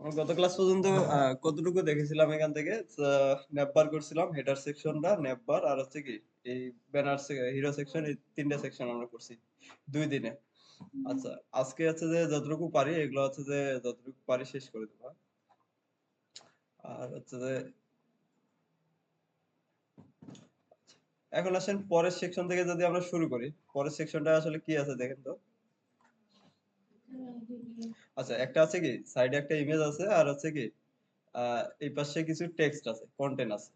আমরা গত ক্লাস পর্যন্ত কতটুকু দেখেছিলাম এখান থেকে নেপবার করছিলাম হেডার সেকশনটা নেপবার আর হচ্ছে কি এই ব্যানার হিরো সেকশন এই তিনটা সেকশন আমরা করছি 2 দিনে। আচ্ছা আজকে হচ্ছে যে যতটুকু পারি এগুলো হচ্ছে যে যতটুকু পারি শেষ করে দেবো। আর হচ্ছে যে এখন আসেন পরের সেকশন থেকে যদি আমরা শুরু করি, পরের সেকশনটা আসলে কি আছে দেখেন তো। আচ্ছা একটা আছে কি সাইডে একটা ইমেজ আছে আর হচ্ছে কি এই পাশে কিছু টেক্সট আছে কন্টেন্ট আছে।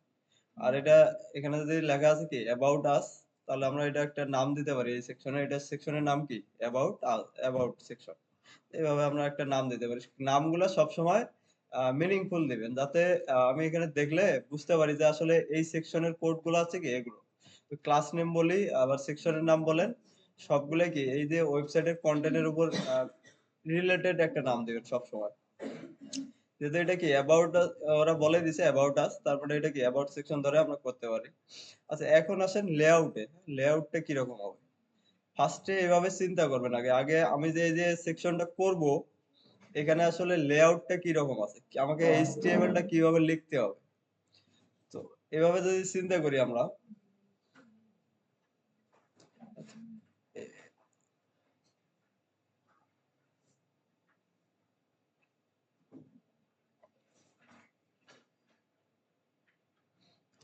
আর এটা এখানে যদি লেখা আছে কি অ্যাবাউট আস, তাহলে আমরা এটা একটা নাম দিতে পারি এই সেকশনে। এটা সেকশনের নাম কি অ্যাবাউট সেকশন। এইভাবে আমরা একটা নাম দিতে পারি। নামগুলো সবসময় মিনিংফুল দিবেন যাতে আমি এখানে দেখলে বুঝতে পারি যে আসলে এই সেকশনের কোড গুলো আছে কি এগুলো। তো ক্লাস নেম বলি আবার সেকশনের নাম বলেন, সবগুলো কি এই যে ওয়েবসাইটের কন্টেন্টের উপর রিলেটেড একটা নাম দিবেন সবসময়। যেহেতু এটা কি অ্যাবাউট, ওরা বলে দিছে অ্যাবাউট আস, তারপরে এটা কি অ্যাবাউট সেকশন ধরে আমরা করতে পারি। আচ্ছা এখন আসেন লেআউটে। লেআউটটা কিরকম হবে? ফার্স্টে এভাবে চিন্তা করবেন আগে আগে আমি যে এই যে সেকশনটা করব এখানে আসলে লেআউটটা কি রকম আছে, আমাকে এইচটিএমএল টা কিভাবে লিখতে হবে। তো এভাবে যদি চিন্তা করি আমরা,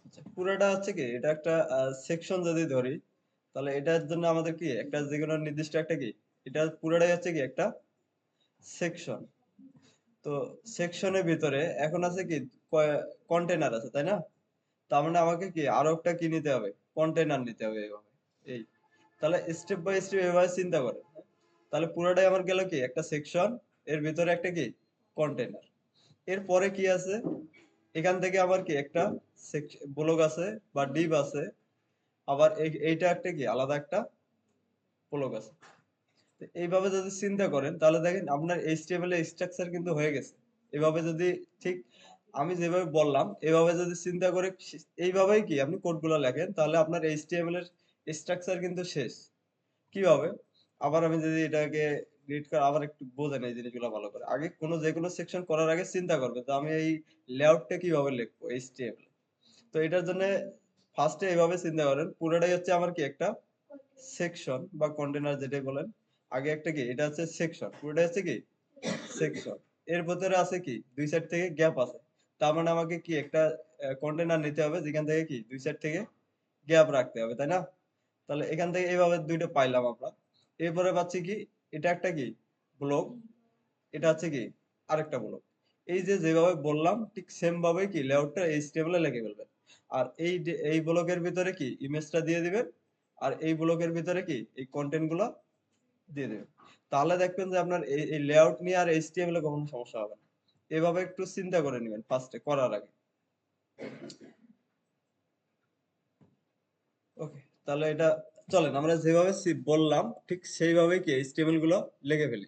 আচ্ছা, পুরোটা হচ্ছে কি এটা একটা সেকশন যদি ধরি, তাহলে এটার জন্য আমাদের কি একটা যে কোনো নির্দিষ্ট একটা কি এটা পুরোটাই হচ্ছে কি একটা সেকশন। তো সেকশনের ভিতরে এখন আছে কি কন্টেনার আছে তাই না? তার মানে আমাকে কি আরো একটা কি নিতে হবে, কন্টেনার নিতে হবে এইভাবে। এই তাহলে স্টেপ বাই স্টেপ এভাবে চিন্তা করে, তাহলে পুরোটাই আমার গেল কি একটা সেকশন, এর ভিতরে একটা কি কন্টেনার। এরপরে কি আছে, এখান থেকে আবার কি একটা ব্লক আছে বা ডিভ আছে, আবার এইটা একটা কি আলাদা একটা ব্লক আছে। তো এইভাবে যদি চিন্তা করেন তাহলে দেখেন আপনার এইচটিএমএল এর স্ট্রাকচার কিন্তু হয়ে গেছে। এভাবে যদি ঠিক আমি যেভাবে বললাম এভাবে যদি চিন্তা করে এইভাবেই কি আপনি কোডগুলো লেখেন তাহলে আপনার এইচটিএমএল এর স্ট্রাকচার কিন্তু শেষ। কিভাবে? আবার আমি যদি এটাকে রিড করে আবার একটু বোঝেন এই জিনিসগুলো ভালো করে। আগে যে কোনো সেকশন করার আগে চিন্তা করবে তো আমি এই লেআউটটা কিভাবে লিখবো এইচটিএমএল। তো এটার জন্য ফার্স্টে এইভাবে চিন্তা করেন পুরোটাই হচ্ছে আমার কি একটা সেকশন বা কন্টেনার যেটাই বলেন। আগে একটা কি এটা হচ্ছে সেকশন, পুরোটা হচ্ছে কি সেকশন। এর ভেতরে আছে কি দুই সাইড থেকে গ্যাপ আছে। তার মানে আমাকে কি একটা কন্টেনার নিতে হবে যেখান থেকে কি দুই সাইড থেকে গ্যাপ রাখতে হবে তাই না? তাহলে এখান থেকে এইভাবে দুইটা পাইলাম আমরা। এরপরে পাচ্ছি কি এটা একটা কি ব্লক, এটা হচ্ছে কি আরেকটা ব্লক। এই যে যেভাবে বললাম ঠিক সেম ভাবে কি লেআউটটা এইচটিএমএল এ লিখে ফেলবেন। আর এই ব্লকের ভিতরে কি ইমেজটা দিয়ে দিবেন, আর এই ব্লকের ভিতরে কি এই কন্টেন্ট গুলো দিয়ে দিবেন। তাহলে দেখবেন যে আপনার এই লেআউট নিয়ে আর এইচটিএমএল এ কখনো সমস্যা হবে না। এভাবে একটু চিন্তা করে নেবেন ফার্স্টে করার আগে। ওকে, তাহলে এটা চলেন আমরা যেভাবে বললাম ঠিক সেইভাবেই কি এইচটিএমএল গুলো লিখে ফেলি।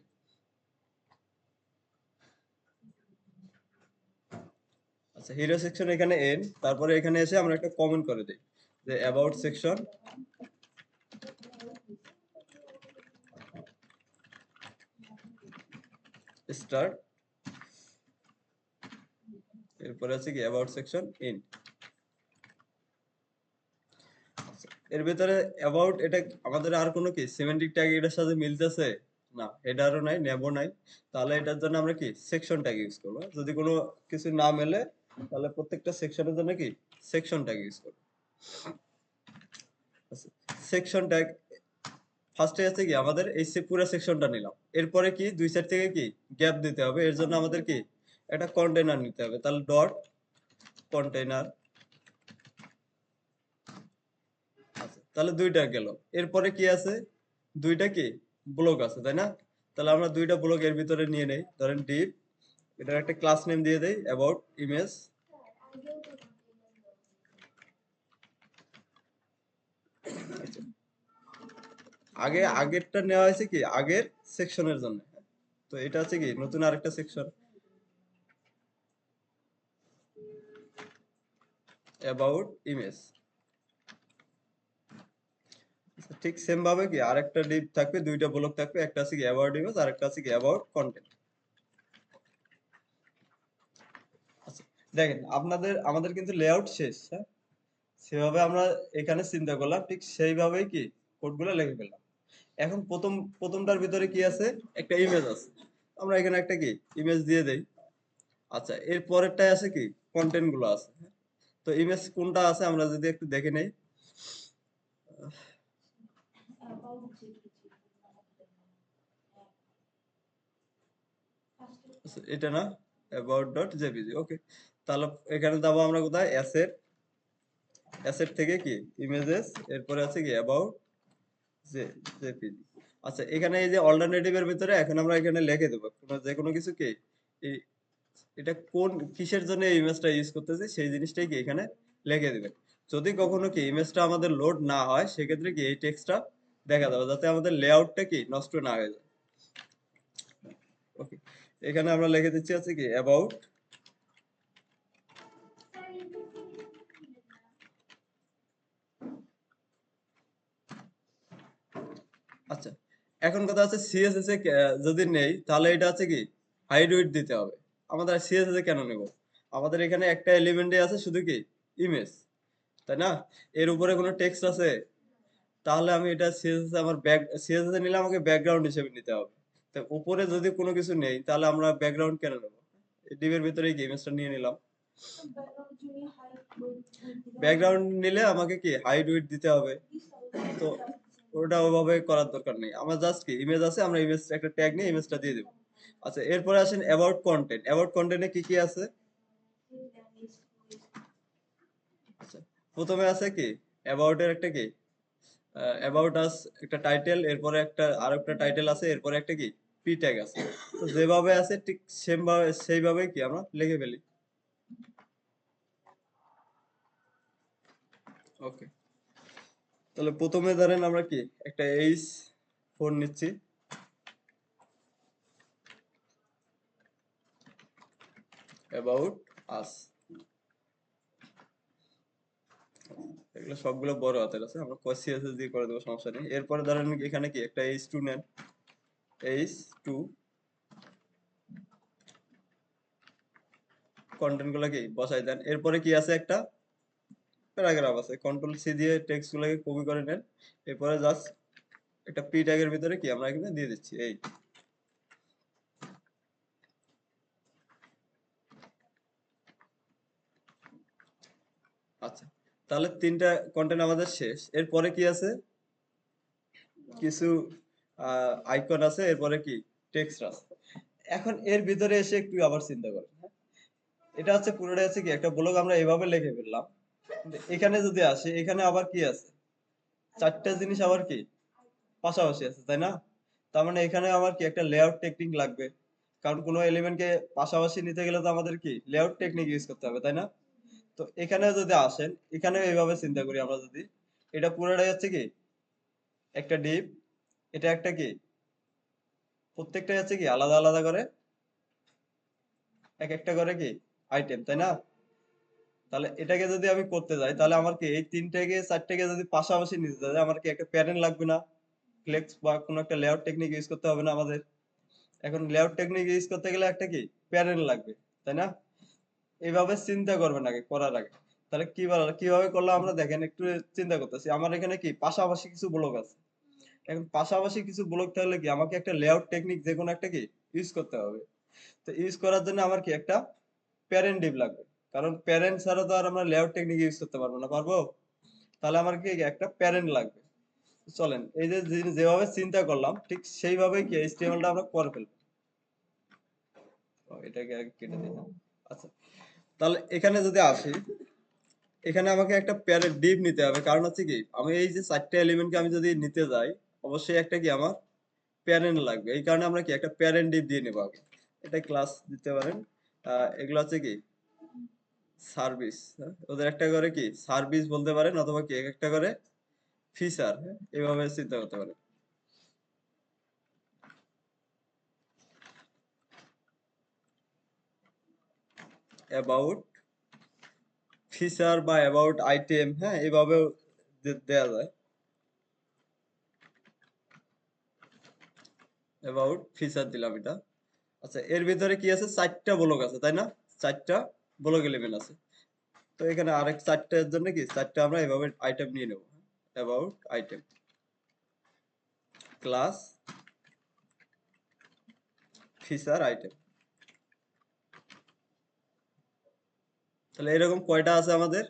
আচ্ছা হিরো সেকশন এখানে এন, তারপরে এখানে এসে আমরা একটা কমেন্ট করে দিই যে অ্যাবাউট সেকশন স্টার্ট, এরপরে আছে কি অ্যাবাউট সেকশন ইন। এর ভিতরে অ্যাবাউট এটা আমাদের আর কোনো কি সিমেন্টিক ট্যাগ এটার সাথে মিলতেছে না, হেডারও নাই নেবো নাই। তাহলে এটার জন্য আমরা কি সেকশন ট্যাগ ইউজ করবো। যদি কোনো কিছু না মেলে তাহলে প্রত্যেকটা সেকশনের জন্য কি সেকশন ট্যাগ ইউজ করবো। সেকশন ট্যাগ ফার্স্টে আছে কি আমাদের এই পুরো সেকশনটা নিলাম, এরপরে কি দুই সাইড থেকে কি গ্যাপ দিতে হবে, এর জন্য আমাদের কি একটা কন্টেইনার নিতে হবে। তাহলে ডট কন্টেইনার, তাহলে দুইটা গেল। এরপরে কি আছে দুইটা কি ব্লক আছে তাই না? তাহলে আমরা দুইটা ব্লক এর ভিতরে নিয়ে নেই, ধরেন ডিপ, এটার একটা ক্লাস নেম দিয়ে দেই অ্যাবাউট ইমেজ। আগেরটা নেওয়া হয়েছে কি আগের সেকশনের জন্য। তো এটা হচ্ছে কি নতুন আরেকটা সেকশন অ্যাবাউট ইমেজ। ঠিক সেম ভাবে কি আরেকটা ডিপ থাকবে, দুইটা ব্লক থাকবে, একটা আছে কি অ্যাবাউট ইমেজ আর একটা আছে কি অ্যাবাউট কন্টেন্ট। দেখেন আমাদের কিন্তু লেআউট শেষ, হ্যাঁ? সেভাবে আমরা এখানে চিন্তা করলাম, ঠিক সেইভাবেই কি কোডগুলো লিখে ফেললাম। এখন প্রথমটার ভিতরে কি আছে? একটা ইমেজ আছে। আমরা এখানে একটা কি ইমেজ দিয়ে দেই। আচ্ছা, এর পরেরটায় আছে কি কন্টেন্ট গুলো আছে, হ্যাঁ? তো ইমেজ কোনটা আছে আমরা যদি একটু দেখে নেই। আচ্ছা, এটা না, about.jpg, ওকে। তাহলে এখানে যাবো আমরা কোথায়? অ্যাসেট থেকে কি ইমেজেস, এরপরে আছে কি অ্যাবাউট জেপিজি। আচ্ছা, এখানে এই যে অল্টারনেটিভ এর ভিতরে এখন আমরা এখানে লিখে দেবো যে কোনো কিছু কি এই এটা কোন কিসের জন্য এই ইমেজটা ইউজ করতেছি সেই জিনিসটাই কি এখানে লিখে দিবেন। যদি কখনো কি ইমেজটা আমাদের লোড না হয় সেক্ষেত্রে কি এই টেক্সটটা দেখা যাবে, যাতে আমাদের লেআউটটা কি নষ্ট না হয়ে যায়। ওকে, এখানে আমরা লিখে দিচ্ছি আছে কি অ্যাবাউট। আচ্ছা, এখন কথা হচ্ছে সিএসএস এ যদি নেই তাহলে এটা হচ্ছে কি হাইড উইডথ দিতে হবে। আমাদের সিএসএস এ কেন নেব? আমাদের এখানে একটা এলিমেন্টে আছে শুধু কি ইমেজ, তাই না? এর উপরে কোনো টেক্সট আছে? তাহলে আমি এটা সিএসএস আমার সিএসএস এ নিলে আমাকে ব্যাকগ্রাউন্ড হিসেবে নিতে হবে। তো উপরে যদি কোনো কিছু নেই তাহলে আমরা ব্যাকগ্রাউন্ড কেন নেব? ডিভের ভিতরে কি ইমেজটা নিয়ে নিলাম। ব্যাকগ্রাউন্ড নিলে আমাকে কি হাইড উইডথ দিতে হবে। তো ওটা ওভাবে করার দরকার নেই, আমার জাস্ট কি ইমেজ আছে, আমরা ইমেজ একটা ট্যাগ নিয়ে ইমেজটা দিয়ে দেব। আচ্ছা, এরপরে আসেন অ্যাবাউট কন্টেন্ট। অ্যাবাউট কন্টেন্টে কি কি আছে? আচ্ছা, প্রথমে আছে কি অ্যাবাউট এর একটা কি অ্যাবাউট আস একটা টাইটেল, এরপরে একটা আর একটা টাইটেল আছে, এরপরে একটা কি পি ট্যাগ আছে। তো যেভাবে আছে ঠিক সেম ভাবে সেইভাবে কি আমরা লিখে ফেলি। ওকে, তাহলে প্রথমে ধরেন আমরা কি একটা এইচ ফোন নিচ্ছি। অ্যাবাউট আস, এগুলো সবগুলো বড় হাতের আছে, আমরা সিএসএস দিয়ে করে দেবো, সমস্যা নেই। এরপরে ধরেন এখানে কি একটা এইচ টু নেন, এইচ টু কন্টেন্ট গুলো কি বসাই দেন। এরপরে কি আছে একটা প্যারাগ্রাফ আছে, কন্ট্রোল সি দিয়ে টেক্সট গুলোকে কপি করে নেন। এরপরে জাস্ট একটা পি ট্যাগের ভিতরে কি আমরা এখানে দিয়ে দিচ্ছি এই। আচ্ছা, তাহলে তিনটা কন্টেন্ট আমাদের শেষ। এরপরে কি আছে? কিছু আইকন আছে, এরপরে কি টেক্সট আছে। এখন এর ভিতরে এসে একটু আবার চিন্তা করেন, হ্যাঁ? এটা হচ্ছে পুরোটা হচ্ছে কি একটা ব্লগ আমরা এভাবে লিখে ফেললাম, কিন্তু এখানে যদি আসে এখানে আবার কি আছে? চারটা জিনিস আবার কি পাশাপাশি আছে, তাই না? তার মানে এখানে আমার কি একটা লেআউট টেকনিক লাগবে, কারণ কোনো এলিমেন্টকে পাশাপাশি নিতে গেলে তো আমাদের কি লেআউট টেকনিক ইউজ করতে হবে, তাই না? তো এখানে যদি আসেন, এখানে এইভাবে চিন্তা করি আমরা, যদি এটা পুরোটাই হচ্ছে কি একটা ডিপ, এটা একটা কি প্রত্যেকটাই হচ্ছে কি আলাদা আলাদা করে এক একটা করে কি আইটেম, তাই না? তাহলে এটাকে যদি আমি করতে যাই তাহলে আমার কি এই তিনটাকে চারটাকে যদি পাশাপাশি নিতে যাই আমার কি একটা প্যাটার্ন লাগবে না? ফ্লেক্স বা কোনো একটা লেআউট টেকনিক ইউজ করতে হবে না আমাদের? এখন লেআউট টেকনিক ইউজ করতে গেলে একটা কি প্যাটার্ন লাগবে, তাই না? এইভাবে চিন্তা করবেন আগে করার আগে। তাহলে কিভাবে করলে আমরা দেখেন একটু চিন্তা করতেছি, আমার এখানে কি পাশাপাশি কিছু ব্লক আছে। এখন পাশাপাশি কিছু ব্লক থাকলে কি আমাকে একটা লেআউট টেকনিক যে কোনো একটা কি ইউজ করতে হবে। তো ইউজ করার জন্য আমার কি একটা প্যারেন্ট ডিভ লাগবে, কারণ প্যারেন্ট ছাড়া তো আর আমরা লেআউট টেকনিক ইউজ করতে পারবো না, পারবো? তাহলে আমার কি একটা প্যারেন্ট লাগবে। চলেন এই যে যেভাবে চিন্তা করলাম ঠিক সেইভাবেই কি এইচটিএমএলটা আমরা করে ফেলবো। এটাকে আগে কেটে দিই, হ্যাঁ? আচ্ছা, তাহলে এখানে যদি আসি, এখানে আমাকে একটা প্যারেন্ট ডিভ নিতে হবে, কারণ হচ্ছে কি আমি এই যে চারটা এলিমেন্টকে আমি যদি নিতে যাই অবশ্যই একটা কি আমার প্যারেন্ট লাগবে। এই কারণে আমরা কি একটা প্যারেন্ট ডিভ দিয়ে নেবো আগে। এটা ক্লাস দিতে পারেন। এগুলো হচ্ছে কি সার্ভিস, ওদের একটা করে কি সার্ভিস বলতে পারেন, অথবা কি একটা করে ফিচার, এভাবে চিন্তা করতে পারেন। অ্যাবাউট ফিচার বা অ্যাবাউট আইটেম, হ্যাঁ, এভাবেও দেয়া যায়। অ্যাবাউট ফিচার দিলাম এটা। আচ্ছা, এর ভিতরে কি আছে? চারটা ব্লক আছে, তাই না? চারটা ব্লক এলিমেন্ট আছে। তো এখানে আরেক চারটার জন্য কি চারটা আমরা এভাবে আইটেম নিয়ে নেব। About item class feature item. তাহলে এরকম কয়টা আছে আমাদের?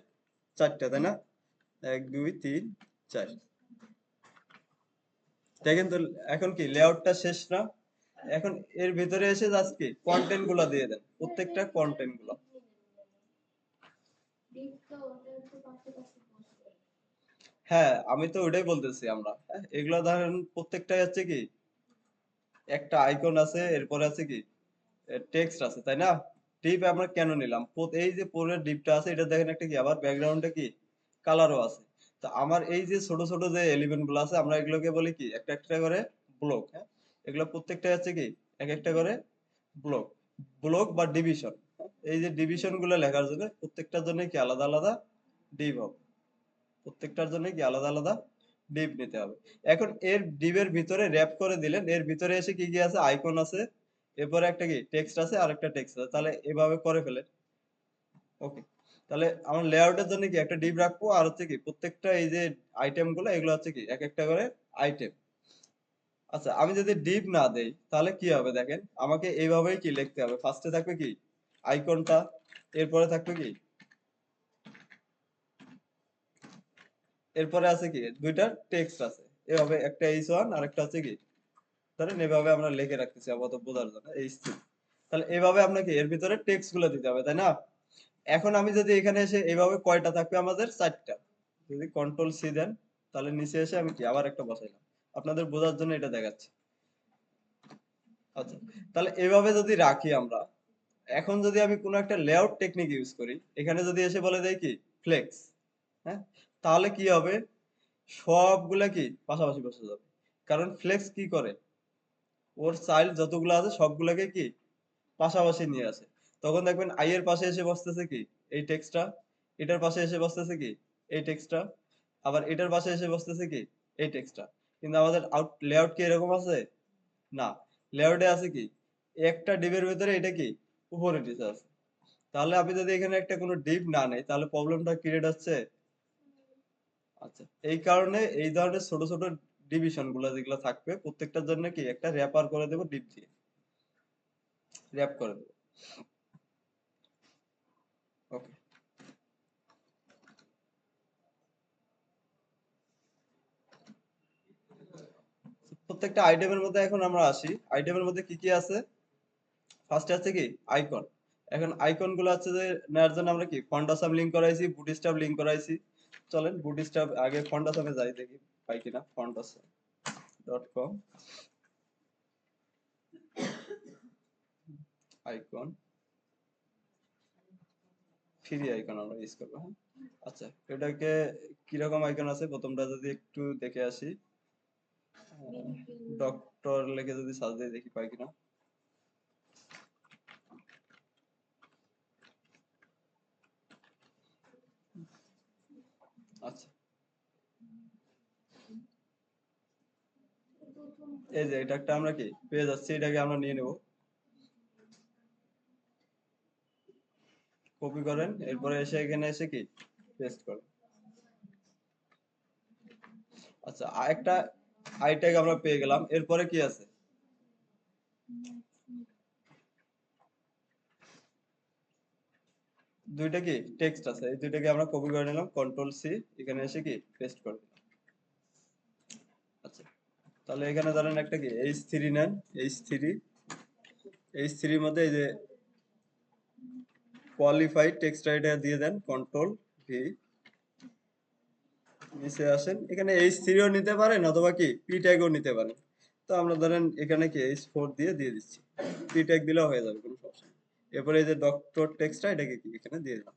চারটা, তাই না? 1 2 3 4। দেখেন তো এখন কি লেআউটটা শেষ না? এখন এর ভিতরে এসে জাস্ট কি কন্টেন্ট গুলা দিয়ে দেন, প্রত্যেকটা কন্টেন্ট গুলা। হ্যাঁ, আমি তো ওটাই বলতেছি আমরা, হ্যাঁ, এগুলা ধরেন প্রত্যেকটাই হচ্ছে কি একটা আইকন আছে, এরপরে আছে কি টেক্সট আছে, তাই না? ডিপ আমরা কেন নিলাম? এই যে পুরো ডিপটা আছে এটা দেখেন একটা কি আবার ব্যাকগ্রাউন্ডে কি কালারও আছে। তো আমার এই যে ছোট ছোট যে এলিমেন্ট গুলো আছে আমরা এগুলোকে বলি কি একটা একটা করে ব্লক, হ্যাঁ। এগুলো প্রত্যেকটা হচ্ছে কি এক একটা করে ব্লক, ব্লক বা ডিভিশন। এই যে ডিভিশন গুলো লেখার জন্য প্রত্যেকটার জন্য কি আলাদা আলাদা ডিভ হবে, প্রত্যেকটার জন্য কি আলাদা আলাদা ডিভ নিতে হবে। এখন এর ডিভের ভিতরে র‍্যাপ করে দিলেন, এর ভিতরে এসে কি কি আছে? আইকন আছে, এরপরে একটা কি টেক্সট আছে আর একটা টেক্সট আছে, তাহলে এভাবে করে ফেলেন। ওকে, তাহলে আমার লেআউটের জন্য কি একটা ডিভ রাখবো, আর হচ্ছে কি প্রত্যেকটা এই যে আইটেম গুলো এগুলো হচ্ছে কি এক একটা করে আইটেম। আচ্ছা, আমি যদি ডিভ না দেই তাহলে কি হবে দেখেন, আমাকে এইভাবেই কি লিখতে হবে। ফার্স্টে থাকবে কি আইকনটা, এরপরে থাকবে কি, এরপরে আছে কি দুইটা টেক্সট আছে, এভাবে একটা h1 আর একটা হচ্ছে কি, ধরেন এভাবে আমরা লিখে রাখতেছি আপাতত বোঝার জন্য h3। তাহলে এভাবে আপনাকে এর ভিতরে টেক্সট গুলো দিতে হবে, তাই না? এখন আমি যদি এখানে এসে এইভাবে কয়টা থাকবে আমাদের? চারটা। যদি কন্ট্রোল সি দেন তাহলে নিচে এসে আমি কি আবার একটা বসাইলাম, আপনাদের বোঝার জন্য এটা দেখাচ্ছি। আচ্ছা, তাহলে এভাবে যদি রাখি আমরা, এখন যদি আমি কোনো একটা লেআউট টেকনিক ইউজ করি, এখানে যদি এসে বলে দেয় কি ফ্লেক্স, হ্যাঁ, তাহলে কি হবে? সবগুলা কি পাশাপাশি বসে যাবে। কারণ ফ্লেক্স কি করে, ওর চাইল্ড যতগুলো আছে সবগুলাকে কি পাশাপাশি নিয়ে আসে। তখন দেখবেন আই এর পাশে এসে বসতেছে কি এই টেক্সটটা, এটার পাশে এসে বসতেছে কি এই টেক্সটটা, আবার এটার পাশে এসে বসতেছে কি এই টেক্সটটা। কিন্তু আমাদের আউট লেআউট কি এরকম আছে? না, লেআউটে আছে কি একটা ডিভের ভিতরে এটা কি উপরে নিচে আছে। তাহলে আমি যদি এখানে একটা কোনো ডিভ না নেই তাহলে প্রবলেমটা ক্রিয়েট হচ্ছে। আচ্ছা, এই কারণে এই ধরনের ছোট ছোট ডিভিশন গুলা যেগুলো থাকবে প্রত্যেকটার জন্য কি একটা র্যাপার করে দেবো, ডিভ দিয়ে র্যাপ করে দেবো। ওকে, প্রত্যেকটা আইটেমের মধ্যে এখন আমরা আসি, আইটেমের মধ্যে কি কি আছে। ফার্স্টে আছে কি আইকন। এখন আইকন গুলো হচ্ছে যে নেওয়ার জন্য আমরা কি ফন্টাসাম লিংক করাইছি, বুটস্ট্র্যাপ লিংক করাইছি। চলেন বুটস্ট্র্যাপ আগে ফন্টাসামে যাই, দেখি পাই কিনা। fontassam.com আইকন, ফ্রি আইকন আমরা ইউজ করবো, হ্যাঁ। আচ্ছা, এটাকে কিরকম আইকন আছে প্রথমটা যদি একটু দেখে আসি। ডক্টর লিখে যদি সার্চ দিয়ে দেখি পাই কিনা। আচ্ছা, এই যে এটা একটা আমরা কি পেয়ে যাচ্ছি, এটাকে আমরা নিয়ে নেব। কপি করেন, এরপরে এসে এখানে এসে কি পেস্ট করেন। আচ্ছা, আরেকটা আই ট্যাগ আমরা পেয়ে গেলাম, এরপরে কি আছে? দুইটা কি টেক্সট আছে, এই দুইটাকে আমরা কপি করে নিলাম, কন্ট্রোল সি, এখানে এসে কি পেস্ট করে দিলাম। আচ্ছা, তাহলে এখানে ধরেন একটা কি h3 নেন, h3, h3 মধ্যে এই যে কোয়ালিফাইড টেক্সট রাইটার দিয়ে দেন, কন্ট্রোল ভি, নিচে আসেন, এখানে h3ও নিতে পারেন অথবা কি পি ট্যাগও নিতে পারেন। তো আমরা ধরেন এখানে কি h4 দিয়ে দিচ্ছি, পি ট্যাগ দিলেও হয়ে যাবে, কোনো সমস্যা নেই। এরপরে এই যে ডক্টর টেক্সটটা এটাকে কি এখানে দিয়ে দিলাম।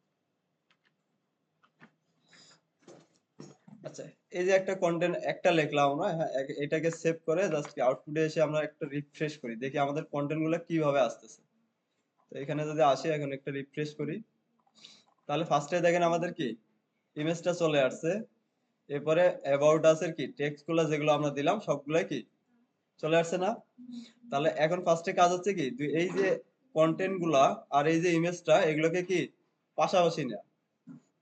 আচ্ছা, এই যে একটা কন্টেন্ট একটা লিখলাম আমরা, হ্যাঁ, এটাকে সেভ করে জাস্ট আউটপুটে এসে আমরা একটা রিফ্রেশ করি, দেখি আমাদের কন্টেন্ট গুলো কিভাবে আসতেছে। তো এখানে যদি আসে, এখন একটা রিফ্রেশ করি, তাহলে ফার্স্টে দেখেন আমাদের কি ইমেজটা চলে আসছে। এরপরে অ্যাবাউট আস এর কি টেক্সট গুলো যেগুলো আমরা দিলাম সবগুলাই কি চলে আসছে না? তাহলে এখন ফার্স্টে কাজ হচ্ছে কি এই যে কন্টেন্ট গুলা আর এই যে ইমেজটা এগুলোকে কি পাশাপাশি নেওয়া।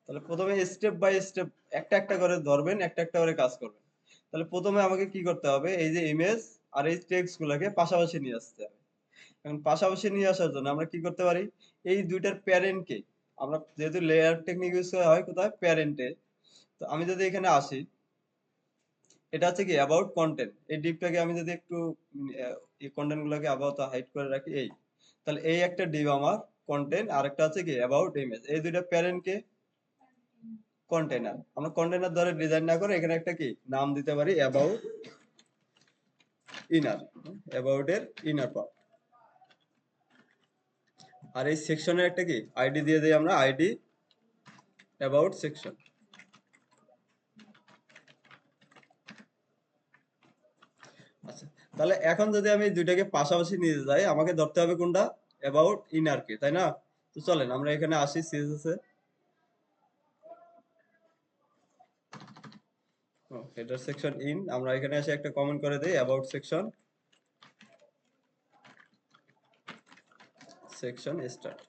তাহলে প্রথমে স্টেপ বাই স্টেপ একটা একটা করে ধরবেন, একটা একটা করে কাজ করবেন। তাহলে প্রথমে আমাকে কি করতে হবে, এই যে ইমেজ আর এই টেক্সট গুলাকে পাশাপাশি নিয়ে আসতে হবে। এখন পাশাপাশি নিয়ে আসার জন্য আমরা কি করতে পারি, এই দুইটার প্যারেন্টকে আমরা যেহেতু লেয়ার টেকনিক ইউজ করা হয় কোথায়, প্যারেন্টে। তো আমি যদি এখানে আসি, এটা হচ্ছে কি অ্যাবাউট কন্টেন্ট, এই ডিপটাকে আমি যদি একটু এই কন্টেন্ট গুলোকে আপাতত হাইড করে রাখি, এই তাহলে এই একটা ডিপ আমার কন্টেন্ট, আর একটা হচ্ছে কি অ্যাবাউট ইমেজ, এই দুইটা প্যারেন্টকে কন্টেনার। আমরা কন্টেনার ধরে ডিজাইন না করে এখানে একটা কি নাম দিতে পারি, অ্যাবাউট ইনার, অ্যাবাউট এর ইনার পার্ট। আর এই সেকশনের একটা কি আইডি দিয়ে দেই আমরা, আইডি অ্যাবাউট সেকশন। আচ্ছা, তাহলে এখন যদি আমি দুইটাকে পাশাপাশি নিয়ে যাই, আমাকে ধরতে হবে কোনটা, অ্যাবাউট ইনার কে, তাই না? তো চলেন আমরা এখানে আসি CSS A, header section in, আমরা এখানে এসে একটা কমেন্ট করে দেই, অ্যাবাউট সেকশন, সেকশন স্টার্ট।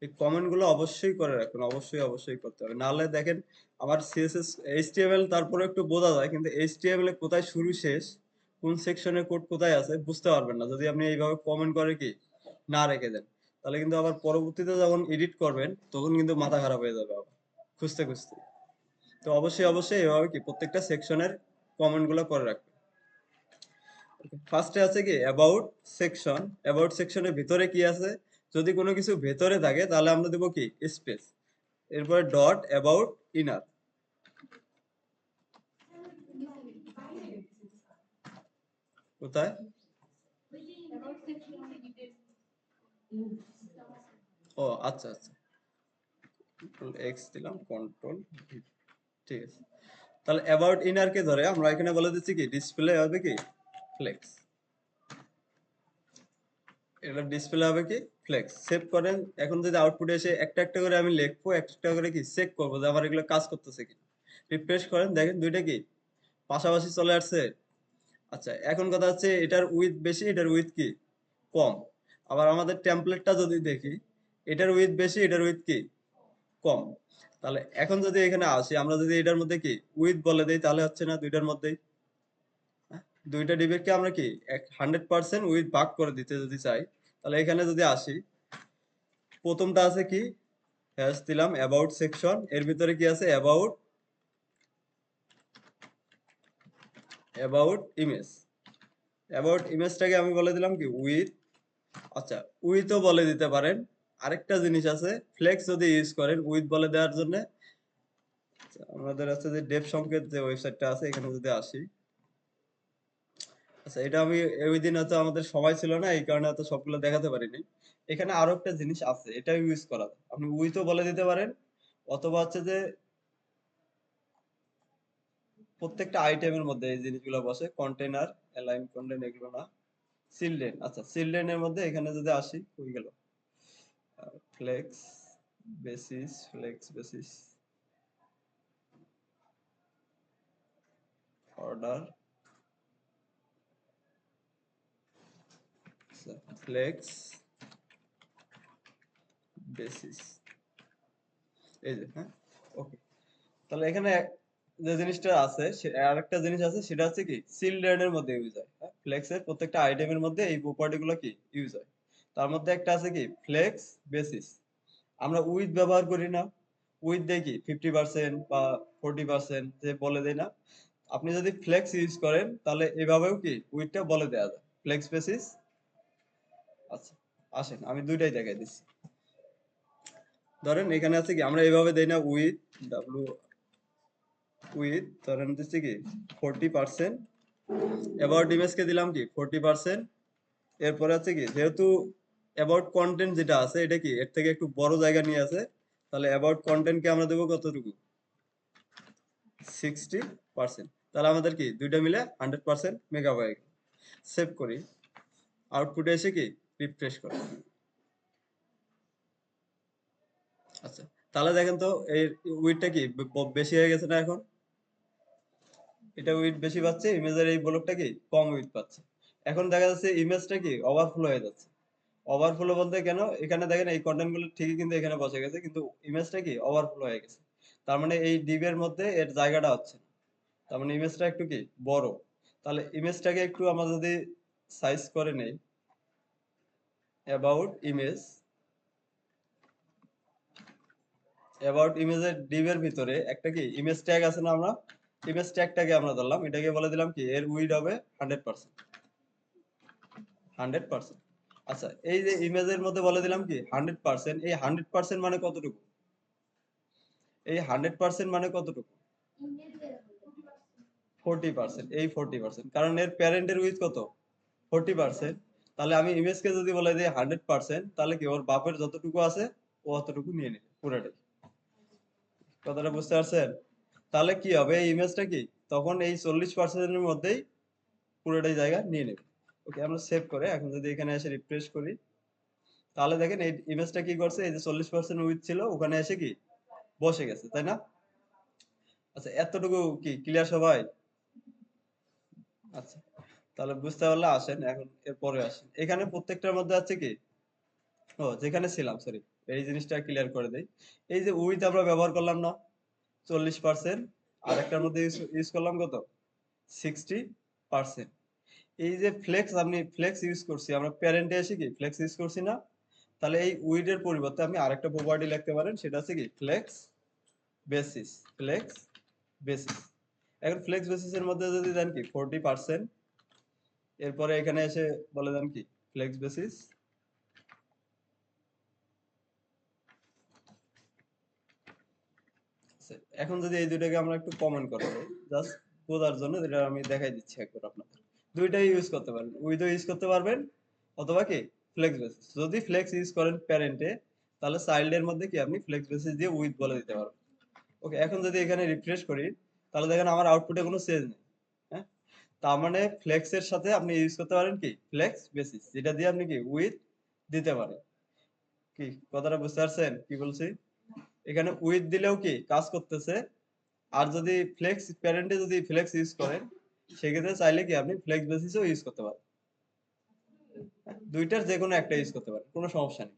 এই কমেন্ট গুলো অবশ্যই করে রাখুন, অবশ্যই অবশ্যই করতে হবে, নাহলে দেখেন আমার সিএসএস এইচটিএমএল তারপরে একটু বোঝা যায়, কিন্তু এইচটিএমএল এ কোথায় শুরু শেষ, কোন সেকশনের কোড কোথায় আছে বুঝতে পারবেন না যদি আপনি এইভাবে কমেন্ট করে কি না রেখে দেন। তাহলে কিন্তু আবার পরবর্তীতে যখন এডিট করবেন তখন কিন্তু মাথা খারাপ হয়ে যাবে আবার খুঁজতে খুঁজতে। তো অবশ্যই অবশ্যই এভাবে কি প্রত্যেকটা সেকশনের কমেন্ট গুলো করে রাখবেন। ফার্স্টে আছে কি অ্যাবাউট সেকশন, অ্যাবাউট সেকশনের ভিতরে কি আছে, যদি কোনো কিছু ভেতরে থাকে তাহলে আমরা দেবো কি স্পেস, এরপরে ডট অ্যাবাউট ইনার। কোথায়, ও আচ্ছা আচ্ছা, কন্ট্রোল এক্স দিলাম, কন্ট্রোল, ঠিক আছে। তাহলে অ্যাবাউট ইনার কে ধরে আমরা এখানে বলে দিচ্ছি কি ডিসপ্লে হবে কি ফ্লেক্স, এটা ডিসপ্লে হবে কি ফ্লেক্স। সেভ করেন, এখন যদি আউটপুটে এসে একটা একটা করে আমি লিখবো, একটা করে কি চেক করবো যে আমার এগুলো কাজ করতেছে কি। রিফ্রেশ করেন, দেখেন দুইটা কি পাশাপাশি চলে আসছে। আচ্ছা, এখন কথা হচ্ছে এটার উইথ বেশি, এটার উইথ কি কম। আবার আমাদের টেমপ্লেটটা যদি দেখি, এটার উইথ বেশি, এটার উইথ কি কম। তাহলে এখন যদি এখানে আসি, আমরা যদি এটার মধ্যে কি উইথ বলে দেই, তাহলে হচ্ছে না দুইটার মধ্যেই, হ্যাঁ? দুইটা ডিবেটকে আমরা কি 100% উইথ ভাগ করে দিতে যদি চাই, তাহলে এখানে যদি আসি, প্রথমটা আছে কি হ্যাশ দিলাম অ্যাবাউট সেকশন, এর ভিতরে কি আছে অ্যাবাউট, অ্যাবাউট ইমেজ, অ্যাবাউট ইমেজটাকে আমি বলে দিলাম কি উইথ। আচ্ছা, উইথও বলে দিতে পারেন। আরেকটা জিনিস আছে, ফ্লেক্স যদি ইউজ করেন উইথ বলে দেওয়ার জন্য, আমাদের আছে যে ডেভ সংকেত যে ওয়েবসাইটটা আছে, এখানে যদি আসি, আচ্ছা এটা আমি ওই দিন হয়তো আমাদের সময় ছিল না, এই কারণে হয়তো সবগুলো দেখাতে পারিনি। এখানে আরো একটা জিনিস আছে, এটা ইউজ করা যায়। আপনি উইথও বলে দিতে পারেন, অথবা হচ্ছে যে প্রত্যেকটা আইটেমের মধ্যে এই জিনিসগুলো বসে, কন্টেনার, অ্যালাইন কন্টেন্ট, এগুলো না, চিলড্রেন। আচ্ছা, চিলড্রেনের মধ্যে এখানে যদি আসি, হয়ে গেল flex basis, flex basis, order, flex basis, এই যে, হ্যাঁ, ওকে। তাহলে এখানে যে জিনিসটা আছে, আরেকটা জিনিস আছে, সেটা হচ্ছে কি চিলড্রেন এর মধ্যে ইউজ হয়, হ্যাঁ? ফ্লেক্স এর প্রত্যেকটা আইটেমের মধ্যে এই প্রপার্টি গুলো কি ইউজ হয়। তার মধ্যে একটা আছে কি ফ্লেক্স বেসিস। আমরা উইথ ব্যবহার করি না, উইথ দেই কি 50% বা 40% যে বলে দেই না। আপনি যদি ফ্লেক্স ইউজ করেন তাহলে এভাবেও কি উইথটা বলে দেওয়া যায়, ফ্লেক্স বেসিস। আচ্ছা, আসেন আমি দুইটাই দেখাই দিচ্ছি। ধরেন এখানে আছে কি আমরা এইভাবে দেই না, উইথ ডাব্লিউ, উইথ ধরেন দিচ্ছি কি 40%, অ্যাবাউট ইমেজ কে দিলাম কি 40%। এরপরে আছে কি যেহেতু অ্যাবাউট কন্টেন্ট যেটা আছে এটা কি এর থেকে একটু বড় জায়গা নিয়ে আছে, তাহলে অ্যাবাউট কন্টেন্ট কে আমরা দেবো কতটুকু, 60%। তাহলে আমাদের কি দুইটা মিলে 100% মেগাবাইট। সেভ করি, আউটপুটে এসে কি রিফ্রেশ করি। আচ্ছা, তাহলে দেখেন তো এই উইডটা কি বেশি হয়ে গেছে না এখন, এটা উইড বেশি পাচ্ছে, ইমেজের এই ব্লকটা কি কম উইড পাচ্ছে। এখন দেখা যাচ্ছে ইমেজটা কি ওভারফ্লো হয়ে যাচ্ছে। ওভারফ্লো বলতে কেন, এখানে দেখেন এই কন্টেন্ট গুলো ঠিকই কিন্তু এখানে বসে গেছে, কিন্তু ইমেজটা কি ওভারফ্লো হয়ে গেছে। তার মানে এই ডিভ এর মধ্যে এর জায়গাটা হচ্ছে না। তার মানে ইমেজটা একটু কি বড়। তাহলে ইমেজটাকে একটু আমরা যদি সাইজ করে নেই, অ্যাবাউট ইমেজ, অ্যাবাউট ইমেজের ডিভের ভিতরে একটা কি ইমেজ ট্যাগ আছে না, আমরা ইমেজ ট্যাগটাকে আমরা ধরলাম, এটাকে বলে দিলাম কি এর উইড হবে 100%। 100%। আচ্ছা, এই যে ইমেজের মধ্যে বলে দিলাম কি 100%, এই 100% মানে কতটুকু? এই 100% মানে কতটুকু? 40%। এই 40%, কারণ এর প্যারেন্টের উইথ কত? 40%। তাহলে আমি ইমেজকে যদি বলে দিই 100%, তাহলে কি ওর বাপের যতটুকু আছে ও অতটুকু নিয়ে নেবে পুরোটাই। কথাটা বুঝতে পারছেন? তাহলে কি হবে, এই ইমেজটা কি তখন এই 40%-এর মধ্যেই পুরোটাই জায়গা নিয়ে নেবে। ওকে, আমরা সেভ করে এখন যদি এখানে এসে রিফ্রেশ করি, তাহলে দেখেন এই ইমেজটা কি করছে, এই যে 40% উইথ ছিল ওখানে এসে কি বসে গেছে, তাই না? আচ্ছা, এতটুকু কি ক্লিয়ার সবাই? আচ্ছা, তাহলে বুঝতে পারলে আসেন এখন এরপরে আসেন, এখানে প্রত্যেকটার মধ্যে আছে কি, ও যেখানে ছিলাম সরি, এই জিনিসটা ক্লিয়ার করে দেই। এই যে উইথ আমরা ব্যবহার করলাম না 40%, আর একটার মধ্যে ইউজ করলাম কত, 60%। এই যে ফ্লেক্স, আপনি ফ্লেক্স ইউজ করছি, আমরা প্যারেন্টে এসে কি ফ্লেক্স ইউজ করছি না? তাহলে এই উইড এর পরিবর্তে আপনি আরেকটা প্রপার্টি লিখতে পারেন, সেটা হচ্ছে কি ফ্লেক্স বেসিস। Flex basis. এখন ফ্লেক্স বেসিস এর মধ্যে যদি দেন কি 40%, এরপরে এখানে এসে বলে দেন কি ফ্লেক্স বেসিস। এখন যদি এই দুইটাকে আমরা একটু কমেন্ট করে দেই জাস্ট বোঝার জন্য, যেটা আমি দেখাই দিচ্ছি একবার আপনাদের, দুইটাই ইউজ করতে পারবেন, উইথও ইউজ করতে পারবেন অথবা কি ফ্লেক্স বেসিস। যদি ফ্লেক্স ইউজ করেন প্যারেন্টে, তাহলে চাইল্ডের মধ্যে কি আপনি ফ্লেক্স বেসিস দিয়ে উইথ বলে দিতে পারবেন। ওকে, এখন যদি এখানে রিফ্রেশ করি, তাহলে দেখেন আমার আউটপুটে কোনো চেঞ্জ নেই। হ্যাঁ, তার মানে ফ্লেক্স এর সাথে আপনি ইউজ করতে পারেন কি ফ্লেক্স বেসিস, যেটা দিয়ে আপনি কি উইথ দিতে পারেন। কি কথাটা বুঝতে পারছেন কি বলছি? এখানে উইথ দিলেও কি কাজ করতেছে। আর যদি ফ্লেক্স প্যারেন্টে যদি ফ্লেক্স ইউজ করেন, সেক্ষেত্রে চাইলে কি আপনি ফ্লেক্স বেসিসও ইউজ করতে পারেন। দুইটার যে কোনো একটা ইউজ করতে পারেন, কোনো সমস্যা নেই।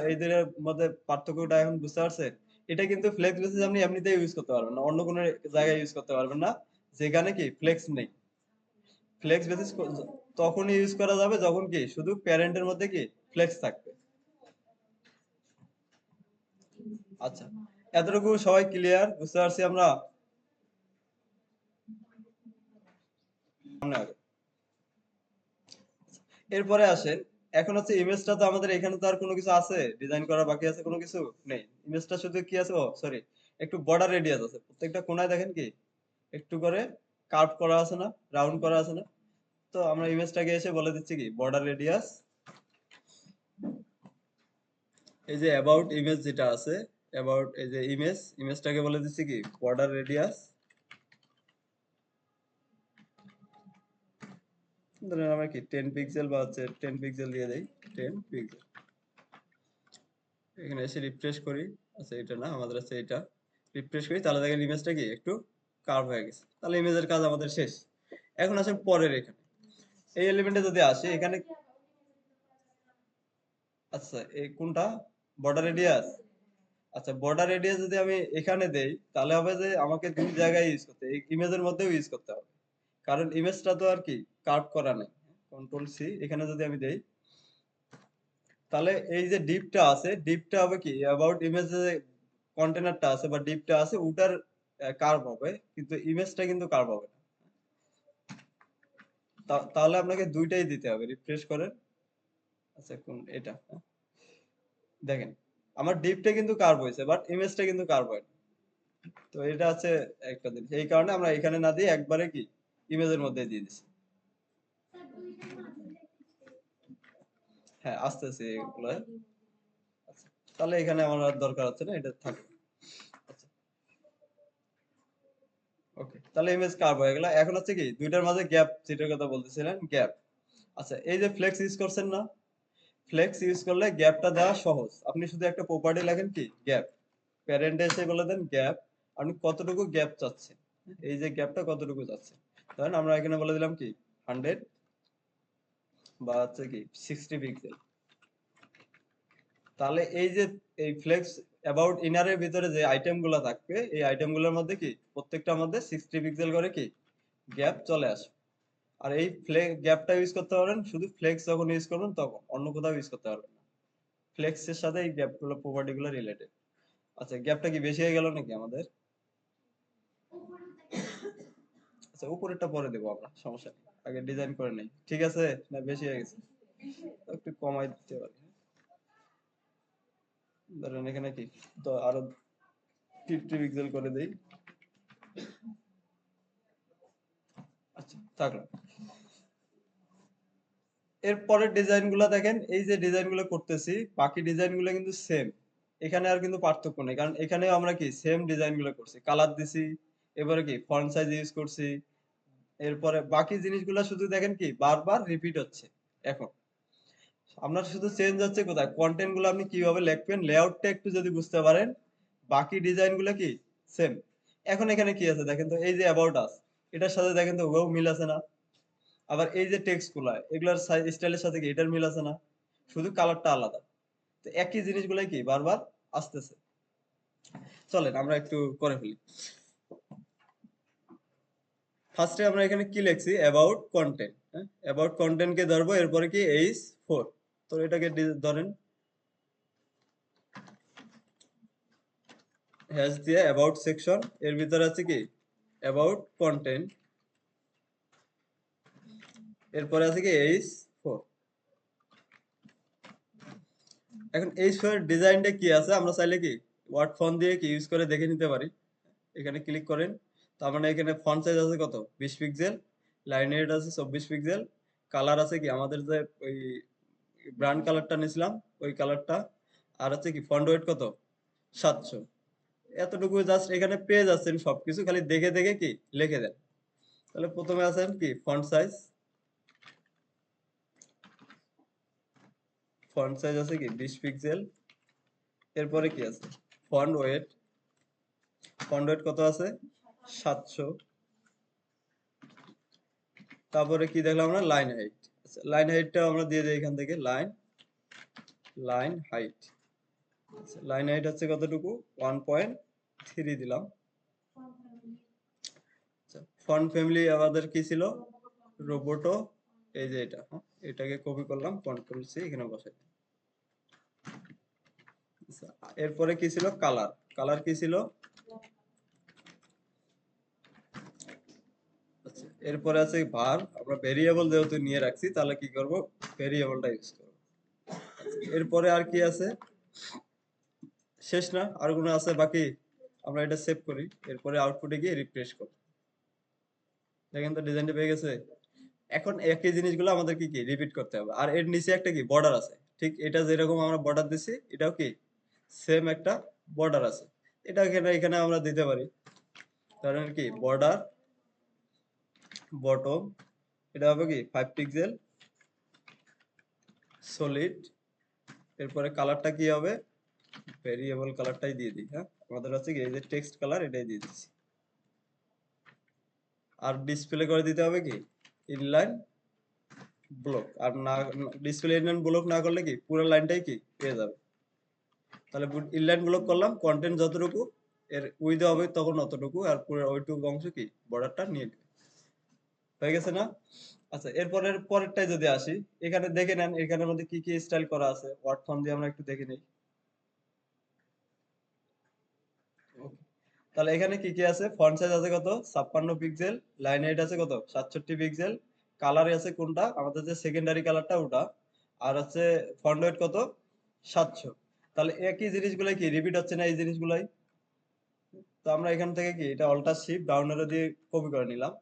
এই দুইটার মধ্যে পার্থক্যটা এখন বুঝতে পারছেন? এটা কিন্তু ফ্লেক্স বেসিস আপনি এমনিতেই ইউজ করতে পারবেন না, অন্য কোনো জায়গায় ইউজ করতে পারবেন না যেখানে কি ফ্লেক্স নেই। ফ্লেক্স বেসিস তখনই ইউজ করা যাবে যখন কি শুধু প্যারেন্টের মধ্যে কি ফ্লেক্স থাকবে। আচ্ছা, এতটুকু সবাই ক্লিয়ার বুঝতে পারছি আমরা? এরপরে আসেন, এখন হচ্ছে ইমেজটা তো আমাদের এখানে তো আর কোনো কিছু আছে ডিজাইন করা বাকি আছে, কোনো কিছু নেই। ইমেজটা শুধু কি আছে, ও সরি, একটু বর্ডার রেডিয়াস আছে প্রত্যেকটা কোণায়, দেখেন কি একটু করে কার্ভ করা আছে না, রাউন্ড করা আছে না? তো আমরা ইমেজটাকে এসে বলে দিচ্ছি কি বর্ডার রেডিয়াস। এই যে অ্যাবাউট ইমেজ যেটা আছে, অ্যাবাউট এই যে ইমেজটাকে বলে দিচ্ছি কি বর্ডার রেডিয়াস। ধরেন আমরা কি 10 পিক্সেল বা হচ্ছে 10 পিক্সেল দিয়ে দেই, 10 পিক্সেল। এখানে এসে রিফ্রেশ করি, আচ্ছা এটা না, আমাদের আছে এটা। রিফ্রেশ করি, তাহলে দেখেন ইমেজটা কি একটু কার্ভ হয়ে গেছে। তাহলে ইমেজের কাজ আমাদের শেষ। এখন আসেন পরের এখানে, এই এলিমেন্টে যদি আসে এখানে, আচ্ছা এই কোনটা বর্ডার রেডিয়াস? আচ্ছা, বর্ডার রেডিয়াস যদি আমি এখানে দেই, তাহলে হবে যে আমাকে দুই জায়গায় ইউজ করতে, এই ইমেজের মধ্যেও ইউজ করতে হবে, কারণ ইমেজটা তো আর কি কার্ভ করা নেই। কন্ট্রোল সি, এখানে যদি আমি দেই, তাহলে এই যে ডিপটা আছে, ডিপটা হবে কি অ্যাবাউট ইমেজে যে কন্টেনারটা আছে বা ডিপটা আছে ওটার কার্ভ হবে, কিন্তু ইমেজটা কিন্তু কার্ভ হবে না। তাহলে আপনাকে দুইটাই দিতে হবে। রিফ্রেশ করেন, আচ্ছা কোন এটা, হ্যাঁ? দেখেন আমার ডিপটা কিন্তু কার্ভ হয়েছে, বাট ইমেজটা কিন্তু কার্ভ হয় না। তো এটা আছে একটা জিনিস, এই কারণে আমরা এখানে না দিয়ে একবারে কি ইমেজের মধ্যে দিয়ে দিছি। হ্যাঁ, আসতেছে এগুলো। আচ্ছা, তাহলে এখানে আমার আর দরকার হচ্ছে না, এটা থাকবে। আচ্ছা, ওকে, তাহলে ইমেজ কার্ভ হয়ে গেল। এখন হচ্ছে কি দুইটার মাঝে গ্যাপ, যেটার কথা বলতেছিলেন গ্যাপ। আচ্ছা, এই যে ফ্লেক্স ইউজ করছেন না, ফ্লেক্স ইউজ করলে গ্যাপটা দেওয়া সহজ। আপনি শুধু একটা প্রপার্টি লেখেন কি গ্যাপ, প্যারেন্টে এসে বলে দেন গ্যাপ, আপনি কতটুকু গ্যাপ চাচ্ছেন, এই যে গ্যাপটা কতটুকু চাচ্ছেন। ধরেন আমরা এখানে বলে দিলাম কি 100 বা হচ্ছে কি 60 পিক্সেল। তাহলে এই যে এই ফ্লেক্স অ্যাবাউট ইনারের ভিতরে যে আইটেম গুলা থাকবে, এই আইটেম গুলোর মধ্যে কি প্রত্যেকটার মধ্যে 60 পিক্সেল করে কি গ্যাপ চলে আসবে। আর এই গ্যাপটা ইউজ করতে পারেন শুধু ফ্লেক্স যখন ইউজ করবেন তখন, অন্য কোথাও ইউজ করতে পারবেন না। ফ্লেক্সের সাথে এই গ্যাপগুলো প্রপার্টি গুলো রিলেটেড। আচ্ছা, গ্যাপটা কি বেশি হয়ে গেল নাকি আমাদের? আচ্ছা, উপরেরটা পরে দেবো আমরা, সমস্যা নেই, আগে ডিজাইন করে নেই। ঠিক আছে না? বেশি হয়ে গেছে, একটু কমাই দিতে পারি। ধরেন এখানে কি তো আরো 50 পিক্সেল করে দেই। আচ্ছা, থাকলো। এর পরের ডিজাইন গুলা দেখেন, এই যে ডিজাইন গুলো করতেছি বাকি ডিজাইন গুলো কিন্তু সেম। এখানে আর কিন্তু পার্থক্য নেই, কারণ এখানে আমরা কি সেম ডিজাইন গুলো করছি, কালার দিছি, এবারে কি ফন্ট সাইজ ইউজ করছি। এরপরে বাকি জিনিসগুলো শুধু দেখেন কি বারবার রিপিট হচ্ছে। এখন আপনার শুধু চেঞ্জ হচ্ছে কোথায়, কন্টেন্ট গুলো আপনি কিভাবে লিখবেন, লেআউটটা একটু যদি বুঝতে পারেন, বাকি ডিজাইন গুলো কি সেম। এখন এখানে কি আছে দেখেন তো, এই যে অ্যাবাউট আস, এটার সাথে দেখেন তো ওয়েও মিল আছে না? আবার এই যে টেক্সট গুলা, এগুলার স্টাইলের সাথে কি এটার মিল আছে না? শুধু কালারটা আলাদা। তো একই জিনিসগুলাই কি বারবার আসতেছে। চলেন আমরা একটু করে ফেলি। ফার্স্টে আমরা এখানে কি লিখছি, অ্যাবাউট কন্টেন্ট। হ্যাঁ, অ্যাবাউট কন্টেন্ট কে ধরবো, এরপরে কি H4, তো এটাকে ধরেন হ্যাশ দিয়ে অ্যাবাউট সেকশন, এর ভিতরে আছে কি অ্যাবাউট কন্টেন্ট, এরপরে আছে কি H4। এখন H4 এর ডিজাইনটা কি আছে আমরা চাইলে কি ওয়ার্ড ফন্ট দিয়ে কি ইউজ করে দেখে নিতে পারি। এখানে ক্লিক করেন, তার মানে এখানে ফন্ট সাইজ আছে কত 20 পিক্সেল, লাইন হেড আছে 24 পিক্সেল, কালার আছে কি আমাদের যে ওই ব্র্যান্ড কালারটা নিছিলাম ওই কালারটা, আর হচ্ছে কি ফন্ট ওয়েট কত 700। এতটুকু জাস্ট এখানে পেয়ে যাচ্ছেন, সবকিছু খালি দেখে দেখে কি লিখে দেন। তাহলে প্রথমে আছেন কি ফন্ট সাইজ আছে কি 20 পিক্সেল, এরপরে কি আছে ফন্ট ওয়েট, ফন্ট ওয়েট কত আছে 700। তারপরে কি দেখলাম আমরা লাইন হাইট, লাইন হাইটটা আমরা দিয়ে দিই এখান থেকে লাইন হাইট, লাইন হাইট হচ্ছে কতটুকু 1.3 দিলাম। ফন্ট ফ্যামিলি আমাদের কি ছিল রোবোটো, এই যে এটা, হ্যাঁ, এটাকে কপি করলাম, কন্ট্রোল সি এখানে বসাই। আচ্ছা, এরপরে কি ছিল কালার, কালার কি ছিল, আচ্ছা এরপরে আছে ভার, আমরা ভেরিয়েবল যেহেতু নিয়ে রাখছি তাহলে কি করব ভেরিয়েবলটা ইউজ করব। এরপরে আর কি আছে, শেষ না আর কোনো আছে বাকি? আমরা এটা সেভ করি, এরপরে আউটপুটে গিয়ে রিফ্রেশ করি। দেখেন তো ডিজাইনটা পেয়ে গেছে। এখন একই জিনিসগুলো আমাদের কি কি রিপিট করতে হবে। আর এর নিচে একটা কি বর্ডার আছে, ঠিক এটা যেরকম আমরা বর্ডার দিছি এটাও কি সেম একটা বর্ডার আছে। এটা এখানে এখানে আমরা দিতে পারি, কারণ কি বর্ডার বটম, এটা হবে কি 5 পিক্সেল সলিড, এরপরে কালারটা কি হবে ভেরিয়েবল কালারটাই দিয়ে দিই। হ্যাঁ, আমাদের হচ্ছে কি এই যে টেক্সট কালার এটাই দিয়ে দিচ্ছি। আর ডিসপ্লে করে দিতে হবে কি ইনলাইন ব্লক, আর না ডিসপ্লে ইনলাইন ব্লক না করলে কি পুরো লাইনটাই কি পেয়ে যাবে। তাহলে ইনলাইন ব্লক করলাম, কন্টেন্ট যতটুকু এর উইথ হবে তখন অতটুকু, আর পুরো ওইটুকু অংশ কি বর্ডারটা নিয়ে নেবে। হয়ে গেছে না? আচ্ছা, এরপরের পরেরটাই যদি আসি, এখানে দেখে নেন এখানের মধ্যে কি কি স্টাইল করা আছে, ওয়ার্ড ফন্ট দিয়ে আমরা একটু দেখে নেই। তাহলে এখানে কি কি আছে, ফন্ট সাইজ আছে কত 56 পিক্সেল, লাইন হাইট আছে কত 67 পিক্সেল, কালার আছে কোনটা আমাদের যে সেকেন্ডারি কালারটা ওটা, আর হচ্ছে ফন্ট ওয়েট কত 700। তাহলে একই জিনিসগুলাই কি রিপিট হচ্ছে না এই জিনিসগুলাই। তো আমরা এখান থেকে কি এটা অল্টার শিফট ডাউন অ্যারো দিয়ে কপি করে নিলাম।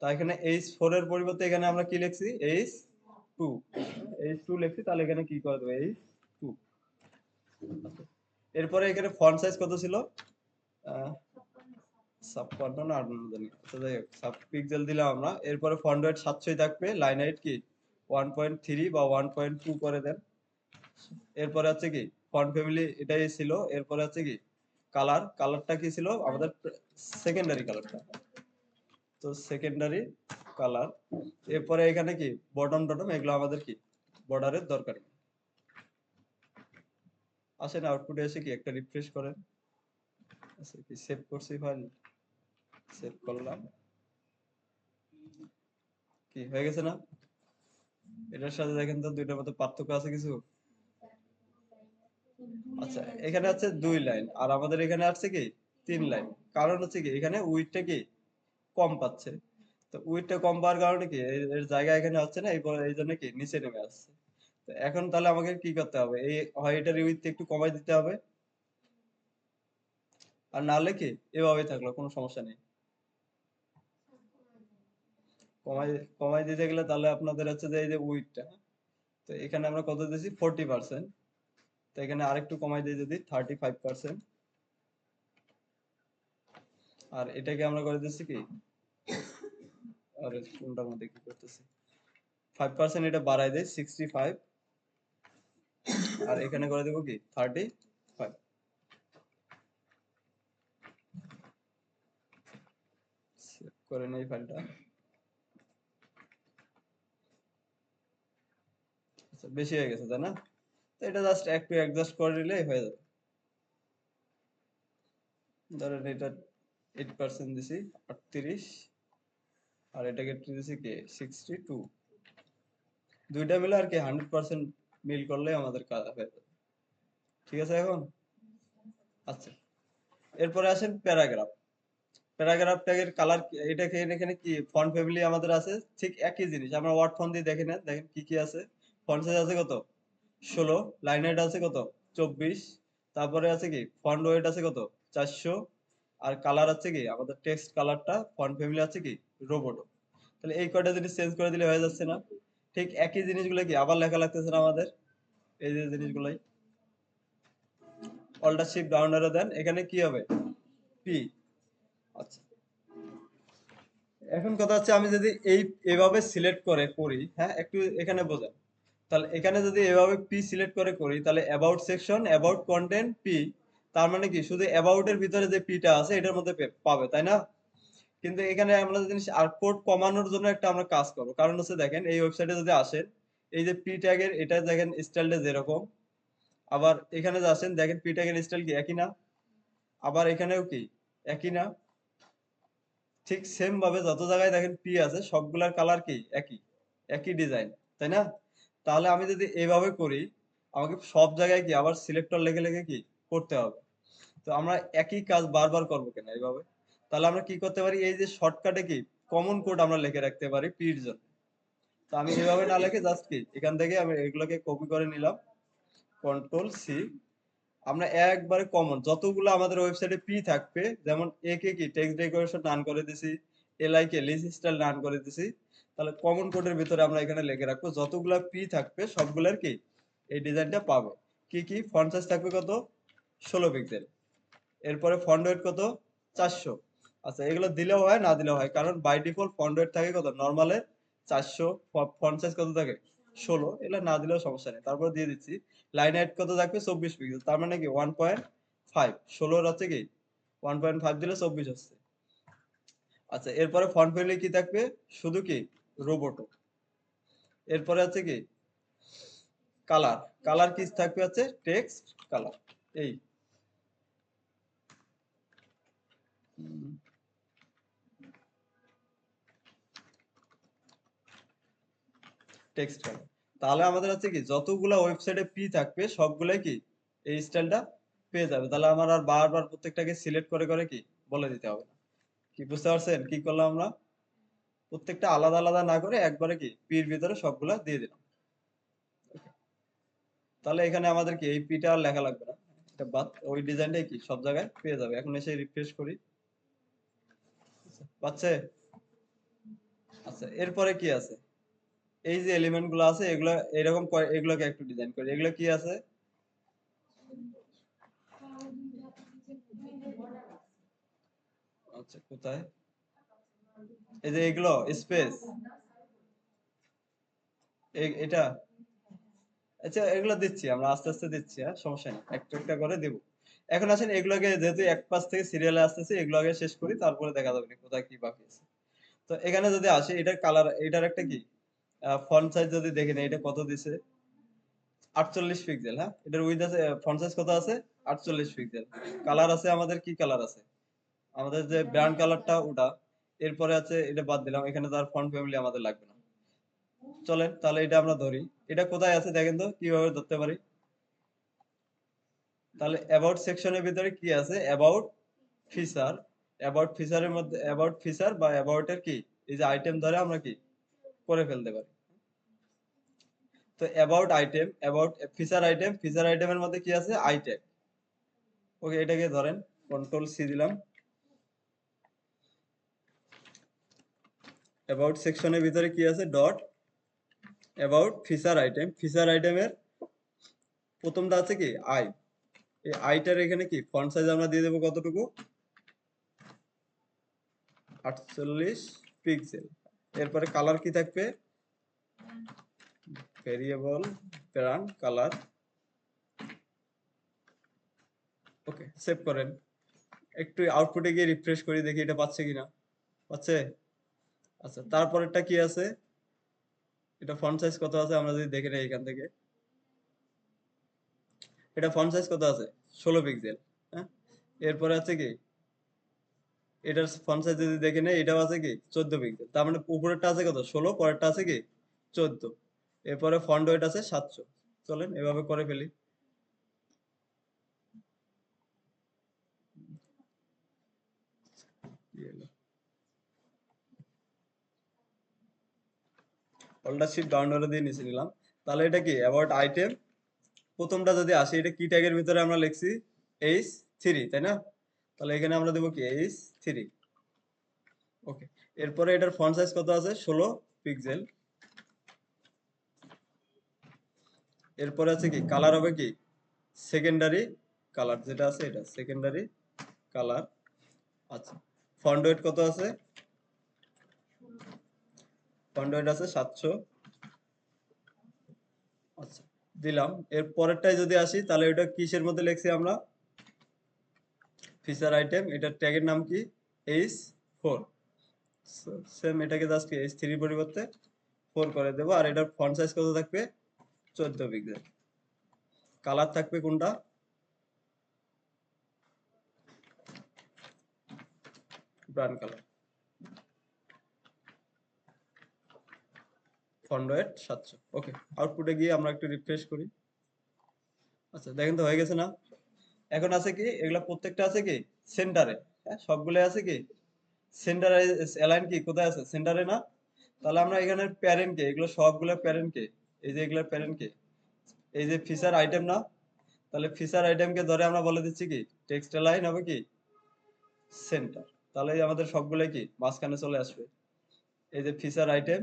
তা এখানে H4 এর পরিবর্তে এখানে আমরা কি লিখছি H2, H2 লিখছি, তাহলে এখানে কি করে দেবো H2। এরপরে এখানে ফন্ট সাইজ কত ছিল 56 না 58 জানি। আচ্ছা যাই হোক, সাব পিক্সেল দিলাম আমরা। এরপরে ফন্ট ওয়েট 700 থাকবে, লাইন হাইট কি 1.3 বা 1.2 করে দেন। এরপরে হচ্ছে কি ফন্ট ফ্যামিলি এটাই ছিল। এরপরে হচ্ছে কি কালারটা কি ছিল আমাদের সেকেন্ডারি কালারটা, তো সেকেন্ডারি কালার। এরপরে এখানে কি বটম টটম এগুলো আমাদের কি বর্ডারের দরকার নেই। আসেন আউটপুটে এসে কি একটা রিফ্রেশ করেন। আচ্ছা কি সেভ করছি, ফাইল সেভ করলাম, কি হয়ে গেছে না? এটার সাথে দেখেন তো দুইটার মধ্যে পার্থক্য আছে কিছু? আচ্ছা এখানে আছে 2 লাইন আর আমাদের এখানে আছে কি 3 লাইন। কারণ হচ্ছে কি এখানে উইডথটা কি কম পাচ্ছে। তো উইডথটা কম পাওয়ার কারণে কি এর জায়গা এখানে হচ্ছে না, এই জন্য কি নিচে নেমে আসছে। তো এখন তাহলে আমাকে কি করতে হবে, এই হয় এটার উইডথ একটু কমাই দিতে হবে, আর না হলে কি এভাবে থাকলো কোনো সমস্যা নেই। কমাই কমাই দিতে গেলে তাহলে আপনাদের হচ্ছে যে এই যে উইডথটা, তো এখানে আমরা কত দিয়েছি 40%, তো এখানে আরেকটু কমাই দিয়ে যদি 35%, আর এটাকে আমরা করে দিচ্ছি কি, আরে কোনটার মধ্যে কি করতেছি, 5% এটা বাড়াই দেয় 65, আর এখানে করে দেবো কি 35। সেভ করে নেই ফাইলটা। আচ্ছা বেশি হয়ে গেছে তাই না? তো এটা জাস্ট একটু অ্যাডজাস্ট করে নিলেই হয়ে যাবে। ধরেন এটা 8% দিছি 38, আর এটাকে দিছি কি 62, দুইটা মিলে আর কি 100% মিল করলে আমাদের কাজ হয়ে যাবে। ঠিক আছে এখন? আচ্ছা এরপরে আসেন প্যারাগ্রাফ। প্যারাগ্রাফ ট্যাগের কালার, এটাকে এখানে কি ফন্ট ফ্যামিলি আমাদের আছে ঠিক একই জিনিস। আমরা ওয়ার্ড ফন্ট দিয়ে দেখে নেন, দেখেন কি কি আছে। ফন্ট সাইজ আছে কত 16, লাইন হাইট আছে কত 24, তারপরে আছে কি ফন্ট ওয়েট আছে কত 400, আর কালার আছে কি আমাদের টেক্সট কালারটা ফন্ট ফ্যামিলি আছে কি রোবোটো। তাহলে এই কয়টা জিনিস চেঞ্জ করে দিলে হয়ে যাচ্ছে না? ঠিক একই জিনিসগুলো কি আবার লেখা লাগতেছে না আমাদের, এই যে জিনিসগুলাই। অল্টার শিফট ডাউন অ্যারো দেন, এখানে কি হবে পি। আচ্ছা এখন কথা হচ্ছে আমি যদি এভাবে সিলেক্ট করে করি, হ্যাঁ একটু এখানে বোঝেন, তাহলে এখানে যদি এভাবে পি সিলেক্ট করে করি তাহলে about section about content P, তার মানে কি শুধু অ্যাবাউট এর ভিতরে যে পিটা আছে এটার মধ্যে পাবে তাই না? কিন্তু এখানে আমরা যদি আর কোড কমানোর জন্য একটা আমরা কাজ করবো, কারণ হচ্ছে দেখেন এই ওয়েবসাইটে যদি আসেন, এই যে পি ট্যাগের এটা দেখেন স্টাইলটা যেরকম, আবার এখানে যে আসেন দেখেন পি ট্যাগের স্টাইল কি একই না, আবার এখানেও কি একই না। ঠিক সেম ভাবে যত জায়গায় দেখেন পি আছে সবগুলার কালার কি একই, একই ডিজাইন, তাই না? তাহলে আমি যদি এইভাবে করি, আমাকে সব জায়গায় কি আবার সিলেক্টর লেগে লেগে কি করতে হবে। তো আমরা একই কাজ বারবার করবো কেন এইভাবে? তাহলে আমরা কি করতে পারি, এই যে শর্টকাটে কি কমন কোড আমরা লিখে রাখতে পারি পির জন্য। তো আমি এভাবে না লিখে জাস্ট কি এখান থেকে আমি এগুলোকে কপি করে নিলাম, কন্ট্রোল সি, আমরা একবারে কমন যতগুলো আমাদের ওয়েবসাইটে পি থাকবে, যেমন এ কে কি টেক্সট ডেকোরেশন রান করে দিছি, এলআই কে লিস্ট স্টাইল রান করে দিছি, তাহলে কমন কোডের ভিতরে আমরা এখানে লিখে রাখবো যতগুলা পি থাকবে সবগুলার কি এই ডিজাইনটা পাবে। কি কি ফন্ট সাইজ থাকবে কত 16 পিক্সেল, এরপরে ফন্ট ওয়েট কত 400। আচ্ছা এগুলো দিলেও হয় না দিলেও হয়, কারণ বাই ডিফল্ট ফন্ট ওয়েট থাকে কত নরমালের 400, ফন্ট সাইজ কত থাকে 16, এগুলো না দিলেও সমস্যা নেই। তারপর দিয়ে দিচ্ছি লাইন হাইট কত থাকবে 24 পিক্সেল, তার মানে কি 1.5, 16 হচ্ছে কি 1.5 দিলে 24 হচ্ছে। আচ্ছা এরপরে ফন্ট ফ্যামিলি কি থাকবে শুধু কি রোবোটো। এরপরে আছে কি কালার, কালার কি থাকবে হচ্ছে টেক্সট কালার, এই টেক্সট কালার। তাহলে আমাদের হচ্ছে কি যতগুলা ওয়েবসাইটে পি থাকবে সবগুলাই কি এই স্টাইলটা পেয়ে যাবে। তাহলে আমার আর বারবার প্রত্যেকটাকে সিলেক্ট করে করে কি বলে দিতে হবে না। কি বুঝতে পারছেন কি করলাম আমরা? প্রত্যেকটা আলাদা আলাদা না করে একবারে কি পির ভিতরে সবগুলা দিয়ে দিলাম। তাহলে এখানে আমাদের কি এই পিটা আর লেখা লাগবে না, এটা বাদ, ওই ডিজাইনটাই কি সব জায়গায় পেয়ে যাবে। এখন এসে রিফ্রেশ করি, পাচ্ছে? আচ্ছা এরপরে কি আছে, এই যে এলিমেন্ট গুলো আছে এগুলো এরকম এগুলোকে একটু ডিজাইন করি, এগুলো কি আছে? আচ্ছা কোথায়, এই যে এগুলো স্পেস, এটা, আচ্ছা এগুলো দিচ্ছি আমরা আস্তে আস্তে দিচ্ছি, হ্যাঁ সমস্যা নেই একটা একটা করে দিব। এখন আসেন এগুলোকে যেহেতু এক পাশ থেকে সিরিয়ালে আসতেছে এগুলো আগে শেষ করি, তারপরে দেখা যাবে কোথায় কি বাকি আছে। তো এখানে যদি আসি এটার কালার, এটার একটা কি ফন্ট সাইজ যদি দেখে নেই, এটা কত দিছে 48 পিক্সেল। হ্যাঁ, এটার উইথ আছে, ফন্ট সাইজ কত আছে 48 পিক্সেল। কালার আছে আমাদের, কি কালার আছে আমাদের, যে ব্র্যান্ড কালারটা ওটা। এরপরে আছে, এটা বাদ দিলাম, এখানে তো আর ফন্ট ফ্যামিলি আমাদের লাগবে না। চলেন তাহলে এটা আমরা ধরি। এটা কোথায় আছে দেখেন তো কিভাবে ধরতে পারি। তাহলে অ্যাবাউট সেকশনের ভিতরে কি আছে, অ্যাবাউট ফিচার। অ্যাবাউট ফিচারের মধ্যে অ্যাবাউট ফিচার বা অ্যাবাউট এর কি, এই যে আইটেম ধরে আমরা কি করে ফেলতে পারি। তো about item, about feature item, feature আইটেমের মধ্যে কি আছে আইটেম। ওকে, এটাকে ধরেন কন্ট্রোল সি দিলাম। অ্যাবাউট সেকশনের ভিতরে কি আছে dot about feature item. Feature আইটেমের প্রথমটা আছে কি আই। এই আইটার এখানে কি ফন্ট সাইজ আমরা দিয়ে দেবো কতটুকু, 48 পিক্সেল। এরপরে কালার কি থাকবে, ভেরিয়েবল ব্র্যান্ড কালার। ওকে, সেভ করেন। একটু আউটপুটে গিয়ে রিফ্রেশ করি, দেখি এটা পাচ্ছে কিনা। পাচ্ছে। আচ্ছা, তারপরেরটা কি আছে, এটা ফন্ট সাইজ কত আছে আমরা যদি দেখে নেই এখান থেকে। এটা ফন্ট সাইজ কত আছে 16 পিক্সেল। হ্যাঁ, এরপরে আছে কি এটার ফন্ট সাইজ যদি দেখে নেই, এটাও আছে কি 14 পিক্সেল। তার মানে উপরেরটা আছে কত 16, পরেরটা আছে কি 14। এরপরে ফন্ট ওয়েট আছে 700। চলেন এভাবে করে ফেলি। অল্টার শিফট ডাউন অ্যারো দিয়ে নিচে নিলাম। তাহলে এটা কি অ্যাবাউট আইটেম, প্রথমটা যদি আসে, এটা কি ট্যাগের ভিতরে আমরা লিখছি H3, তাই না? তাহলে এখানে আমরা দেবো কি H3। ওকে, এরপরে এটার ফন্ট সাইজ কত আছে 16 পিক্সেল। এরপরে আছে কি কালার হবে কি সেকেন্ডারি কালার, যেটা আছে এটা সেকেন্ডারি কালার। আচ্ছা, ফন্ট ওয়েট কত আছে, ফন্ট ওয়েট আছে 700। আচ্ছা, দিলাম। এর পরেরটাই যদি আসি, তাহলে এটা কিসের মধ্যে লিখছি আমরা, ফিচার আইটেম। এটার ট্যাগের নাম কি H4। সেম এটাকে জাস্ট H3 পরিবর্তে 4 করে দেবো। আর এটার ফন্ট সাইজ কত থাকবে 14 পিক্সেল। কালার থাকবে কোনটা, ব্রাউন কালার। Font wait 700। ওকে, আউটপুটে গিয়ে আমরা একটু রিফ্রেশ করি। আচ্ছা, দেখেন তো হয়ে গেছে না? এখন আছে কি এগুলা প্রত্যেকটা আছে কি সেন্টারে। হ্যাঁ, সবগুলো আছে কি সেন্টারে। অ্যালাইন কি কোথায় আছে সেন্টারে না? তাহলে আমরা এখানে প্যারেন্ট কে, এগুলো সবগুলো প্যারেন্ট কে, এই যে এগুলোর প্যারেন্ট কে, এই যে ফিচার আইটেম না? তাহলে ফিচার আইটেমকে ধরে আমরা বলে দিচ্ছি কি টেক্সট অ্যালাইন হবে কি সেন্টার। তাহলে এই আমাদের সবগুলো কি মাঝখানে চলে আসবে। এই যে ফিচার আইটেম,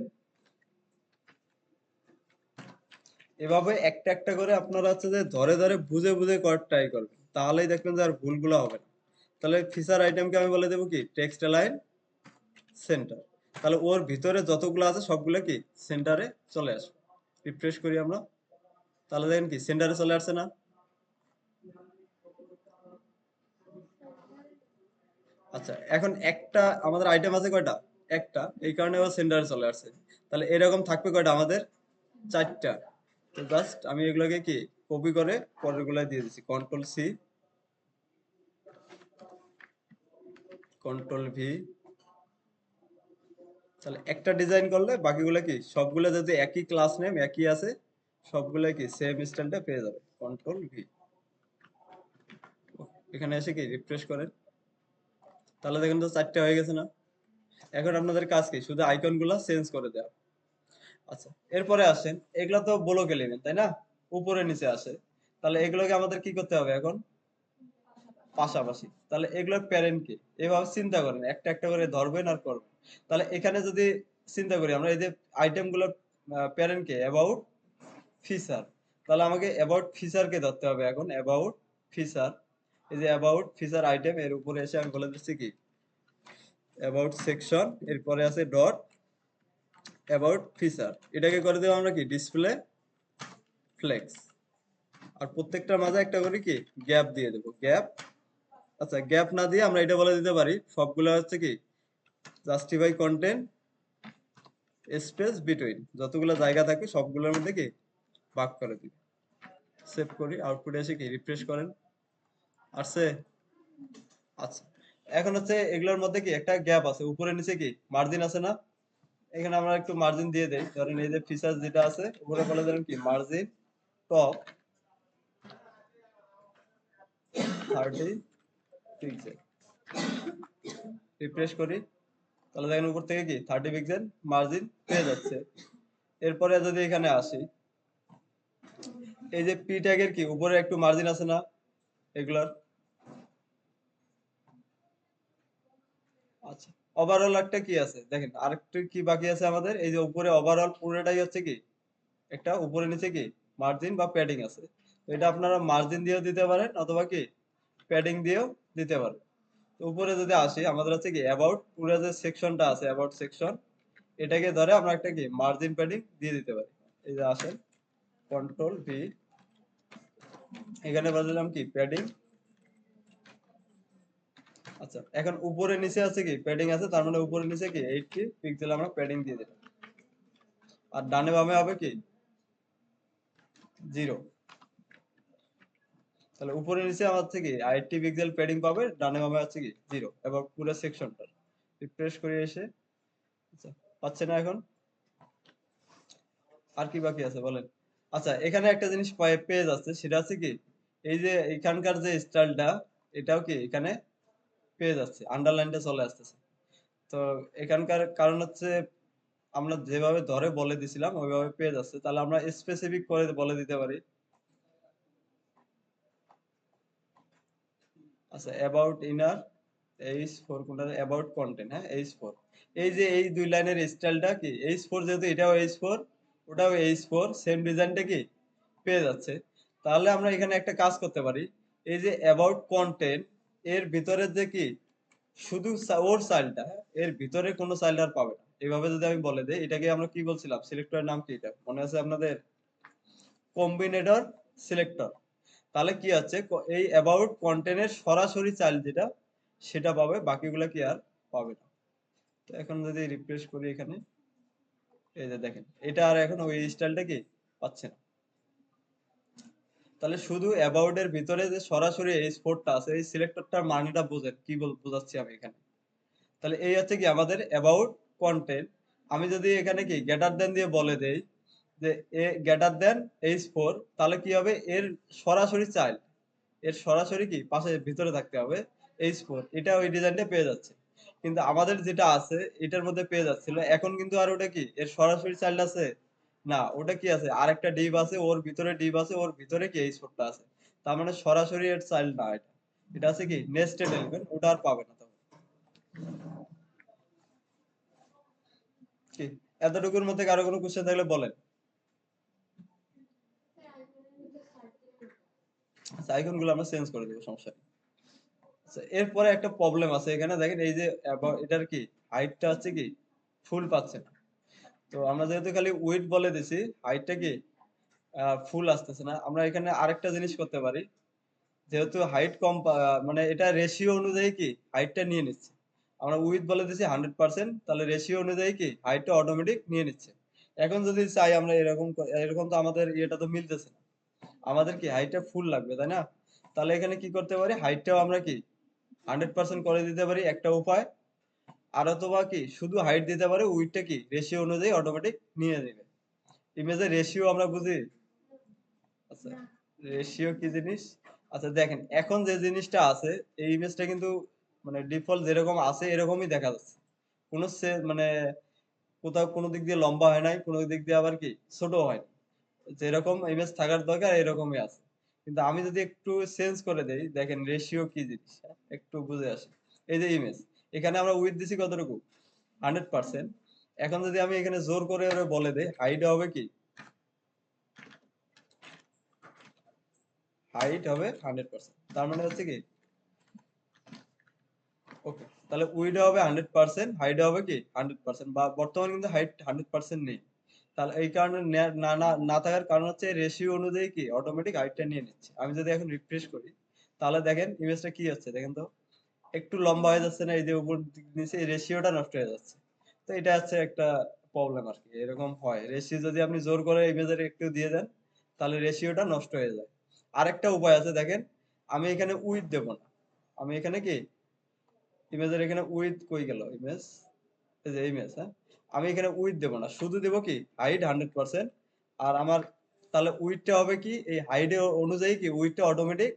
এভাবে একটা একটা করে আপনারা হচ্ছে যে ধরে ধরে বুঝে বুঝে করার ট্রাই করবেন, তাহলেই দেখবেন যে আর ভুলগুলো হবে না। তাহলে ফিচার আইটেমকে আমি বলে দেবো কি টেক্সট অ্যালাইন সেন্টার। তাহলে ওর ভিতরে যতগুলো আছে সবগুলো কি সেন্টারে চলে আসবে। রিফ্রেশ করি আমরা, তাহলে দেখেন কি সেন্টারে চলে আসছে না? আচ্ছা, এখন একটা আমাদের আইটেম আছে কয়টা, একটা, এই কারণে ও সেন্টারে চলে আসছে। তাহলে এরকম থাকবে কয়টা আমাদের, 4টা। তো জাস্ট আমি এগুলোকে কি কপি করে পরের গুলা দিয়ে দিচ্ছি, কন্ট্রোল সি, কন্ট্রোল ভি। তাহলে একটা ডিজাইন করলে বাকিগুলো কি সবগুলো যদি একই ক্লাস নেম একই আছে, সবগুলো কি সেম স্টাইলটা পেয়ে যাবে। কন্ট্রোল ভি, এখানে এসে কি রিফ্রেশ করেন, তাহলে দেখেন তো 4টা হয়ে গেছে না? এখন আপনাদের কাজ কি শুধু আইকন গুলা চেঞ্জ করে দেওয়া। আচ্ছা, এরপরে আসেন, এগুলা তো ব্লক এলিমেন্ট তাই না, উপরে নিচে আসে। তাহলে এগুলোকে আমাদের কি করতে হবে এখন, পাশাপাশি। তাহলে এগুলোর প্যারেন্ট কে, এভাবে চিন্তা করেন, একটা একটা করে ধরবেন আর করবেন। তাহলে এখানে যদি চিন্তা করি আমরা, এই যে আইটেম গুলোর প্যারেন্ট কে অ্যাবাউট ফিচার, তাহলে আমাকে অ্যাবাউট ফিচার কে ধরতে হবে এখন, অ্যাবাউট ফিচার। এই যে অ্যাবাউট ফিচার আইটেম, এর উপরে এসে আমি বলে দিচ্ছি কি অ্যাবাউট সেকশন, এরপরে আছে ডট অ্যাবাউট ফিচার। এটাকে করে দেবো আমরা কি ডিসপ্লে ফ্লেক্স। আর প্রত্যেকটার মাঝে একটা করে কি গ্যাপ দিয়ে দেবো, গ্যাপ। আচ্ছা, গ্যাপ না দিয়ে আমরা এটা বলে দিতে পারি সবগুলো হচ্ছে কি জাস্টিফাই কন্টেন্ট স্পেস বিটুইন, যতগুলো জায়গা থাকে সবগুলোর মধ্যে কি ভাগ করে দিই। সেভ করি, আউটপুটে এসে কি রিফ্রেশ করেন, আসছে। আচ্ছা, এখন হচ্ছে এগুলোর মধ্যে কি একটা গ্যাপ আছে, উপরে নিচে কি মার্জিন আছে না, এখানে আমরা একটু মার্জিন দিয়ে দেই। ধরেন এই যে ফিচার যেটা আছে উপরে বলে ধরেন কি মার্জিন টপ 30 পিক্সেল, রিফ্রেশ করি, তাহলে দেখেন উপর থেকে কি 30 পিক্সেল মার্জিন পেয়ে যাচ্ছে। এরপরে যদি এখানে আসি, এই যে পি ট্যাগের কি উপরে একটু মার্জিন আছে না এগুলার। আচ্ছা, ওভারঅল একটা কি আছে দেখেন, আরেকটু কি বাকি আছে আমাদের, এই যে উপরে ওভারঅল পুরোটাই হচ্ছে কি একটা উপরে নিচে কি মার্জিন বা প্যাডিং আছে। তো এটা আপনারা মার্জিন দিয়েও দিতে পারেন অথবা কি প্যাডিং দিয়েও দিতে পারেন। তো উপরে যদি আসি, আমাদের হচ্ছে কি অ্যাবাউট পুরো যে সেকশনটা আছে অ্যাবাউট সেকশন, এটাকে ধরে আমরা একটা কি মার্জিন প্যাডিং দিয়ে দিতে পারি। এই যে আসেন কন্ট্রোল ভি, এখানে বাজলাম কি প্যাডিং। আচ্ছা, এখন উপরে নিচে আছে কি প্যাডিং আছে, তার মানে উপরে নিচে কি 80 পিক্সেল আমরা প্যাডিং দিয়ে দিলাম। আর ডানে বামে হবে কি 0। তাহলে উপরে নিচে আমার হচ্ছে কি 80 পিক্সেল প্যাডিং পাবে, ডানে বামে আছে কি 0 এবং পুরো সেকশনটা রিফ্রেশ করে এসে। আচ্ছা, পাচ্ছে না এখন, আর কি বাকি আছে বলেন। আচ্ছা, এখানে একটা জিনিস পেয়ে যাচ্ছে, সেটা হচ্ছে কি এই যে এখানকার যে স্টাইলটা, এটাও কি এখানে পেয়ে যাচ্ছে, আন্ডারলাইনটা চলে আসতেছে। তো এখানকার কারণ হচ্ছে আমরা যেভাবে ধরে বলে দিছিলাম ওইভাবে পেয়ে যাচ্ছে। তাহলে আমরা স্পেসিফিক করে বলে দিতে পারি। আচ্ছা, অ্যাবাউট ইনার H4 কোনটা, অ্যাবাউট কন্টেন্ট, হ্যাঁ H4। এই যে এই দুই লাইনের স্টাইলটা কি H4, যেহেতু এটাও H4 ওটাও H4, সেম ডিজাইনটা কি পেয়ে যাচ্ছে। তাহলে আমরা এখানে একটা কাজ করতে পারি, এই যে অ্যাবাউট কন্টেন্ট এর ভিতরে যে কি শুধু ওর চাইল্ডটা, এর ভিতরে কোনো চাইল্ড আর পাবে না। এইভাবে যদি আমি বলে দেই, এটাকে আমরা কি বলছিলাম, সিলেক্টরের নাম কি, এটা মনে আছে আপনাদের, কম্বিনেটর সিলেক্টর। তাহলে কি আছে, এই অ্যাবাউট কন্টেন্টের সরাসরি চাইল্ড যেটা সেটা পাবে, বাকিগুলো কি আর পাবে না। তো এখন যদি রিফ্রেশ করি এখানে, এই যে দেখেন এটা আর এখন ওই স্টাইলটা কি পাচ্ছে না। তাহলে শুধু অ্যাবাউট এর ভিতরে যে সরাসরি এই স্পোর্টটা আছে, এই সিলেক্টরটার মানেটা বোঝেন কি বোঝাচ্ছি আমি এখানে। তাহলে এই হচ্ছে কি আমাদের অ্যাবাউট কন্টেন্ট। আমি যদি এখানে কি গ্রেটার দেন দিয়ে বলে দেই যে এ গ্রেটার দেন H4, তাহলে কি হবে, এর সরাসরি চাইল্ড, এর সরাসরি কি পাশে ভিতরে থাকতে হবে H4, এটা ওই ডিজাইনটা পেয়ে যাচ্ছে। কিন্তু আমাদের যেটা আছে এটার মধ্যে পেয়ে যাচ্ছিল, এখন কিন্তু আর ওটা কি এর সরাসরি চাইল্ড আছে না, ওটা কি আছে আরেকটা ডিভ আছে, ওর ভিতরে ডিভ আছে, ওর ভিতরে কি H4টা আছে। তার মানে সরাসরি এর চাইল্ড না এটা, এটা আছে কি নেস্টেড এলিমেন্ট, ওটা আর পাবে না তখন। কি এতটুকুর মধ্যে কারো কোনো কোশ্চেন থাকলে বলেন। আচ্ছা, আইকন গুলো আমরা চেঞ্জ করে দেবো, সমস্যা নেই। আচ্ছা, এরপরে একটা প্রবলেম আছে এখানে দেখেন, এই যে এটার কি হাইটটা হচ্ছে কি ফুল পাচ্ছে না। তো আমরা যেহেতু খালি উইডথ বলে দিছি, হাইটটা কি ফুল আসতেছে না। আমরা এখানে আরেকটা জিনিস করতে পারি, যেহেতু হাইট কম মানে এটা রেশিও অনুযায়ী কি হাইটটা নিয়ে নিচ্ছে। আমরা উইডথ বলে দিছি 100%, তাহলে রেশিও অনুযায়ী কি হাইটটা অটোমেটিক নিয়ে নিচ্ছে। এখন যদি চাই আমরা এরকম এরকম, তো আমাদের ইয়েটা তো মিলতেছে না, আমাদের কি হাইটটা ফুল লাগবে তাই না। তাহলে এখানে কি করতে পারি, হাইটটাও আমরা কি 100% করে দিতে পারি একটা উপায়। আর অথবা কি শুধু হাইট দিতে পারি, উইডথটা কি রেশিও অনুযায়ী অটোমেটিক নিয়ে নেবে। ইমেজের রেশিও আমরা বুঝি। আচ্ছা, রেশিও কি জিনিস। আচ্ছা দেখেন, এখন যে জিনিসটা আছে এই ইমেজটা কিন্তু মানে ডিফল্ট যেরকম আছে এরকমই দেখা যাচ্ছে। কোনো মানে কোথাও কোনো দিক দিয়ে লম্বা হয় নাই, কোনো দিক দিয়ে আবার কি ছোট হয় নাই। যেরকম ইমেজ থাকার দরকার এরকমই আছে। কিন্তু আমি যদি একটু চেঞ্জ করে দেই, দেখেন রেশিও কি জিনিস, হ্যাঁ? একটু বুঝে আসে। এই যে ইমেজ, এখানে আমরা উইথ দিছি কতটুকু 100%। এখন যদি আমি এখানে জোর করে ওরে বলে দেই হাইট হবে কি, হাইট হবে 100%, তার মানে হচ্ছে কি ওকে। তাহলে উইড হবে 100%, হাইট হবে কি 100%, বা বর্তমানে কিন্তু হাইট 100% নেই। তাহলে এই কারণে না না না থাকার কারণ হচ্ছে রেশিও অনুযায়ী কি অটোমেটিক হাইটটা নিয়ে নিচ্ছে। আমি যদি এখন রিফ্রেশ করি, তাহলে দেখেন ইমেজটা কি হচ্ছে দেখেন তো, একটু লম্বা হয়ে যাচ্ছে না, এই যে উপর নিচে এই রেশিওটা নষ্ট হয়ে যাচ্ছে। তো এটা হচ্ছে একটা প্রবলেম আর কি, এরকম হয়। রেশিও যদি আপনি জোর করে ইমেজের একটু দিয়ে দেন, তাহলে রেশিওটা নষ্ট হয়ে যায়। আরেকটা উপায় আছে দেখেন, আমি এখানে উইথ দেব না, আমি এখানে কি ইমেজের এখানে উইথ কই গেল ইমেজ, এই যে ইমেজ, হ্যাঁ, আমি এখানে উইথ দেব না, শুধু দেব কি হাইড 100%। আর আমার তাহলে উইথটা হবে কি, এই হাইডে অনুযায়ী কি উইথটা অটোমেটিক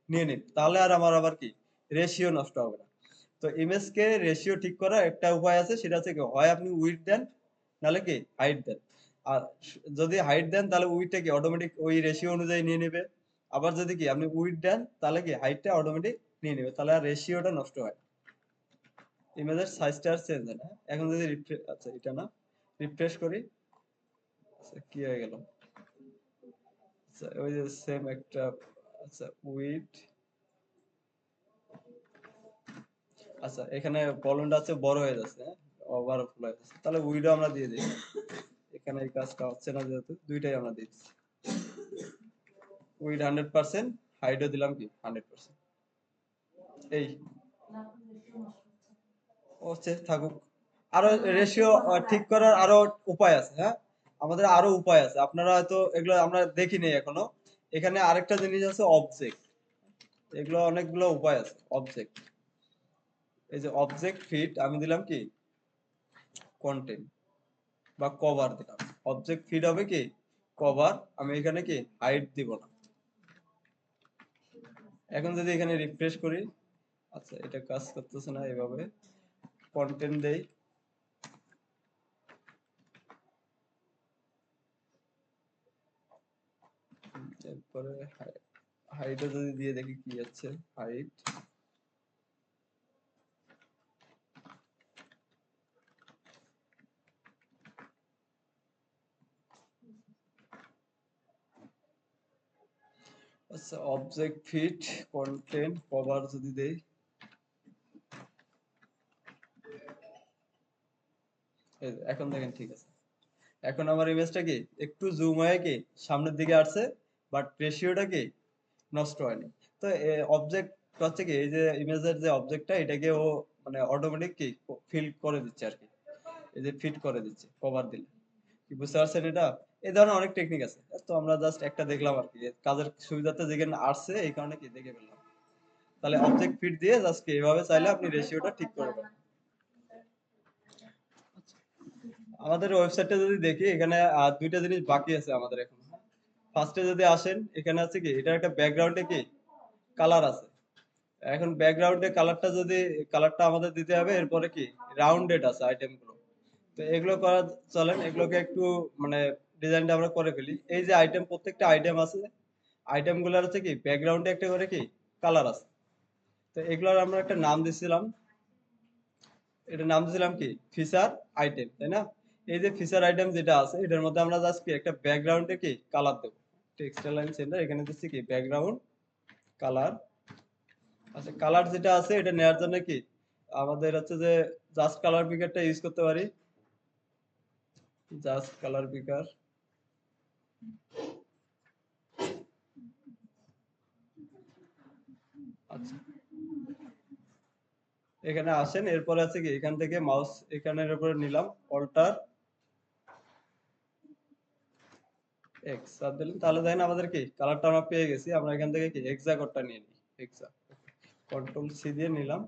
নিয়ে নিন, তাহলে আর আমার আবার কি রেশিও নষ্ট হবে না। তো ইমেজকে রেশিও ঠিক করার একটা উপায় আছে, সেটা হচ্ছে কি হয় আপনি উইথ দেন, নাহলে কি হাইট দেন। আর যদি হাইট দেন তাহলে উইথটা কি অটোমেটিক ওই রেশিও অনুযায়ী নিয়ে নেবে। আবার যদি কি আপনি উইথ দেন তাহলে কি হাইটটা অটোমেটিক নিয়ে নেবে, তাহলে আর রেশিওটা নষ্ট হয় না। ইমেজের সাইজটা আর চেঞ্জ হয় না। এখন যদি আচ্ছা এটা না, রিফ্রেশ করি, আচ্ছা কি হয়ে গেল, আচ্ছা ওই যে সেম একটা, আচ্ছা উইথ, আচ্ছা এখানে বলনটা আছে বড় হয়ে যাচ্ছে, হ্যাঁ ওভারফ্লো হয়ে যাচ্ছে, তাহলে উইডো আমরা দিয়ে দিই। এখানে এই কাজটা হচ্ছে না যেহেতু, দুইটাই আমরা দিচ্ছি উইড 100%, হাইডও দিলাম কি 100%। এই হচ্ছে থাকুক। আরো রেশিও ঠিক করার আরো উপায় আছে, হ্যাঁ আমাদের আরো উপায় আছে, আপনারা হয়তো এগুলো আমরা দেখিনি এখনো। এখানে আরেকটা জিনিস আছে অবজেক্ট, এগুলো অনেকগুলো উপায় আছে অবজেক্ট। এই যে অবজেক্ট ফিট আমি দিলাম কি কন্টেন্ট বা কভার দিলাম, অবজেক্ট ফিট হবে কি কভার, আমি এখানে কি হাইট দিব না। এখন যদি এখানে রিফ্রেশ করি, আচ্ছা এটা কাজ করতেছে না, এভাবে কন্টেন্ট দেই, এরপরে হাইটে যদি দিয়ে দেখি কি আছে, হাইট, আচ্ছা অবজেক্ট ফিট কন্টেন্ট কভার যদি দেই, এখন দেখেন ঠিক আছে। এখন আমার ইমেজটা কি একটু জুম হয়ে কি সামনের দিকে আসছে, বাট রেশিওটা কি নষ্ট হয়নি। তো অবজেক্ট হচ্ছে কি এই যে ইমেজের যে অবজেক্টটা, এটাকে ও মানে অটোমেটিক কি ফিল করে দিচ্ছে আর কি, এই যে ফিট করে দিচ্ছে কভার দিলে। কি বুঝতে পারছেন এটা? এই ধরনের অনেক টেকনিক আছে, তো আমরা জাস্ট একটা দেখলাম আর কি, কাজের সুবিধাতে যেখানে আসছে এই কারণে কি দেখে ফেললাম। তাহলে অবজেক্ট ফিট দিয়ে জাস্ট কি এইভাবে চাইলে আপনি রেশিওটা ঠিক করে দেবেন। আমাদের ওয়েবসাইটটা যদি দেখি, এখানে দুইটা জিনিস বাকি আছে আমাদের এখন। ফার্স্টে যদি আসেন, এখানে আছে কি এটার একটা ব্যাকগ্রাউন্ডে কি কালার আছে। এখন ব্যাকগ্রাউন্ডে কালারটা যদি, কালারটা আমাদের দিতে হবে, এরপরে কি রাউন্ডেড আছে আইটেম গুলো। তো এগুলো করা, চলেন এগুলোকে একটু মানে ডিজাইনটা আমরা করে ফেলি। এই যে আইটেম, প্রত্যেকটা আইটেম আছে, আইটেম গুলার হচ্ছে কি ব্যাকগ্রাউন্ডে একটা করে কি কালার আছে। তো এগুলোর আমরা একটা নাম দিছিলাম, এটা নাম দিছিলাম কি ফিচার আইটেম, তাই না? এই যে ফিচার আইটেম যেটা আছে, এটার মধ্যে আমরা জাস্ট কি একটা ব্যাকগ্রাউন্ডে কি কালার দেবো। টেক্সটাইল লাইন সেন্টার, এখানে দিচ্ছি কি ব্যাকগ্রাউন্ড কালার। আচ্ছা কালার যেটা আছে এটা নেওয়ার জন্য কি আমাদের হচ্ছে যে জাস্ট কালার পিকারটা ইউজ করতে পারি, জাস্ট কালার পিকার। আচ্ছা এখানে আসেন, এরপরে আছে কি এখান থেকে মাউস এখানের উপরে নিলাম, অল্টার এক্স আর দিলাম, তাহলে দেখেন আমাদের কি কালারটা আমরা পেয়ে গেছি। আমরা এখান থেকে কি হেক্সা কোডটা নিয়ে নিই, হেক্সা, কন্ট্রোল সি দিয়ে নিলাম।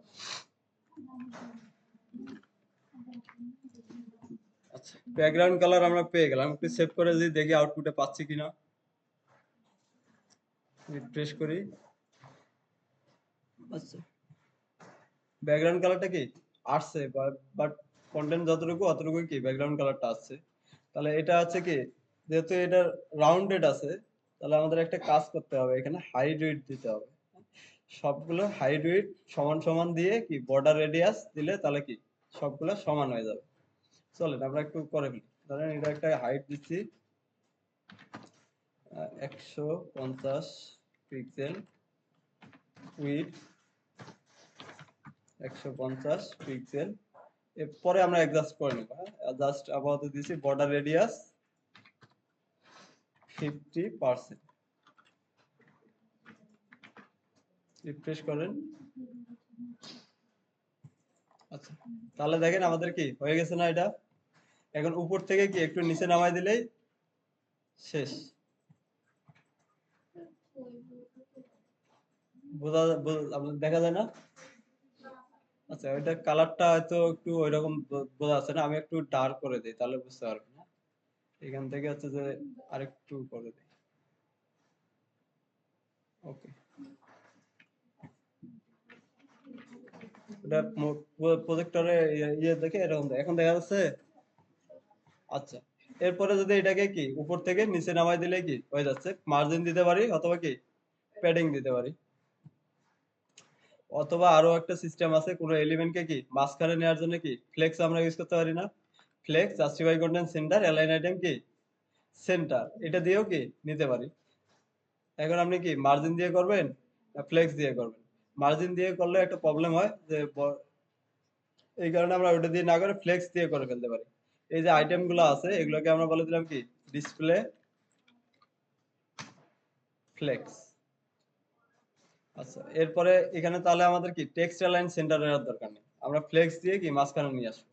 আচ্ছা ব্যাকগ্রাউন্ড কালার আমরা পেয়ে গেলাম, একটু সেভ করে যদি দেখি আউটপুটে পাচ্ছি কিনা, রিফ্রেশ করি। আচ্ছা ব্যাকগ্রাউন্ড কালারটা কি আসছে, বাট কন্টেন্ট যতটুকু অতটুকুই কি ব্যাকগ্রাউন্ড কালারটা আসছে। তাহলে এটা আছে কি, যেহেতু এটা রাউন্ডেড আছে, তাহলে আমাদের একটা কাজ করতে হবে, এখানে হাইড উইডথ দিতে হবে। সবগুলো হাইড উইডথ সমান সমান দিয়ে কি বর্ডার রেডিয়াস দিলে তাহলে কি সবগুলো সমান হয়ে যাবে। চলেন আমরা একটু করে ফেলি। ধরেন এটা একটা হাইট দিচ্ছি 150 পিক্সেল, উইডথ 150 পিক্সেল। এরপরে আমরা অ্যাডজাস্ট করে নেব, হ্যাঁ জাস্ট আপাতত দিছি বর্ডার রেডিয়াস 50%। রিফ্রেশ করেন, আচ্ছা, তাহলে দেখেন আমাদের কি হয়ে গেছে না এটা? এখন উপর থেকে কি একটু নিচে নামাই দিলেই শেষ। আপনার দেখা যায় না? আচ্ছা, ওইটা কালারটা হয়তো একটু ওইরকম বোঝা যাচ্ছে না, আমি একটু ডার্ক করে দিই তাহলে বুঝতে পারবেন না। এখান থেকে হচ্ছে যে আরেকটু করে দিই। ওকে, ওটা প্রজেক্টরে ইয়ে দেখে এরকম এখন দেখা যাচ্ছে। আচ্ছা, এরপরে যদি এটাকে কি উপর থেকে নিচে নামাই দিলে কি হয়ে যাচ্ছে, মার্জিন দিতে পারি অথবা কি প্যাডিং দিতে পারি, অথবা আরো একটা সিস্টেম আছে কোনো এলিমেন্টকে কি মাঝখানে নেওয়ার জন্য কি ফ্লেক্স আমরা ইউজ করতে পারি না? Flakes justify content centre align item কি সেন্টার, এটা দিয়েও কি নিতে পারি। এখন আপনি কি মার্জিন দিয়ে করবেন না ফ্লেক্স দিয়ে করবেন? মার্জিন দিয়ে করলে একটা প্রবলেম হয় যে এই কারণে আমরা ওটা দিয়ে না করে ফ্লেক্স দিয়ে করে ফেলতে পারি। এই যে আইটেম গুলো আছে এগুলোকে আমরা বলে দিলাম কি ডিসপ্লে ফ্লেক্স। আচ্ছা, এরপরে এখানে তাহলে আমাদের কি টেক্সট অ্যালাইন সেন্টারের দরকার নেই, আমরা ফ্লেক্স দিয়ে কি মাঝখানে নিয়ে আসবো।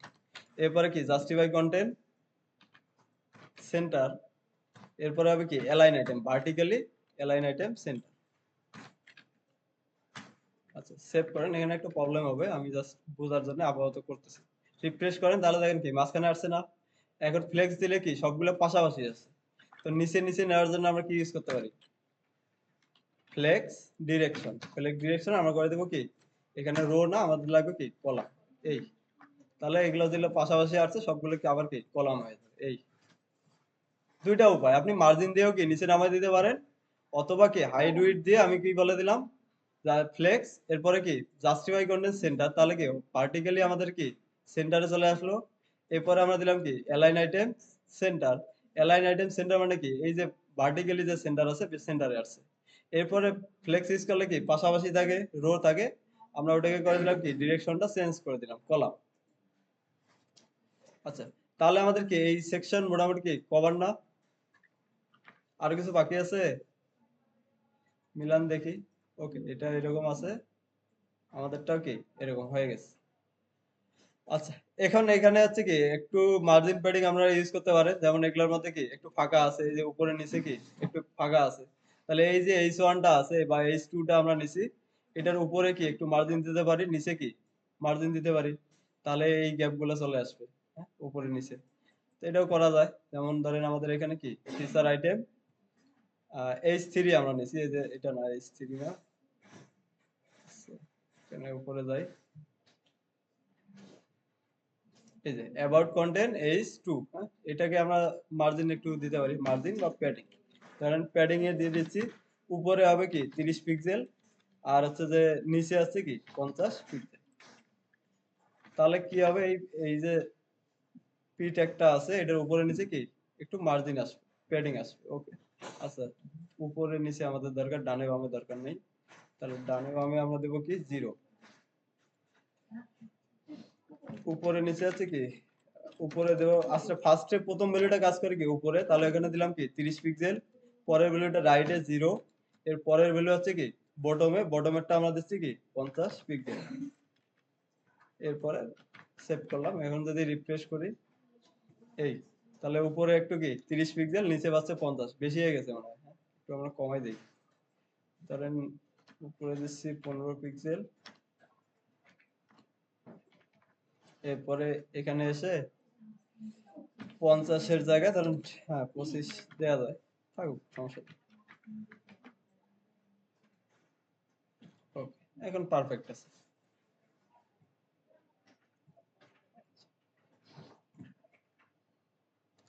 এরপরে কি জাস্টিফাই কন্টেন্ট সেন্টার, এরপরে হবে কি align item vertically align item centre. আচ্ছা, সেভ করেন, এখানে একটা প্রবলেম হবে, আমি জাস্ট বোঝার জন্য আপাতত করতেছি। রিফ্রেশ করেন তাহলে দেখেন কি মাঝখানে আসছে না? এখন ফ্লেক্স দিলে কি সবগুলো পাশাপাশি আছে, তো নিচে নিচে নেওয়ার জন্য আমরা কি ইউজ করতে পারি? Flakes direction. ফ্লেক্স ডিরেকশন আমরা করে দেবো কি এখানে রো না, আমাদের লাগবে কি কলাম। এই, তাহলে এগুলো দিলে পাশাপাশি আসছে সবগুলো কি আবার কি কলাম হয়ে যাবে। এই দুইটা উপায়, আপনি মার্জিন দিয়েও কি নিচে নামাই দিতে পারেন, অথবা কি হাইড উইডথ দিয়ে আমি কি বলে দিলাম ফ্লেক্স, এরপরে কি জাস্টিফাই কন্টেন্ট সেন্টার, তাহলে কি পার্টিকুলারলি আমাদের কি সেন্টারে চলে আসলো। এরপরে আমরা দিলাম কি align item centre. Align item centre মানে কি এই যে ভার্টিক্যালি যে সেন্টার আছে সেন্টারে আসছে। এরপরে ফ্লেক্স ইউজ করলে কি পাশাপাশি থাকে রো থাকে, আমরা ওটাকে করে দিলাম কি ডিরেকশনটা চেঞ্জ করে দিলাম কলাম। আচ্ছা, তাহলে আমাদের কি এই সেকশন মোটামুটি কি কভার না? আর কিছু বাকি আছে? মিলান দেখি। ওকে, এটা এরকম আছে, আমাদেরটাও কি এরকম হয়ে গেছে। আচ্ছা, এখন এখানে হচ্ছে কি একটু মার্জিন প্যাডিং আমরা ইউজ করতে পারি, যেমন এগুলোর মধ্যে কি একটু ফাঁকা আছে, এই যে উপরে নিচে কি একটু ফাঁকা আছে, তাহলে এই যে H1 টা আছে বা H2 টা আমরা নিছি, এটার উপরে কি একটু মার্জিন দিতে পারি, নিচে কি মার্জিন দিতে পারি, তাহলে এই গ্যাপ গুলো চলে আসবে। হ্যাঁ, উপরে নিচে তো এটাও করা যায়। যেমন ধরেন আমাদের এখানে কি ফিচার আইটেম H3 আমরা নিছি, এই যে এটা না H3 না, এখানে উপরে যাই, এই যে অ্যাবাউট কন্টেন্ট H2, হ্যাঁ, এটাকে আমরা মার্জিন একটু দিতে পারি, মার্জিন বা প্যাডিং। ধরেন প্যাডিং এ দিয়ে দিচ্ছি, উপরে হবে কি 30 পিক্সেল, আর হচ্ছে যে নিচে আছে কি 50 পিক্সেল। তাহলে কি হবে এই এই যে পি ট্যাগটা আছে এটার উপরে নিচে কি একটু মার্জিন আসবে, প্যাডিং আসবে। ওকে, আচ্ছা, উপরে নিচে আমাদের দরকার, ডানে বামে দরকার নেই, তাহলে ডানে বামে আমরা দেবো কি 0। উপরে নিচে আছে কি উপরে দেবো। আচ্ছা, ফার্স্টে প্রথম ভ্যালুটা কাজ করে কি উপরে, তাহলে এখানে দিলাম কি 30 পিক্সেল, পরের ভ্যালুটা রাইটে 0, এর পরের ভ্যালু হচ্ছে কি বটমে, বটমেরটা আমরা দিচ্ছি কি 50 পিক্সেল। এরপরে সেভ করলাম, এখন যদি রিফ্রেশ করি এই, তাহলে উপরে একটু কি 30 পিক্সেল, নিচে পাচ্ছে 50, বেশি হয়ে গেছে মনে হয়। হ্যাঁ, একটু আমরা কমাই দিই, ধরেন উপরে দিচ্ছি 15 পিক্সেল, এরপরে এখানে এসে 50-এর জায়গায় ধরেন হ্যাঁ 25 দেওয়া যায়, থাকুক সমস্যা নেই। ওকে, এখন পারফেক্ট আছে।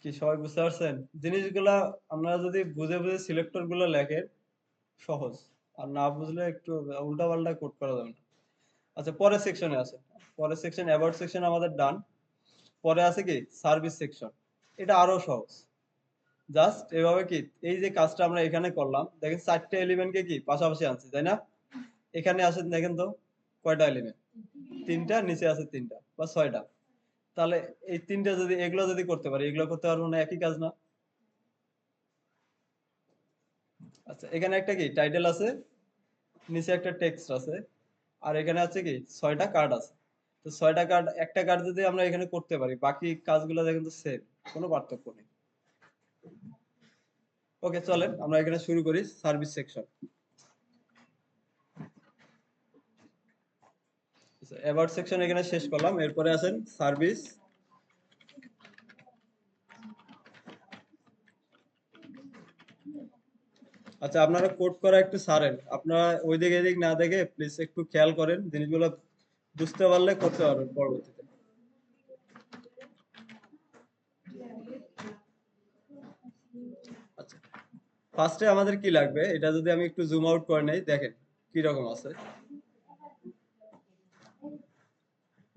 কি সবাই বুঝতে পারছেন জিনিসগুলা? আপনারা যদি বুঝে বুঝে সিলেক্টর গুলো লেখেন সহজ, আর না বুঝলে একটু উল্টা পাল্টা কোড করা যাবে না। আচ্ছা, পরের সেকশনে আছে, পরের সেকশন অ্যাবাউট সেকশন আমাদের ডান। পরে আছে কি সার্ভিস সেকশন, এটা আরো সহজ। জাস্ট এভাবে কি এই যে কাজটা আমরা এখানে করলাম, দেখেন 4টে এলিমেন্টকে কি পাশাপাশি আনছি তাই না? এখানে আসেন দেখেন তো কয়টা এলিমেন্ট, 3টা, নিচে আছে 3টা বা 6টা, তাহলে এই 3টা যদি এগুলো যদি করতে পারি, এগুলো করতে পারবো না? একই কাজ না? আচ্ছা, এখানে একটা কি টাইটেল আছে, নিচে একটা টেক্সট আছে, আর এখানে আছে কি 6টা কার্ড আছে, তো 6টা কার্ড, একটা কার্ড যদি আমরা এখানে করতে পারি, বাকি কাজগুলো দেখেন তো সেম, কোনো পার্থক্য নেই। ওকে, চলেন আমরা এখানে শুরু করি সার্ভিস সেকশন। অ্যাবাউট সেকশন এখানে শেষ করলাম, এরপরে আসেন সার্ভিস। আচ্ছা, আপনারা কোড করা একটু ছাড়েন, আপনারা ওই দিক এদিক না দেখে প্লিজ একটু খেয়াল করেন, জিনিসগুলো বুঝতে পারলে করতে পারবেন পরবর্তীতে। আচ্ছা, ফার্স্টে আমাদের কি লাগবে, এটা যদি আমি একটু জুম আউট করে নেই, দেখেন কি রকম আছে।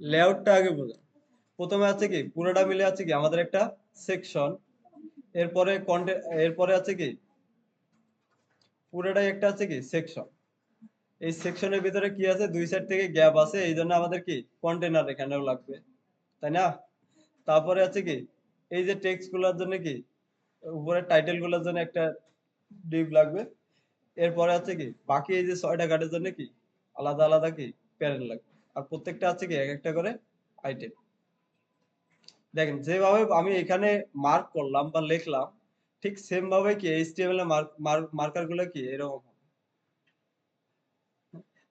লেআউটটা আগে বুঝুন। প্রথমে আছে কি, পুরোটা মিলে আছে কি আমাদের একটা সেকশন, এরপরে কন্টেন্ট, এরপরে আছে কি পুরোটাই একটা আছে কি সেকশন। এই সেকশনের ভিতরে কি আছে, দুই সাইড থেকে গ্যাপ আছে, এই জন্য আমাদের কি কন্টেনার এখানেও লাগবে, তাই না? তারপরে আছে কি, এই যে টেক্সট গুলোর জন্য কি উপরে টাইটেল গুলোর জন্য একটা ডিভ লাগবে। এরপরে আছে কি বাকি এই যে 6টা কার্ডের জন্য কি আলাদা আলাদা কি প্যারেন্ট লাগবে, আর প্রত্যেকটা আছে কি এক একটা করে আইটেম। দেখেন যেভাবে আমি এখানে মার্ক করলাম বা লিখলাম, ঠিক সেম ভাবে কি এইচটিএমএল এর মার্কার গুলো কি এরকম।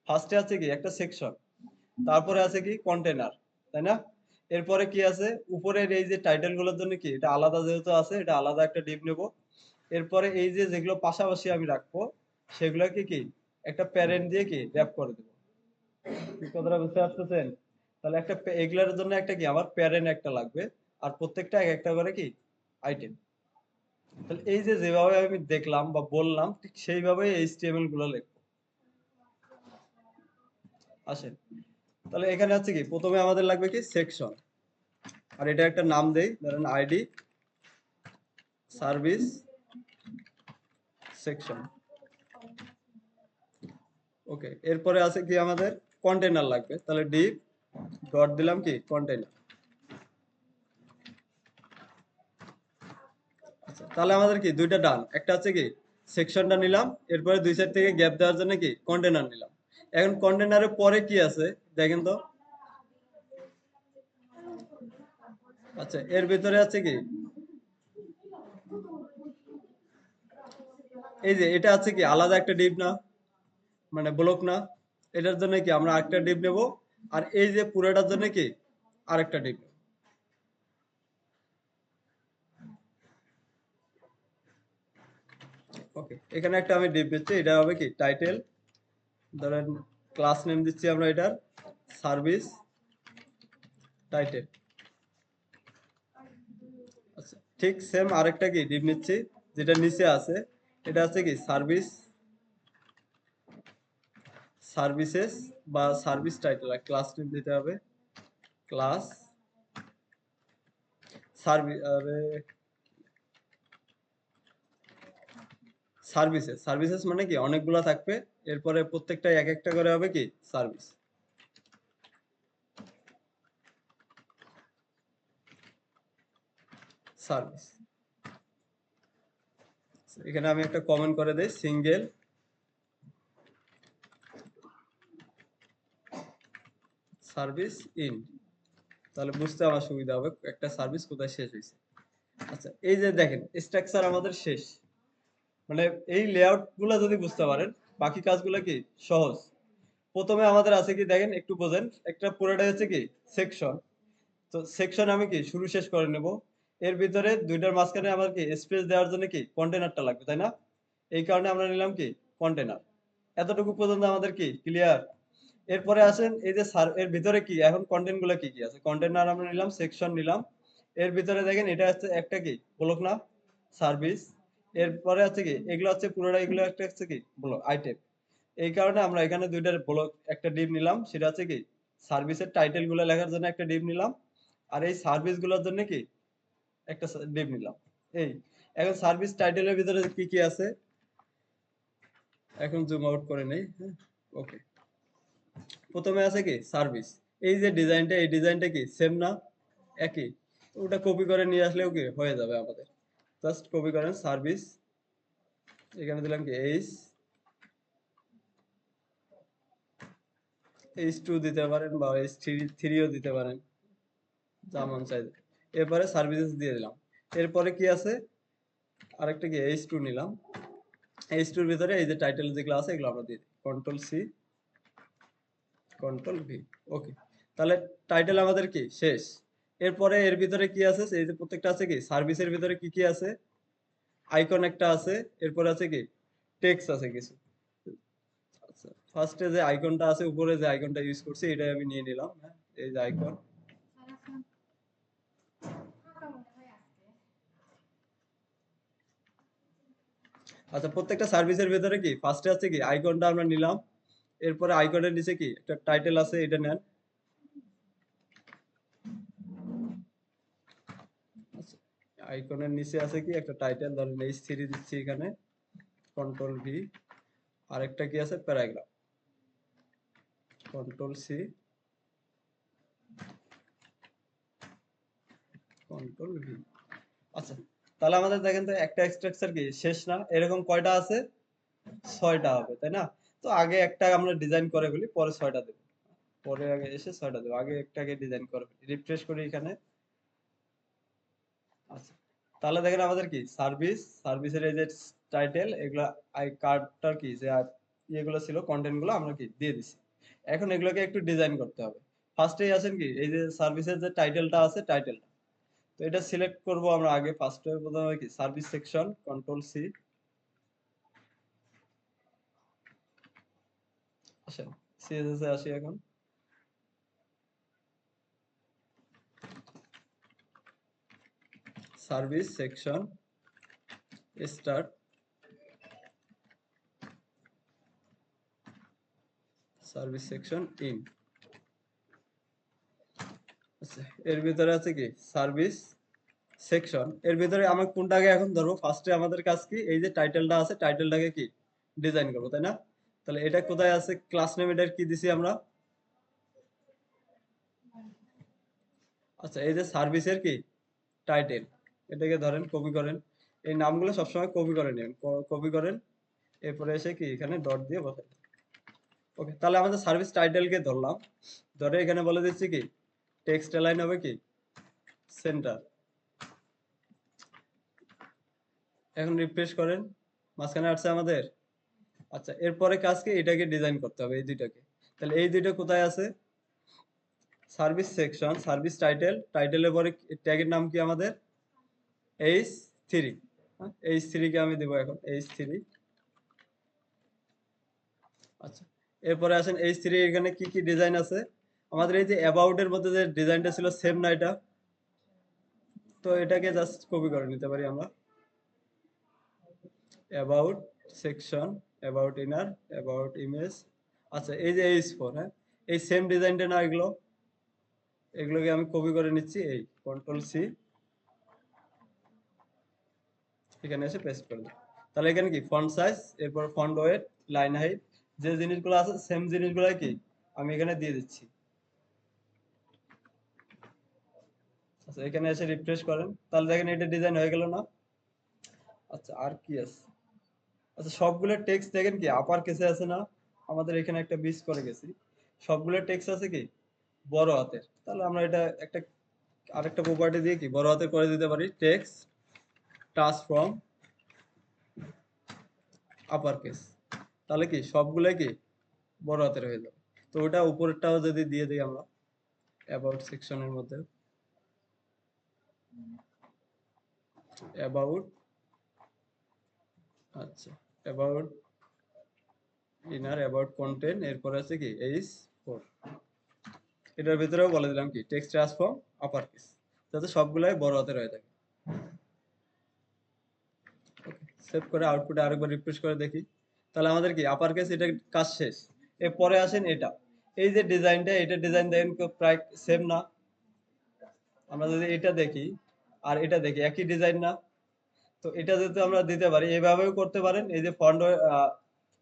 ফার্স্টে আছে কি একটা সেকশন, তারপরে আছে কি কন্টেনার, তাই না? এরপরে কি আছে, উপরের এই যে টাইটেল গুলোর জন্য কি এটা আলাদা যেহেতু আছে, এটা আলাদা একটা ডিভ নেব। এরপরে এই যে যেগুলো পাশাপাশি আমি রাখবো, সেগুলোকে কি একটা প্যারেন্ট দিয়ে কি র‍্যাপ করে দেবো। কি কথাটা বুঝতে পারতেছেন? তাহলে একটা এগুলোর জন্য একটা কি আমার প্যারেন্ট একটা লাগবে, আর প্রত্যেকটা এক একটা করে কি আইটেম। তাহলে এই যে যেভাবে আমি দেখলাম বা বললাম, ঠিক সেইভাবেই এইচটিএমএল গুলো লিখবো। আসেন, তাহলে এখানে আছে কি প্রথমে আমাদের লাগবে কি সেকশন, আর এটা একটা নাম দেই, ধরেন আইডি সার্ভিস সেকশন। ওকে, এরপরে আছে কি আমাদের কন্টেনার লাগবে, তাহলে ডিভ ডট দিলাম কি কন্টেনার। আচ্ছা, তাহলে আমাদের কি দুইটা ডান, একটা আছে কি সেকশনটা নিলাম, এরপরে দুই সাইড থেকে গ্যাপ দেওয়ার জন্য কি কন্টেনার নিলাম। এখন কন্টেনারের পরে কি আছে দেখেন তো। আচ্ছা, এর ভিতরে আছে কি এই যে এটা আছে কি আলাদা একটা ডিভ না, মানে ব্লক না, এটার জন্য কি আমরা আরেকটা ডিভ নেব, আর এই যে পুরোটার জন্য কি আরেকটা ডিভ। ওকে, এখানে একটা আমি ডিভ দিচ্ছি, এটা হবে কি টাইটেল, ধরেন ক্লাস নেম দিচ্ছি আমরা এটার সার্ভিস টাইটেল। আচ্ছা, ঠিক সেম আরেকটা কি ডিভ নিচ্ছি, যেটা নিচে আছে, এটা আছে কি সার্ভিস সার্ভিসেস বা সার্ভিস টাইটেল, ক্লাস নেম দিতে হবে ক্লাস সার্ভিস, আরে সার্ভিসেস। সার্ভিসেস মানে কি অনেকগুলা থাকবে, এরপরে প্রত্যেকটা এক একটা করে হবে কি সার্ভিস। সার্ভিস, এখানে আমি একটা কমেন্ট করে দেই সিঙ্গেল সার্ভিস ইন, তাহলে বুঝতে আমার সুবিধা হবে একটা সার্ভিস কোথায় শেষ হয়েছে। আচ্ছা, এই যে দেখেন স্ট্রাকচার আমাদের শেষ, মানে এই লেআউট গুলা যদি বুঝতে পারেন, বাকি কাজগুলো কি সহজ। প্রথমে আমাদের আছে কি দেখেন একটু বোঝেন, একটা পুরোটাই হচ্ছে কি সেকশন। তো সেকশন আমি কি শুরু শেষ করে নেব, এর ভিতরে দুইটার মাঝখানে আমার কি স্পেস দেওয়ার জন্য কি কন্টেনারটা লাগবে, তাই না? এই কারণে আমরা নিলাম কি কন্টেনার। এতটুকু পর্যন্ত আমাদের কি ক্লিয়ার? এরপরে আসেন এই যে এর ভিতরে কি এখন কন্টেন্ট গুলো কি কি আছে, কন্টেনার আমরা নিলাম, সেকশন নিলাম, এর ভিতরে দেখেন এটা হচ্ছে একটা কি ব্লক না সার্ভিস। এরপরে আছে কি এগুলো হচ্ছে পুরোটা, এগুলো একটা হচ্ছে কি ব্লক আইটেম। এই কারণে আমরা এখানে দুইটার ব্লক একটা ডিভ নিলাম, সেটা হচ্ছে কি সার্ভিসের টাইটেল গুলো লেখার জন্য একটা ডিভ নিলাম, আর এই সার্ভিস গুলোর জন্য কি একটা ডিভ নিলাম। এই এখন সার্ভিস টাইটেলের ভিতরে কি কি আছে, এখন জুম আউট করে নেই, হ্যাঁ। ওকে, প্রথমে আছে কি সার্ভিস, এই যে ডিজাইনটা, এই ডিজাইনটা কি সেম না, একই। তো ওটা কপি করে নিয়ে আসলেও কি হয়ে যাবে আমাদের। জাস্ট কপি করেন সার্ভিস, এখানে দিলাম কি এইচ H2 দিতে পারেন বা H3 দিতে পারেন, যা মন চাই। এরপরে সার্ভিসেস দিয়ে দিলাম। এরপরে কি আছে, আরেকটা কি H2 নিলাম। H2 এর ভিতরে এই যে টাইটেল যেগুলো আছে এগুলো আমরা দিয়ে দিই, কন্ট্রোল সি কন্ট্রোল ভি। ওকে, তাহলে টাইটেল আমাদের কি শেষ। এরপরে এর ভিতরে কি আছে, এই যে প্রত্যেকটা আছে কি সার্ভিসের ভিতরে কি কি আছে, আইকন একটা আছে, এরপর আছে কি টেক্সট আছে কিছু। আচ্ছা, ফার্স্টে যে আইকনটা আছে উপরে যে আইকনটা ইউজ করছি এটাই আমি নিয়ে নিলাম, হ্যাঁ এই যে আইকন। আচ্ছা, প্রত্যেকটা সার্ভিসের ভিতরে কি ফার্স্টে আছে কি আইকনটা আমরা নিলাম, এরপরে আইকনের নিচে কি একটা টাইটেল আছে এটা নেন। আচ্ছা, আইকনের নিচে আছে কি একটা টাইটেল, ধরেন H3 দিচ্ছি এখানে, কন্ট্রোল ভি। আরেকটা কি আছে paragraph, control C control V. আচ্ছা, তাহলে আমাদের দেখেন তো একটা স্ট্রাকচার কি শেষ না, এরকম কয়টা আছে, 6টা হবে তাই না। তো আগে একটা আমরা ডিজাইন করে ফেলি, পরে 6টা দেবো, পরে আগে এসে 6টা দেবো, আগে একটাকে ডিজাইন করে ফেলি, রিফ্রেশ করি এখানে। আচ্ছা, তাহলে দেখেন আমাদের কি সার্ভিসের এই যে টাইটেল এগুলা, আই কার্ডটার কি যে ইয়েগুলো ছিল কন্টেন্ট গুলো আমরা কি দিয়ে দিছি। এখন এগুলোকে একটু ডিজাইন করতে হবে। ফার্স্টেই আছেন কি এই যে সার্ভিসের যে টাইটেলটা আছে টাইটেলটা, তো এটা সিলেক্ট করব আমরা আগে। ফার্স্টে প্রথমে কি সার্ভিস সেকশন, কন্ট্রোল সি। আসেন সিএসএস এ আসি এখন। Service section start, service section in. আচ্ছা, এর ভিতরে আছে কি সার্ভিস সেকশন, এর ভিতরে আমি কোনটাকে এখন ধরবো, ফার্স্টে আমাদের কাজ কি এই যে টাইটেলটা আছে টাইটেলটাকে কি ডিজাইন করবো তাই না। তাহলে এটা কোথায় আছে, ক্লাস নেম এটার কি দিছি আমরা। আচ্ছা, এই যে সার্ভিসের কি টাইটেল, এটাকে ধরেন কপি করেন, এই নামগুলো সবসময় কপি করে নেন, কপি করেন, এরপরে এসে কি এখানে ডট দিয়ে বসাই। ওকে, তাহলে আমাদের সার্ভিস টাইটেলকে ধরলাম, ধরে এখানে বলে দিচ্ছি কি টেক্সট অ্যালাইন হবে কি সেন্টার। এখন রিফ্রেশ করেন, মাঝখানে আসছে আমাদের। আচ্ছা, এরপরে কাজ কি এটাকে ডিজাইন করতে হবে এই দুইটাকে। তাহলে এই দুইটা কোথায় আছে, সার্ভিস সেকশন, সার্ভিস টাইটেল, টাইটেলের পরে ট্যাগের নাম কি আমাদের H3। H3 কে আমি দেব এখন H3। আচ্ছা, এরপরে আসেন H3 এখানে কি কি ডিজাইন আছে আমাদের, এই যে অ্যাবাউট এর মধ্যে যে ডিজাইনটা ছিল সেম না এটা, তো এটাকে জাস্ট কপি করে নিতে পারি আমরা। About section, about inner, about image. আচ্ছা, এই যে H4, হ্যাঁ এই সেম ডিজাইনটা না এগুলো, এগুলোকে আমি কপি করে নিচ্ছি, এই কন্ট্রোল সি, এখানে এসে পেস্ট করে দিই। তাহলে এখানে কি ফন্ট সাইজ, এরপর ফন্ট ওয়েট, লাইন হাইট, যে জিনিসগুলো আছে সেম জিনিসগুলো কি আমি এখানে দিয়ে দিচ্ছি। আচ্ছা, এখানে এসে রিফ্রেশ করেন, তাহলে দেখেন এটা ডিজাইন হয়ে গেল না। আচ্ছা, আর কি আছে, আচ্ছা সবগুলো টেক্সট দেখেন কি আপার কেসে আছে না, আমাদের এখানে একটা মিস করে গেছি, সবগুলো টেক্সট আছে কি বড় হাতের। তাহলে আমরা এটা একটা আরেকটা প্রপার্টি দিয়ে কি বড় হাতের করে দিতে পারি, টেক্সট ট্রান্সফর্ম আপার কেস, তাহলে কি সবগুলাই কি বড় হাতের হয়ে যাবে। তো ওটা উপরেরটাও যদি দিয়ে দিই আমরা অ্যাবাউট সেকশনের মধ্যে, অ্যাবাউট, আচ্ছা অ্যাবাউট ইনার, অ্যাবাউট কন্টেন্ট, এরপর আছে কি H4, এটার ভিতরেও বলে দিলাম কি টেক্সট ট্রান্সফর্ম আপার কেস, যাতে সবগুলাই বড় হাতের হয়ে থাকে। সেভ করে আউটপুটে আরেকবার রিফ্রেশ করে দেখি, তাহলে আমাদের কি আপার কেস এটা কাজ শেষ। এরপরে আসেন এটা, এই যে ডিজাইনটা, এটা ডিজাইন দেখেন প্রায় সেম না, আমরা যদি এটা দেখি আর এটা দেখি একই ডিজাইন না। তো এটা যদি আমরা দিতে পারি, এভাবেও করতে পারেন, এই যে ফন্ট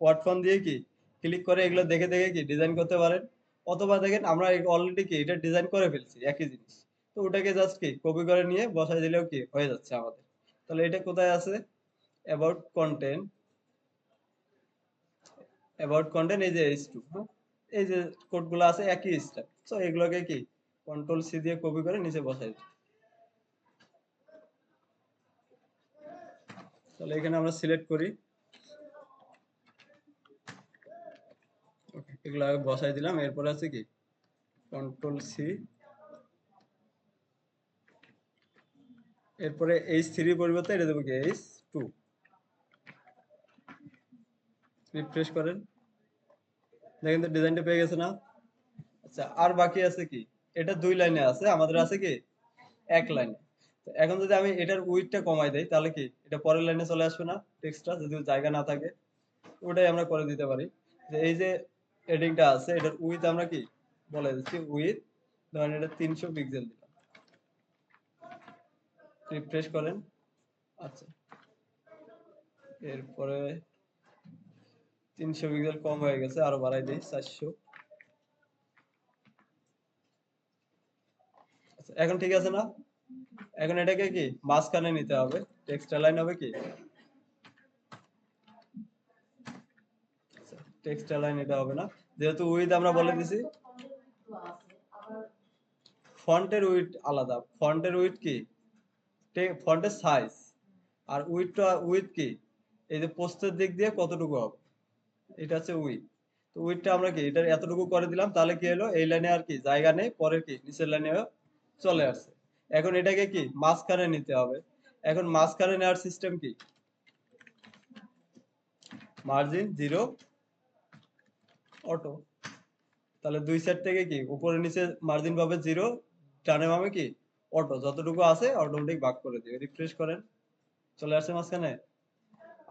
ওয়ার্ড ফন্ট দিয়ে কি ক্লিক করে এগুলো দেখে দেখে কি ডিজাইন করতে পারেন। অথবা দেখেন আমরা অলরেডি কি এটা ডিজাইন করে ফেলছি একই জিনিস, তো ওটাকে জাস্ট কি কপি করে নিয়ে বসাই দিলেও কি হয়ে যাচ্ছে আমাদের। তাহলে এটা কোথায় আছে, অ্যাবাউট কন্টেন্ট, অ্যাবাউট কন্টেন্ট এই যে H2, হ্যাঁ এই যে কোডগুলো আছে একই স্টাইল, সো এগুলোকে কি কন্ট্রোল সি দিয়ে কপি করে নিচে বসাই দিই। তাহলে এখানে আমরা সিলেক্ট করি, এগুলো আগে বসাই দিলাম। এরপরে আছে কি কন্ট্রোল সি, এরপরে H3 পরিবর্তে এটা দেবো কি H2। রিফ্রেশ করেন, দেখেন তো ডিজাইনটা পেয়ে গেছে না? আচ্ছা, আর বাকি আছে কি, এটা 2 লাইনে আছে, আমাদের আছে কি 1 লাইনে। এখন যদি আমি এটার উইডথটা কমাই দেই তাহলে কি এটা পরের লাইনে চলে আসবে না? টেক্সটটা যদি জায়গা না থাকে, ওটাই আমরা করে দিতে পারি। যে এই যে হেডিংটা আছে এটার উইডথ আমরা কি বলে দিচ্ছি, উইডথ ধরেন এটা 300 পিক্সেল দিলাম। রিফ্রেশ করেন। আচ্ছা, এরপরে 300 পিক্সেল কম হয়ে গেছে, আরো বাড়াই দিই 400। আচ্ছা, এখন ঠিক আছে না? এখন এটাকে কি মাঝখানে নিতে হবে, টেক্সট লাইন হবে কি, টেক্সট লাইন এটা হবে না, যেহেতু উইডথ আমরা বলে দিছি। ফন্টের উইডথ আলাদা, ফন্টের উইডথ কি ফন্টের সাইজ, আর উইডথটা উইডথ কি এই যে পোস্টের দিক দিয়ে কতটুকু হবে, এটা হচ্ছে উইডথ। তো উইডথটা আমরা কি এটা এতটুকু করে দিলাম, তাহলে কি হলো এই লাইনে আর কি জায়গা নেই, পরের কি নিচের লাইনে চলে আসছে। এখন এটাকে কি মাঝখানে নিতে হবে। এখন মাঝখানে নেওয়ার সিস্টেম কি, মার্জিন 0 অটো। তাহলে দুই সাইড থেকে কি উপরে নিচে মার্জিন পাবে 0, ডানে বামে কি অটো, যতটুকু আছে অটোমেটিক ভাগ করে দিবে। রিফ্রেশ করেন, চলে আসছে মাঝখানে।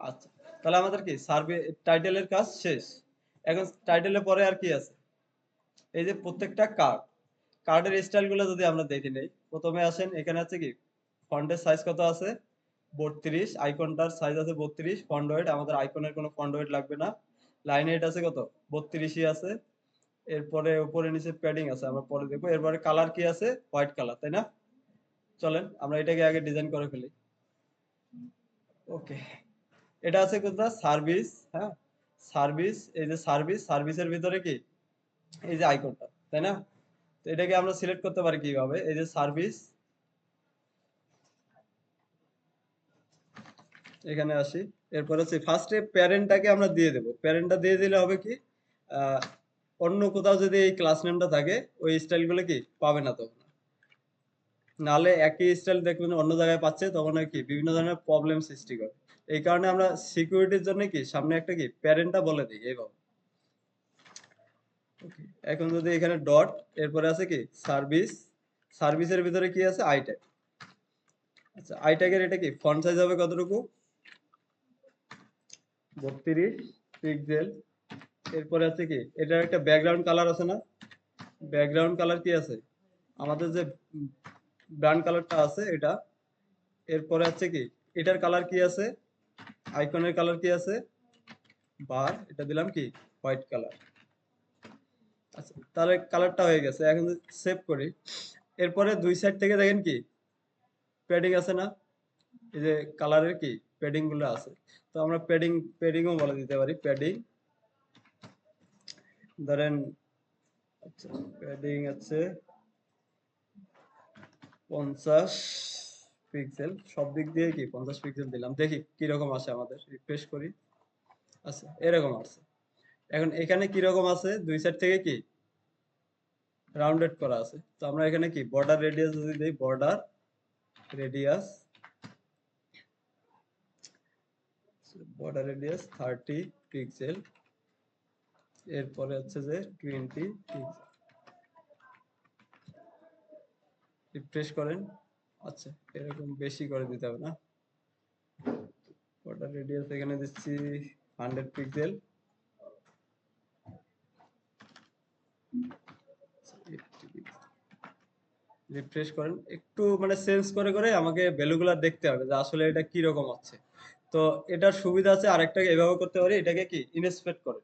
আচ্ছা, তাহলে আমাদের কি সার্ভে টাইটেলের কাজ শেষ। এখন টাইটেলের পরে আর কি আছে, এই যে প্রত্যেকটা কার্ড, কার্ডের স্টাইলগুলো যদি আমরা দেখে নেই। প্রথমে আসেন, এখানে আছে কি ফন্টের সাইজ কত আছে 32, আইকনটার সাইজ আছে 32, ফন্ট ওয়েট আমাদের আইকনের কোনো ফন্ট ওয়েট লাগবে না। লাইন হেড আছে কত 32ই আছে। এরপরে উপরে নিচে প্যাডিং আছে, আমরা পরে দেখবো। এরপরে কালার কি আছে হোয়াইট কালার, তাই না? চলেন আমরা এটাকে আগে ডিজাইন করে ফেলি। ওকে, এটা আছে কোনটা সার্ভিস, হ্যাঁ সার্ভিস, এই যে সার্ভিস, সার্ভিসের ভিতরে কি এই যে আইকনটা, তাই না? তো এটাকে আমরা সিলেক্ট করতে পারি কিভাবে, এই যে সার্ভিস, এখানে আসি। এরপর হচ্ছে ফার্স্টে প্যারেন্টটাকে আমরা দিয়ে দেব। প্যারেন্টটা দিয়ে দিলে হবে কি আহ, অন্য কোথাও যদি এই ক্লাস নেমটা থাকে ওই স্টাইলগুলো কি পাবে না তখন। নাহলে একই স্টাইল দেখবেন অন্য জায়গায় পাচ্ছে, তখন আর কি বিভিন্ন ধরনের প্রবলেম সৃষ্টি করে। এই কারণে আমরা সিকিউরিটির জন্য কি সামনে একটা কি প্যারেন্টটা বলে দিই এইভাবে। Okay, এখন যদি এখানে ডট, এরপরে আছে কি সার্ভিস, সার্ভিসের ভিতরে কি আছে আই ট্যাগ। আচ্ছা, আই ট্যাগের এটা কি ফন্ট সাইজ হবে কতটুকু 32 পিক্সেল। এরপরে আছে কি এটার একটা ব্যাকগ্রাউন্ড কালার আছে না, ব্যাকগ্রাউন্ড কালার কি আছে আমাদের যে ব্র্যান্ড কালারটা আছে এটা। এরপরে আছে কি এটার কালার কি আছে, আইকনের কালার কি আছে বার, এটা দিলাম কি হোয়াইট কালার। আচ্ছা, তাহলে কালারটা হয়ে গেছে। এখন সেভ করি। এরপরে দুই সাইড থেকে দেখেন কি প্যাডিং আছে না, এই যে কালারের কি প্যাডিং গুলো আছে। তো আমরা প্যাডিংও বলে দিতে পারি, প্যাডিং ধরেন। আচ্ছা, প্যাডিং আছে 50 পিক্সেল, সব দিক দিয়ে কি 50 পিক্সেল দিলাম, দেখি কিরকম আসে আমাদের। রিফ্রেশ করি। আচ্ছা, এরকম আছে। এখন এখানে কিরকম আছে, দুই সাইড থেকে কি রাউন্ডেড করা আছে। তো আমরা এখানে কি বর্ডার রেডিয়াস যদি দেই, border radius, border radius 30 pixel. এরপরে হচ্ছে যে 20 পিক্সেল। রিফ্রেশ করেন। আচ্ছা, এরকম বেশি করে দিতে হবে না। বর্ডার রেডিয়াস এখানে দিচ্ছি 100 পিক্সেল। রিফ্রেশ করেন, একটু মানে চেঞ্জ করে করে আমাকে ভ্যালুগুলো দেখতে হবে যে আসলে এটা কি রকম হচ্ছে। তো এটার সুবিধা আছে আরেকটা, এভাবে করতে পারি, এটাকে কি ইনস্পেক্ট করে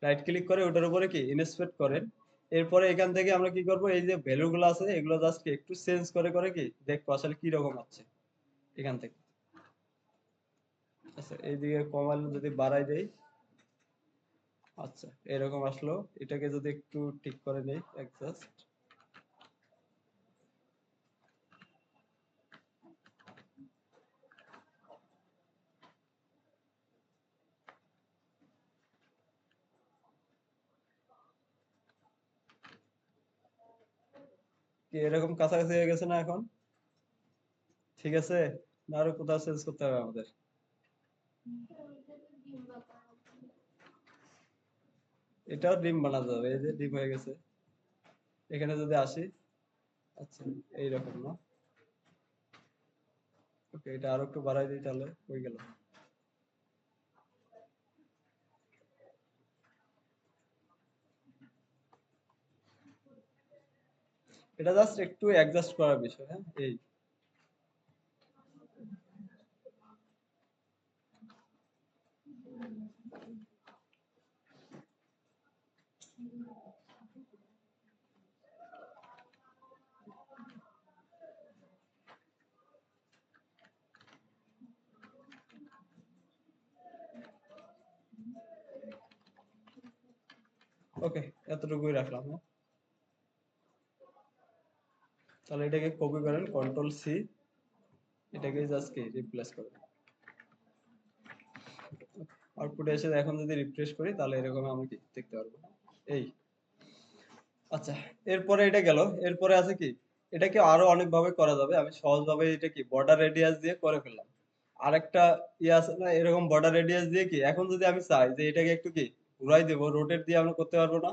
রাইট ক্লিক করে ওটার উপরে কি ইনস্পেক্ট করেন। এরপরে এখান থেকে আমরা কি করব, এই যে ভ্যালুগুলো আছে এগুলো জাস্ট একটু চেঞ্জ করে করে কি দেখবো আসলে কি রকম হচ্ছে এখান থেকে। আচ্ছা, এইদিকে কমাল যদি বাড়াই দেই, আচ্ছা, এরকম আসলো। এটাকে যদি একটু ঠিক করে নেই, অ্যাডজাস্ট। কি এরকম কাছাকাছি হয়ে গেছে না এখন? ঠিক আছে, না আরো কোথাও চেঞ্জ করতে হবে আমাদের? এটাও ডিম বানাতে হবে, এই যে ডিম হয়ে গেছে। এখানে যদি আসি, আচ্ছা এইরকম না? ওকে, এটা আরো একটু বাড়াই দিই, তাহলে হয়ে গেল। এটা জাস্ট একটু অ্যাডজাস্ট করার বিষয়, হ্যাঁ এই। ওকে, এতটুকুই রাখলাম, হ্যাঁ। তাহলে এটাকে কপি করেন, কন্ট্রোল সি, এটাকে জাস্ট কি রিপ্লেস করেন। আউটপুটে এসে এখন যদি রিফ্রেশ করি, তাহলে এরকম আমি কি দেখতে পারবো, এই। আচ্ছা, এরপরে এটা গেল। এরপরে আছে কি, এটাকে আরো অনেক ভাবে করা যাবে। আমি সহজ ভাবে এটা কি বর্ডার রেডিয়াস দিয়ে করে ফেললাম। আরেকটা ইয়ে আছে না, এরকম বর্ডার রেডিয়াস দিয়ে কি, এখন যদি আমি চাই যে এটাকে একটু কি ঘুরাই দেবো, রোটেট দিয়ে আমরা করতে পারবো না?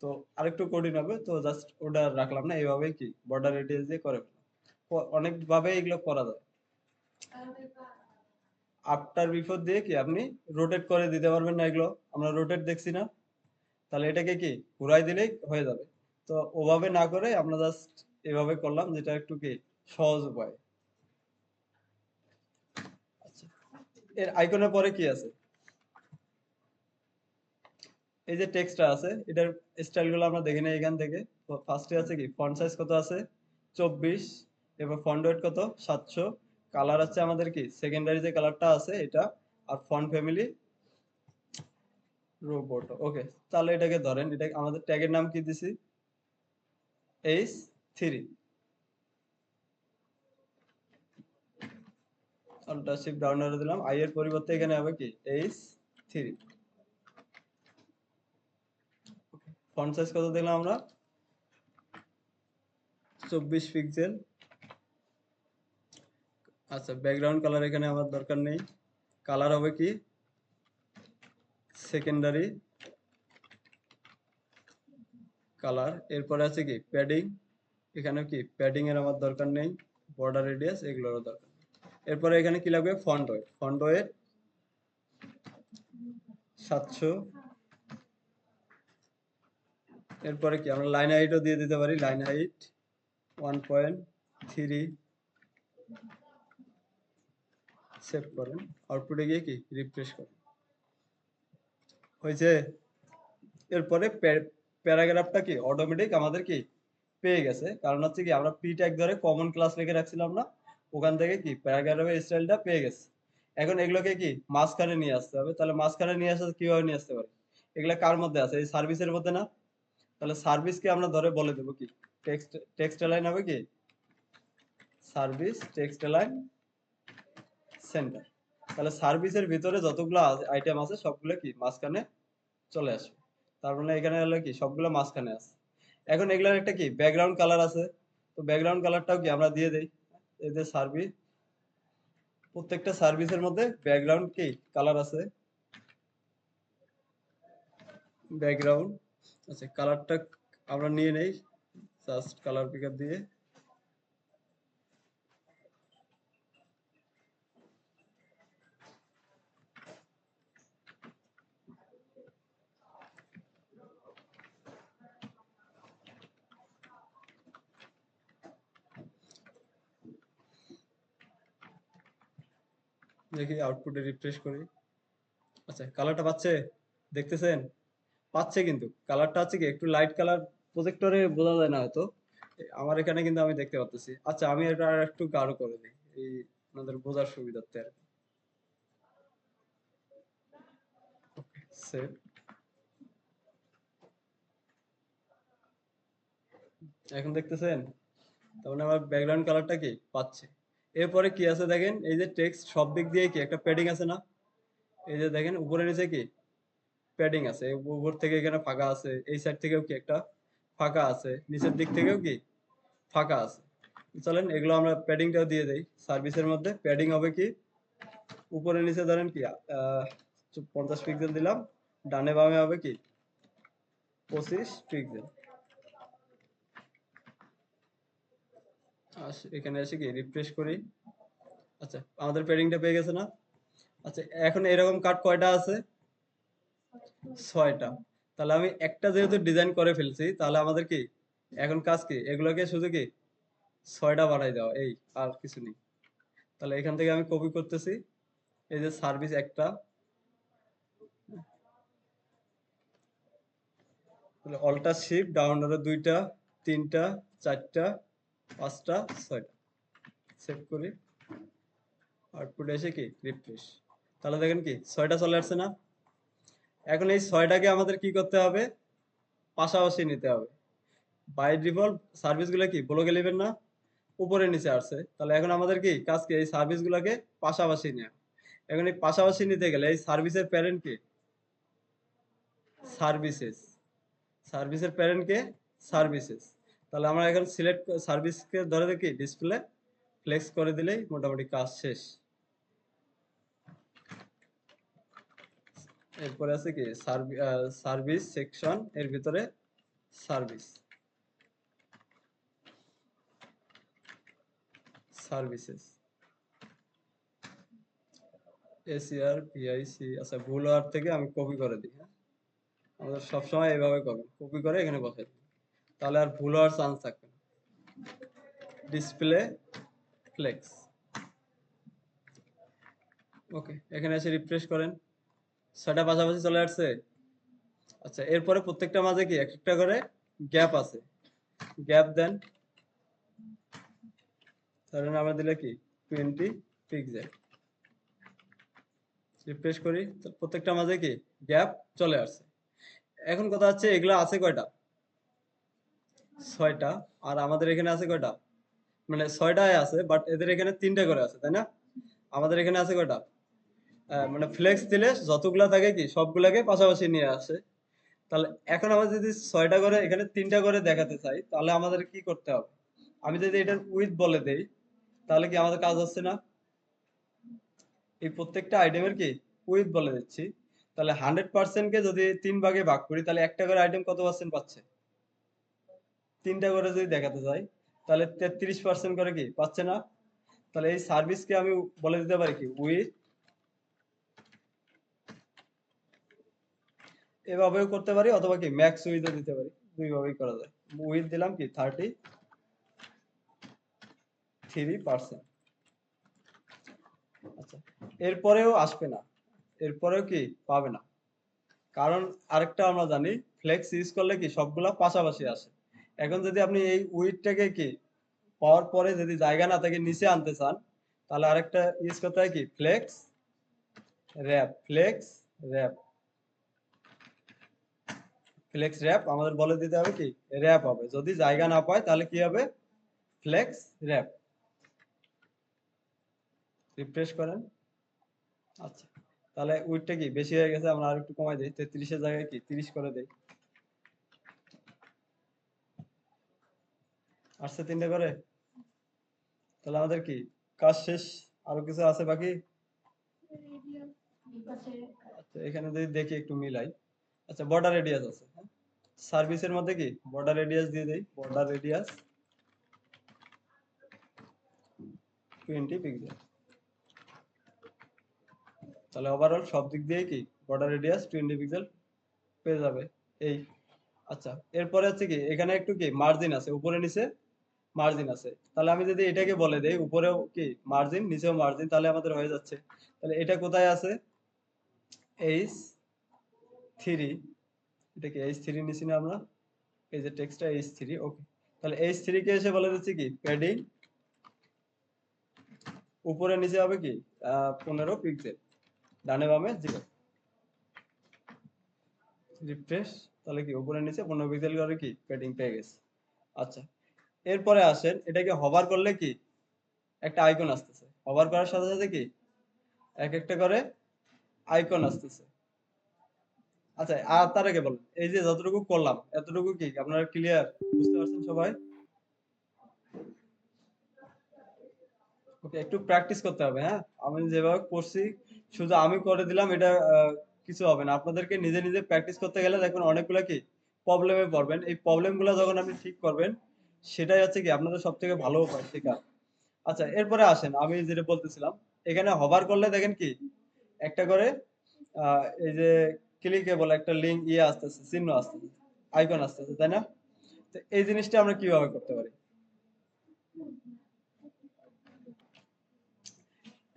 তো আরেকটু কঠিন হবে, তো জাস্ট ওটা রাখলাম না, এইভাবেই কি বর্ডার রেডিয়াস দিয়ে করে ফেললাম। অনেক ভাবে এগুলো করা যায়। আফটার বিফোর দিয়ে কি আপনি রোটেট করে দিতে পারবেন না এগুলো? আমরা রোটেট দেখছি না? তাহলে এটাকে কি ঘুরাই দিলেই হয়ে যাবে। তো ওভাবে না করে আমরা জাস্ট এভাবে করলাম, যেটা একটু কি সহজ উপায়। আচ্ছা, এর আইকনের পরে কি আছে? এই যে টেক্সটটা আছে, এটার স্টাইল গুলো আমরা দেখে নিই এখান থেকে। তো ফার্স্টে আছে কি ফন্ট সাইজ কত আছে, 24। এবার ফন্ট ওয়েট কত, 700। কালার আছে আমাদের কি সেকেন্ডারি যে কালারটা আছে এটা। আর ফন্ট ফ্যামিলি রোবট, ওকে। তাহলে এটাকে ধরেন, এটা আমাদের ট্যাগের নাম কি দিছি, H3। Alt shift down arrow দিলাম, আই এর পরিবর্তে এখানে হবে কি H3। ফন্ট সাইজ কত দিলাম আমরা, 24 পিক্সেল। আচ্ছা, ব্যাকগ্রাউন্ড কালার এখানে আমার দরকার নেই। কালার হবে কি সেকেন্ডারি কালার। এরপরে আছে কি প্যাডিং, এখানে কি প্যাডিং এর আমার দরকার নেই। বর্ডার রেডিয়াস এগুলোরও দরকার নেই। এরপরে এখানে কি লাগবে, ফন্ট ওয়েট। Font wait 700। এরপরে কি আমরা লাইন হাইটও দিয়ে দিতে পারি, লাইন হাইট 1.3। সেভ করেন, আউটপুটে গিয়ে কি রিফ্রেশ করেন, হয়েছে। এরপরে প্যারাগ্রাফটা কি অটোমেটিক আমাদের কি পেয়ে গেছে, কারণ হচ্ছে কি আমরা পি ট্যাগ ধরে কমন ক্লাস লিখে রাখছিলাম না, ওখান থেকে কি প্যারাগ্রাফের স্টাইলটা পেয়ে গেছে। এখন এগুলোকে কি মাঝখানে নিয়ে আসতে হবে। তাহলে মাঝখানে নিয়ে আসা কিভাবে নিয়ে আসতে পারি, এগুলা কার মধ্যে আছে, এই সার্ভিসের মধ্যে না? তাহলে সার্ভিসকে আমরা ধরে বলে দেবো কি টেক্সট, টেক্সট লাইন হবে কি সার্ভিস টেক্সট লাইন সেন্টার। তাহলে সার্ভিসের ভিতরে যতগুলো আইটেম আছে সবগুলো কি মাঝখানে চলে আসবে। তার মানে এখানে হলো কি সবগুলো মাঝখানে আছে। এখন এগুলার একটা কি ব্যাকগ্রাউন্ড কালার আছে, তো ব্যাকগ্রাউন্ড কালারটাও কি আমরা দিয়ে দেই। এই যে সার্ভিস, প্রত্যেকটা সার্ভিসের মধ্যে ব্যাকগ্রাউন্ড কি কালার আছে, ব্যাকগ্রাউন্ড। আচ্ছা, কালারটা আমরা নিয়ে নেই, জাস্ট কালার পিকার দিয়ে। দেখি আউটপুটে রিফ্রেশ করি। আচ্ছা, কালারটা পাচ্ছে, দেখতেছেন? পাচ্ছে, কিন্তু কালারটা হচ্ছে কি একটু লাইট কালার, প্রজেক্টরে বোঝা যায় না হয়তো, আমার এখানে কিন্তু আমি দেখতে পাচ্ছি। আচ্ছা, আমি এটা আর একটু গাঢ় করে দিই, এই আপনাদের বোঝার সুবিধার্থে আর কি। সেভ। এখন দেখতেছেন? তার মানে আমার ব্যাকগ্রাউন্ড কালারটা কি পাচ্ছে। এরপরে কি আছে দেখেন, এই যে টেক্সট সব দিক দিয়ে কি একটা প্যাডিং আছে না? এই যে দেখেন উপরে নিচে কি প্যাডিং আছে, উপর থেকে এখানে ফাঁকা আছে, এই সাইড থেকেও কি একটা ফাঁকা আছে, নিচের দিক থেকেও কি ফাঁকা আছে। চলেন এগুলো আমরা প্যাডিংটাও দিয়ে দেই। সার্ভিসের মধ্যে প্যাডিং হবে কি, উপরে নিচে ধরেন কি 50 পিক্সেল দিলাম, ডানে বামে হবে কি 25 পিক্সেল। এখানে এসে কি রিফ্রেশ করি। আচ্ছা আমাদের প্যাডিংটা পেয়ে গেছে না? আচ্ছা এখন এরকম কাট কয়টা আছে? 6টা। তাহলে আমি একটা যেহেতু ডিজাইন করে ফেলছি, তাহলে আমাদের কি এখন কাজ কি, এগুলোকে শুধু কি 6টা বানাই দেওয়া, এই আর কিছু নেই। তাহলে এখান থেকে আমি কপি করতেছি, এই যে সার্ভিস একটা, তাহলে অল্টার শিফট ডাউন অ্যারো 2টা 3টা 4টা 5টা 6টা, সেভ করি, আউটপুট এসে কি রিফ্রেশ। তাহলে দেখেন কি 6টা চলে আসছে না? এখন এই 6টাকে আমাদের কি করতে হবে, পাশাপাশি নিতে হবে। বাই ডিফল্ট সার্ভিস গুলো কি ব্লক এলিভেন না, উপরে নিচে আসছে। তাহলে এখন আমাদের কি কাজ কি, এই সার্ভিস গুলাকে পাশাপাশি নেওয়া। এখন এই পাশাপাশি নিতে গেলে এই সার্ভিসের প্যারেন্ট কি, সার্ভিসেস, সার্ভিসের প্যারেন্ট কে, সার্ভিসেস। তাহলে আমরা এখন সিলেক্ট সার্ভিসকে ধরে দেখি ডিসপ্লে ফ্লেক্স করে দিলেই মোটামুটি কাজ শেষ। এরপরে আছে কি সার্ভিস সেকশন, এর ভিতরে সার্ভিস, সার্ভিসেস, এসিআর ভিআইসি। আচ্ছা ভুল হওয়ার থেকে আমি কপি করে দিই, হ্যাঁ আমাদের সবসময় এইভাবে করবেন, কপি করে এখানে বসাই দিন, তাহলে আর ভুল হওয়ার চান্স থাকবে না। ডিসপ্লে ফ্লেক্স, ওকে এখানে এসে রিফ্রেশ করেন, 6টা পাশাপাশি চলে আসছে। আচ্ছা এরপরে প্রত্যেকটা মাঝে কি একটা করে গ্যাপ আছে, গ্যাপ দেন, ধরেন আমরা দিলে কি 20 পিক্সেল, রিফ্রেশ করি, তো প্রত্যেকটা মাঝে কি গ্যাপ চলে আসছে। এখন কথা হচ্ছে এগুলো আছে কয়টা, 6টা, আর আমাদের এখানে আছে কয়টা, মানে 6টায় আছে বাট এদের এখানে 3টে করে আছে তাই না? আমাদের এখানে আছে কয়টা, মানে ফ্লেক্স দিলে যতগুলা থাকে কি সবগুলাকে পাশাপাশি নিয়ে আসে। তাহলে এখন আমরা যদি 6টা করে এখানে 3টা করে দেখাতে চাই, তাহলে আমাদের কি করতে হবে, আমি যদি এটার উইথ বলে দেই, তাহলে কি আমাদের কাজ হচ্ছে না? এই প্রত্যেকটা আইটেমের কি উইথ বলে দিচ্ছি, তাহলে 100% কে যদি 3 ভাগে ভাগ করি, তাহলে একটা করে আইটেম কত পার্সেন্ট পাচ্ছে, 3টা করে যদি দেখাতে চাই, তাহলে 33% করে কি পাচ্ছে না? তাহলে এই সার্ভিসকে আমি বলে দিতে পারি কি উইথ, এভাবেও করতে পারি অথবা কি ম্যাক্স উইথও দিতে পারি, দুইভাবেই করা যায়। উইথ দিলাম কি 33%। আচ্ছা এরপরেও আসবে না, এরপরেও কি পাবে না, কারণ আরেকটা আমরা জানি ফ্লেক্স ইউজ করলে কি সবগুলা পাশাপাশি আসে। এখন যদি আপনি এই উইথটাকে কি পাওয়ার পরে যদি জায়গা না থাকে নিচে আনতে চান, তাহলে আরেকটা ইউজ করতে হয় কি flex wrap, flex wrap, flex wrap আমাদের বলে দিতে হবে কি র্যাপ হবে, যদি জায়গা না পায় তাহলে কি হবে ফ্লেক্স র্যাপ। রিফ্রেশ করেন। আচ্ছা তাহলে উইথটা কি বেশি হয়ে গেছে, আমরা আর একটু কমাই দিই, 33-এর জায়গায় কি 30 করে দেই, আসছে 3টে করে। তাহলে আমাদের কি কাজ শেষ, আরো কিছু আছে বাকি। আচ্ছা এখানে যদি দেখি একটু মিলাই। আচ্ছা বর্ডার রেডিয়াস আছে, হ্যাঁ সার্ভিসের মধ্যে কি বর্ডার রেডিয়াস দিয়ে দেই, বর্ডার রেডিয়াস 20 পিক্সেল। তাহলে ওভারঅল সব দিক দিয়ে কি বর্ডার রেডিয়াস 20 পিক্সেল পেয়ে যাবে এই। আচ্ছা এরপরে হচ্ছে কি এখানে একটু কি মার্জিন আছে, উপরে নিচে মার্জিন আছে, তাহলে আমি যদি এটাকে বলে দেই উপরেও কি মার্জিন নিচেও মার্জিন, তাহলে আমাদের হয়ে যাচ্ছে। তাহলে এটা কোথায় আছে, H3, এটা কি H3 নিছি না আমরা, এই যে টেক্সটটা H3, ওকে। তাহলে H3 কে এসে বলে দিচ্ছি কি প্যাডিং, উপরে নিচে হবে কি 15 পিক্সেল, ডানে বামে 0, রিফ্রেশ। তাহলে কি উপরে নিচে 15 পিক্সেল করে কি প্যাডিং পেয়ে গেছে। আচ্ছা এরপরে আসেন এটাকে হভার করলে কি একটা আইকন আসতেছে, হভার করার সাথে সাথে কি এক একটা করে আইকন আসতেছে। আচ্ছা, আর তার আগে বলেন, এই যে যতটুকু করলাম এতটুকু কি আপনারা ক্লিয়ার বুঝতে পারছেন সবাই? ওকে, একটু প্র্যাকটিস করতে হবে, হ্যাঁ। আমি যেভাবে করছি শুধু আমি করে দিলাম এটা কিছু হবে না। আপনাদেরকে নিজে নিজে প্র্যাকটিস করতে গেলে দেখবেন অনেকগুলা কি প্রবলেমে পড়বেন। এই প্রবলেম গুলা যখন আপনি ঠিক করবেন সেটাই হচ্ছে কি আপনাদের সব থেকে ভালো উপায় শেখার। আচ্ছা, এরপরে আসেন আমি যেটা বলতেছিলাম, এখানে হভার করলে দেখেন কি একটা করে এই যে ক্লিকেবল একটা লিঙ্ক ইয়ে আসতেছে, চিহ্ন আসতেছে, আইকন আসতেছে, তাই না? তো এই জিনিসটা আমরা কিভাবে করতে পারি?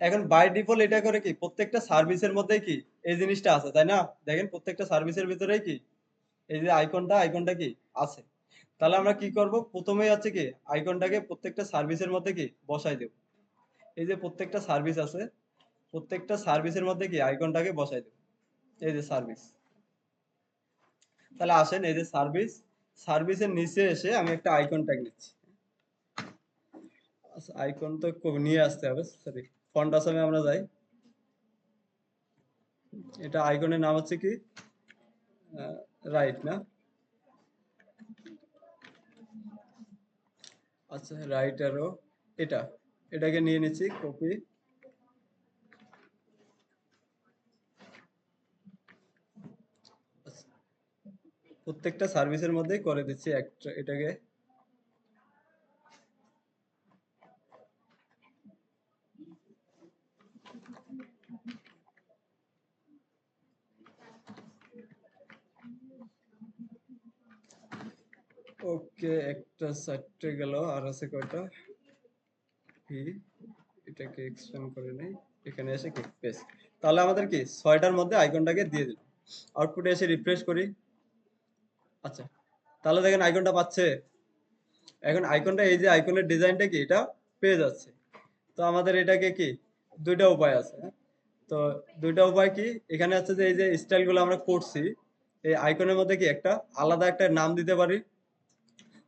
এখন বাই ডিফল্ট এটা করে কি প্রত্যেকটা সার্ভিসের মধ্যেই কি এই জিনিসটা আছে, তাই না? দেখেন প্রত্যেকটা সার্ভিসের ভিতরেই কি এই যে আইকনটা কি আছে। তাহলে আমরা কি করব, প্রথমেই আছে কি আইকনটাকে প্রত্যেকটা সার্ভিসের মধ্যে কি বসাই দেব। এই যে প্রত্যেকটা সার্ভিস আছে, প্রত্যেকটা সার্ভিসের মধ্যে কি আইকনটাকে বসাই দেব। এই যে সার্ভিস, তাহলে আসেন এই যে সার্ভিস, সার্ভিসের নিচে এসে আমি একটা আইকন ট্যাগ নিচ্ছি। আচ্ছা, আইকন তো নিয়ে আসতে হবে, সরি, ফন্ট আসামে আমরা যাই। এটা আইকনের নাম হচ্ছে কি রাইট না? আচ্ছা, রাইট অ্যারো, এটা এটাকে নিয়ে নিচ্ছি কপি। প্রত্যেকটা সার্ভিসের মধ্যেই করে দিচ্ছি একটা এটাকে। ওকে, একটা চারটে গেল, আর আছে কয়টা? ভি, এটাকে এক্সপ্যান্ড করে নেই, এখানে এসে কি পেস্ট। তাহলে আমাদের কি ছয়টার মধ্যে আইকনটাকে দিয়ে দিল। আউটপুটে এসে রিফ্রেশ করি। আচ্ছা, তাহলে দেখেন আইকনটা পাচ্ছে। এখন আইকনটা, এই যে আইকনের ডিজাইনটা কি এটা পেয়ে যাচ্ছে। তো আমাদের এটাকে কি দুইটা উপায় আছে, হ্যাঁ? তো দুইটা উপায় কি, এখানে আছে যে এই যে স্টাইলগুলো আমরা করছি এই আইকনের মধ্যে কি একটা আলাদা একটা নাম দিতে পারি,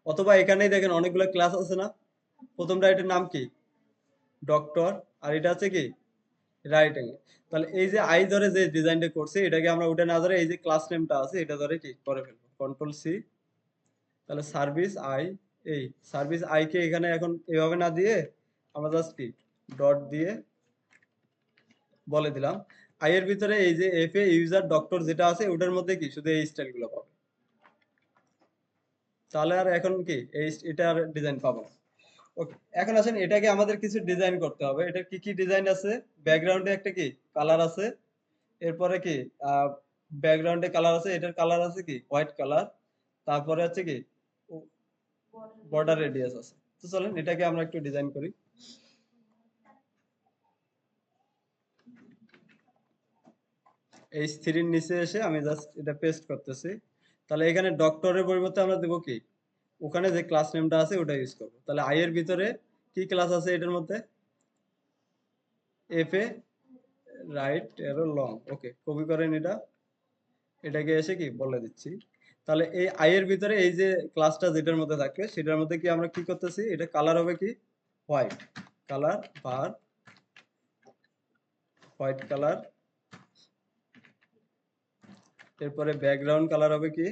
অথবা এখানেই দেখেন অনেকগুলো ক্লাস আছে না, প্রথমটা এটার নাম কি ডক্টর, আর এটা আছে কি রাইটিং। তাহলে এই যে আই ধরে যে ডিজাইনটা করছে এটাকে আমরা উঠে না ধরে এই যে ক্লাস নেমটা আছে এটা ধরে কি করে ফেলবো, কন্ট্রোল সি। তাহলে সার্ভিস আই, এই সার্ভিস আই কে এখানে এখন এভাবে না দিয়ে আমরা জাস্ট কি ডট দিয়ে বলে দিলাম আই এর ভিতরে এই যে এফ এ ইউজার ডক্টর যেটা আছে ওটার মধ্যে কি শুধু এই স্টাইলগুলো পাবে। তাহলে আর এখন কি এই এটার ডিজাইন পাবো না। ওকে, এখন আসেন এটাকে আমাদের কিছু ডিজাইন করতে হবে। এটা কি কি ডিজাইন আছে, ব্যাকগ্রাউন্ডে একটা কি কালার আছে, এরপরে কি ব্যাকগ্রাউন্ডে কালার আছে, এটার কালার আছে কি হোয়াইট কালার, তারপরে আছে কি বর্ডার রেডিয়াস আছে। তো চলেন এটাকে আমরা একটু ডিজাইন করি। H3 এর নিচে এসে আমি জাস্ট এটা পেস্ট করতেছি। তাহলে এখানে ডক্টরের পরিবর্তে আমরা দেবো কি ওখানে যে ক্লাস নেমটা আছে ওটা ইউজ করবো। তাহলে আই এর ভিতরে কি ক্লাস আছে এটার মধ্যে, এফ এ রাইট এরো লং। ওকে, কপি করেন এটা, এটাকে এসে কি বলে দিচ্ছি। তাহলে এই আই এর ভিতরে এই যে ক্লাসটা যেটার মধ্যে থাকবে সেটার মধ্যে কি আমরা কি করতেছি, এটা কালার হবে কি হোয়াইট কালার, বার হোয়াইট কালার, এরপরে ব্যাকগ্রাউন্ড কালার হবে কি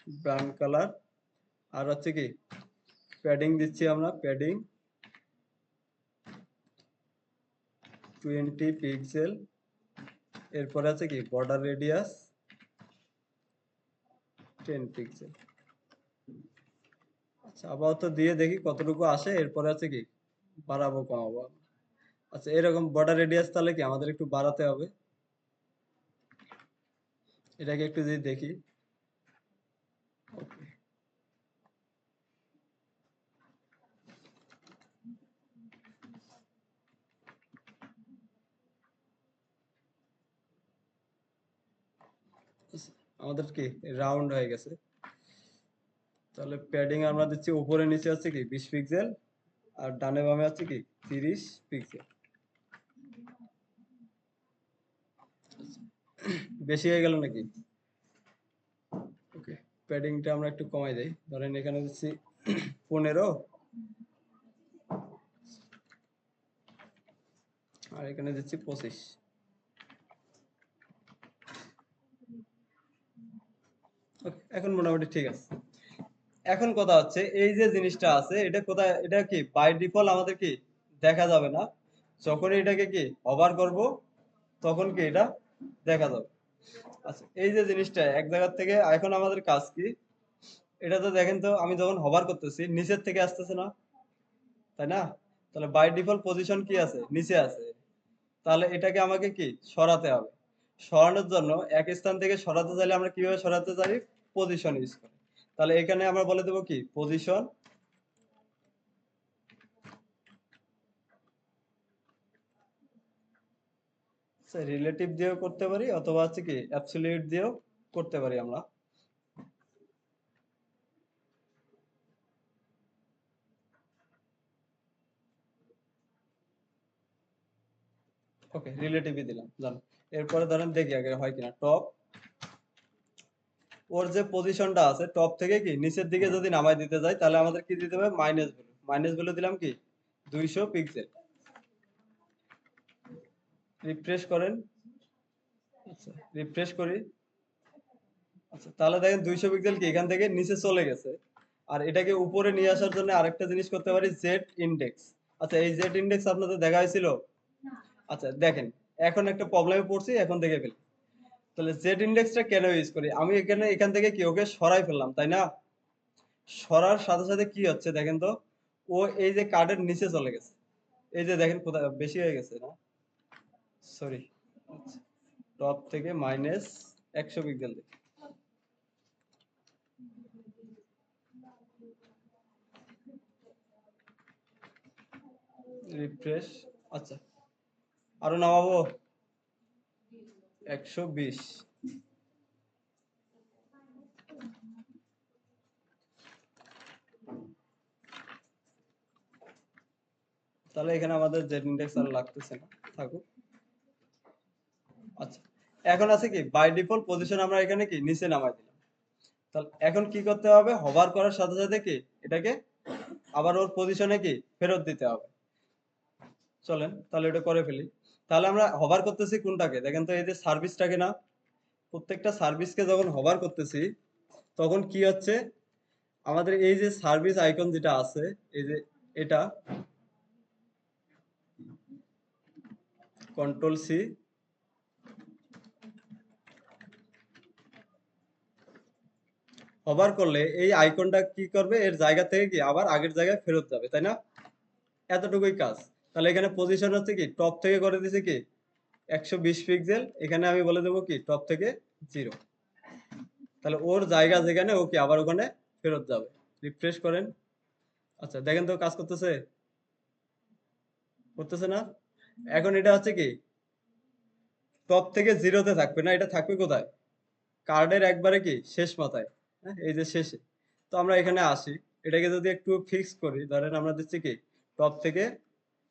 ব্রাউন কালার, আর হচ্ছে কি প্যাডিং দিচ্ছি আমরা, প্যাডিং 20 পিক্সেল, এরপরে আছে কি বর্ডার রেডিয়াস 10 পিক্সেল। আচ্ছা, আপাতত দিয়ে দেখি কতটুকু আসে, এরপরে আছে কি বাড়াবো কমাবো। আচ্ছা, এরকম বর্ডার রেডিয়াস তাহলে কি আমাদের একটু বাড়াতে হবে, এটাকে একটু যদি দেখি। ওকে, আমাদের কি রাউন্ড হয়ে গেছে। তাহলে প্যাডিং আমরা দিচ্ছি উপরে নিচে আছে কি 20 পিক্সেল, আর ডানে বামে আছে কি 30 পিক্সেল। বেশি হয়ে গেল নাকি? ওকে, প্যাডিংটা আমরা একটু কমাই দেই, ধরেন এখানে দিচ্ছি 15 আর এখানে দিচ্ছি 25। এখন মোটামুটি ঠিক আছে। এখন কথা হচ্ছে এই যে জিনিসটা আছে এটা কোথায়, এটা কি বাই ডিফল্ট আমাদের কি দেখা যাবে না, যখন এটাকে কি ওভার করব তখন কি এটা দেখা যাবে। আচ্ছা এই যে জিনিসটা এক জায়গা থেকে, এখন আমাদের কাজ কি, এটা তো দেখেন তো আমি যখন হভার করতেছি নিচের থেকে আসতেছে না, তাই না? তাহলে বাই ডিফল্ট পজিশন কি আছে, নিচে আছে। তাহলে এটাকে আমাকে কি সরাতে হবে। সরানোর জন্য এক স্থান থেকে সরাতে চাইলে আমরা কিভাবে সরাতে চাই, পজিশন ইউজ করে। তাহলে এখানে আমরা বলে দেবো কি পজিশন, রিলেটিভ দিয়েও করতে পারি অথবা হচ্ছে কি অ্যাবসলিউট দিয়েও করতে পারি আমরা। ওকে রিলেটিভই দিলাম জান। এরপরে ধরেন দেখি আগে হয় কিনা টপ, ওর যে পজিশনটা আছে টপ থেকে কি নিচের দিকে যদি নামাই দিতে যাই তাহলে আমাদের কি দিতে হবে, মাইনাস ভ্যালু। মাইনাস ভ্যালু দিলাম কি 200 পিক্সেল। রিফ্রেশ করেন। আচ্ছা রিফ্রেশ করি। আচ্ছা তাহলে দেখেন 200 পিক্সেল কি এখান থেকে নিচে চলে গেছে। আর এটাকে উপরে নিয়ে আসার জন্য আরেকটা জিনিস করতে পারি, জেড ইন্ডেক্স। আচ্ছা এই জেড ইন্ডেক্স আপনাদের দেখা হয়েছিল? আচ্ছা দেখেন, এখন একটা প্রবলেমে পড়ছি, এখন দেখে ফেলি। তাহলে জেড ইন্ডেক্সটা কেন ইউজ করি, আমি এখানে এখান থেকে কি ওকে সরাই ফেললাম তাই না? সরার সাথে সাথে কি হচ্ছে দেখেন তো, ও এই যে কার্ডের নিচে চলে গেছে। এই যে দেখেন কোথায় বেশি হয়ে গেছে না, সরি। আচ্ছা টপ থেকে মাইনাস 100 পিক্সেল, রিফ্রেশ। আচ্ছা আরো নামাবো 120। তাহলে এখানে আমাদের জেড ইন্ডেক্স আর লাগতেছে না, থাকুক। আচ্ছা এখন আছে কি বাই ডিফল্ট পজিশন আমরা এখানে কি নিচে নামাই দিলাম। তাহলে এখন কি করতে হবে, হভার করার সাথে সাথে কি এটাকে আবার ওর পজিশনে কি ফেরত দিতে হবে। চলেন তাহলে এটা করে ফেলি। তাহলে আমরা হভার করতেছি কোনটাকে দেখেন তো, এই যে সার্ভিসটাকে না, প্রত্যেকটা সার্ভিসকে যখন হভার করতেছি তখন কি হচ্ছে, আমাদের এই যে সার্ভিস আইকন যেটা আছে, এই যে এটা কন্ট্রোল সি, হভার করলে এই আইকনটা কি করবে, এর জায়গা থেকে কি আবার আগের জায়গায় ফেরত যাবে তাই না? এতটুকুই কাজ। তাহলে এখানে পজিশন হচ্ছে কি টপ থেকে করে দিছে কি 120 পিক্সেল, এখানে আমি বলে দেবো কি টপ থেকে 0। তাহলে ওর জায়গা যেখানে ও কি আবার ওখানে ফেরত যাবে। রিফ্রেশ করেন। আচ্ছা দেখেন তো কাজ করতেছে, করতেছে না? এখন এটা হচ্ছে কি টপ থেকে 0-তে থাকবে না, এটা থাকবে কোথায়, কার্ডের একবারে কি শেষ মাথায়। হ্যাঁ এই যে শেষে। তো আমরা এখানে আসি, এটাকে যদি একটু ফিক্স করি, ধরেন আমরা দিচ্ছি কি টপ থেকে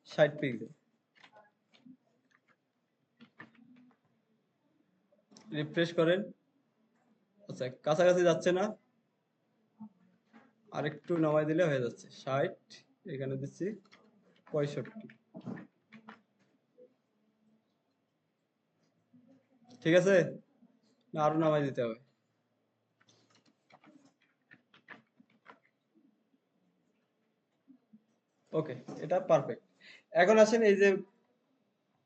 60 পিক্সেল। রিফ্রেশ করেন। আচ্ছা কাছাকাছি যাচ্ছে না, আরেকটু নামাই দিলে হয়ে যাচ্ছে 60। এখানে দিচ্ছি 65। ঠিক আছে, না আরো নামাই দিতে হবে? ওকে এটা পারফেক্ট। এখন আসেন এই যে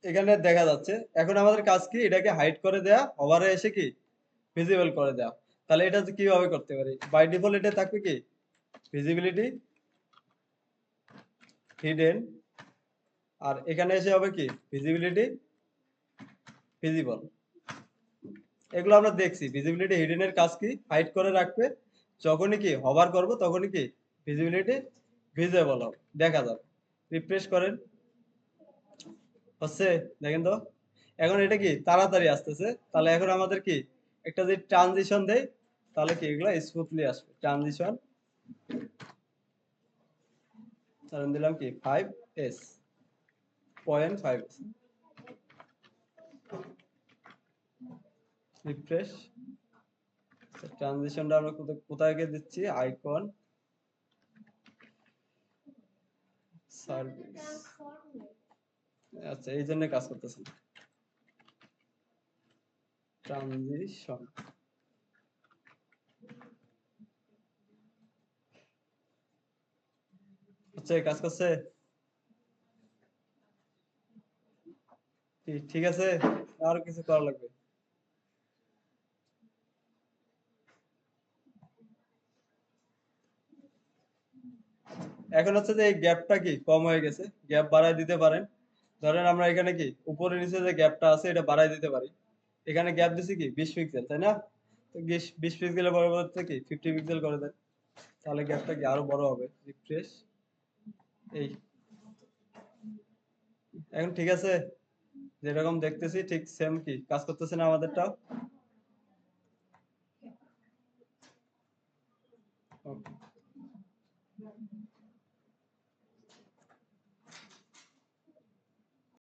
এখানে দেখা যাচ্ছে, এখন আমাদের কাজ কি এটাকে হাইড করে দেয়া, ওভারে এসে কি ভিজিবল করে দেয়া। তাহলে এটা কিভাবে করতে পারি, বাই ডিফল্ট এটা থাকবে কি ভিজিবিলিটি হিডেন, আর এখানে এসে হবে কি ভিজিবিলিটি ভিজিবল। এগুলো আমরা দেখছি ভিজিবিলিটি হিডেনের কাজ কি হাইড করে রাখবে, যখনই কি হভার করব তখনই কি ভিজিবিলিটি ভিজিবল হবে, দেখা যাবে। রিফ্রেশ করেন। হচ্ছে দেখেন তো, এখন এটা কি তাড়াতাড়ি আসতেছে। তাহলে এখন আমাদের কি একটা যে ট্রানজিশন দেই, তাহলে কি এগুলো স্মুথলি আসবে। ট্রানজিশন ধরেন দিলাম কি 5s, 0.5s। রিফ্রেশ। ট্রানজিশনটা আমরা কোথায় গিয়ে দিচ্ছি, আইকন সার্ভিস। আচ্ছা, এই জন্য কাজ করতেছে না। ট্রানজিশন, আচ্ছা কাজ করছে কি? ঠিক আছে, আর কিছু করা লাগবে? এখন হচ্ছে যে এই গ্যাপটা কি কম হয়ে গেছে, গ্যাপ বাড়ায় দিতে পারেন। ধরেন আমরা এখানে কি উপরে নিচে যে গ্যাপটা আছে এটা বাড়ায় দিতে পারি। এখানে গ্যাপ দিছি কি 20 পিক্সেল, তাই না? তো 20 পিক্সেলের পরিবর্তে কি 50 পিক্সেল করে দেন, তাহলে গ্যাপটা কি আরো বড় হবে। রিফ্রেশ, এই এখন ঠিক আছে, যেরকম দেখতেছি ঠিক সেম কি কাজ করতেছে না আমাদেরটাও।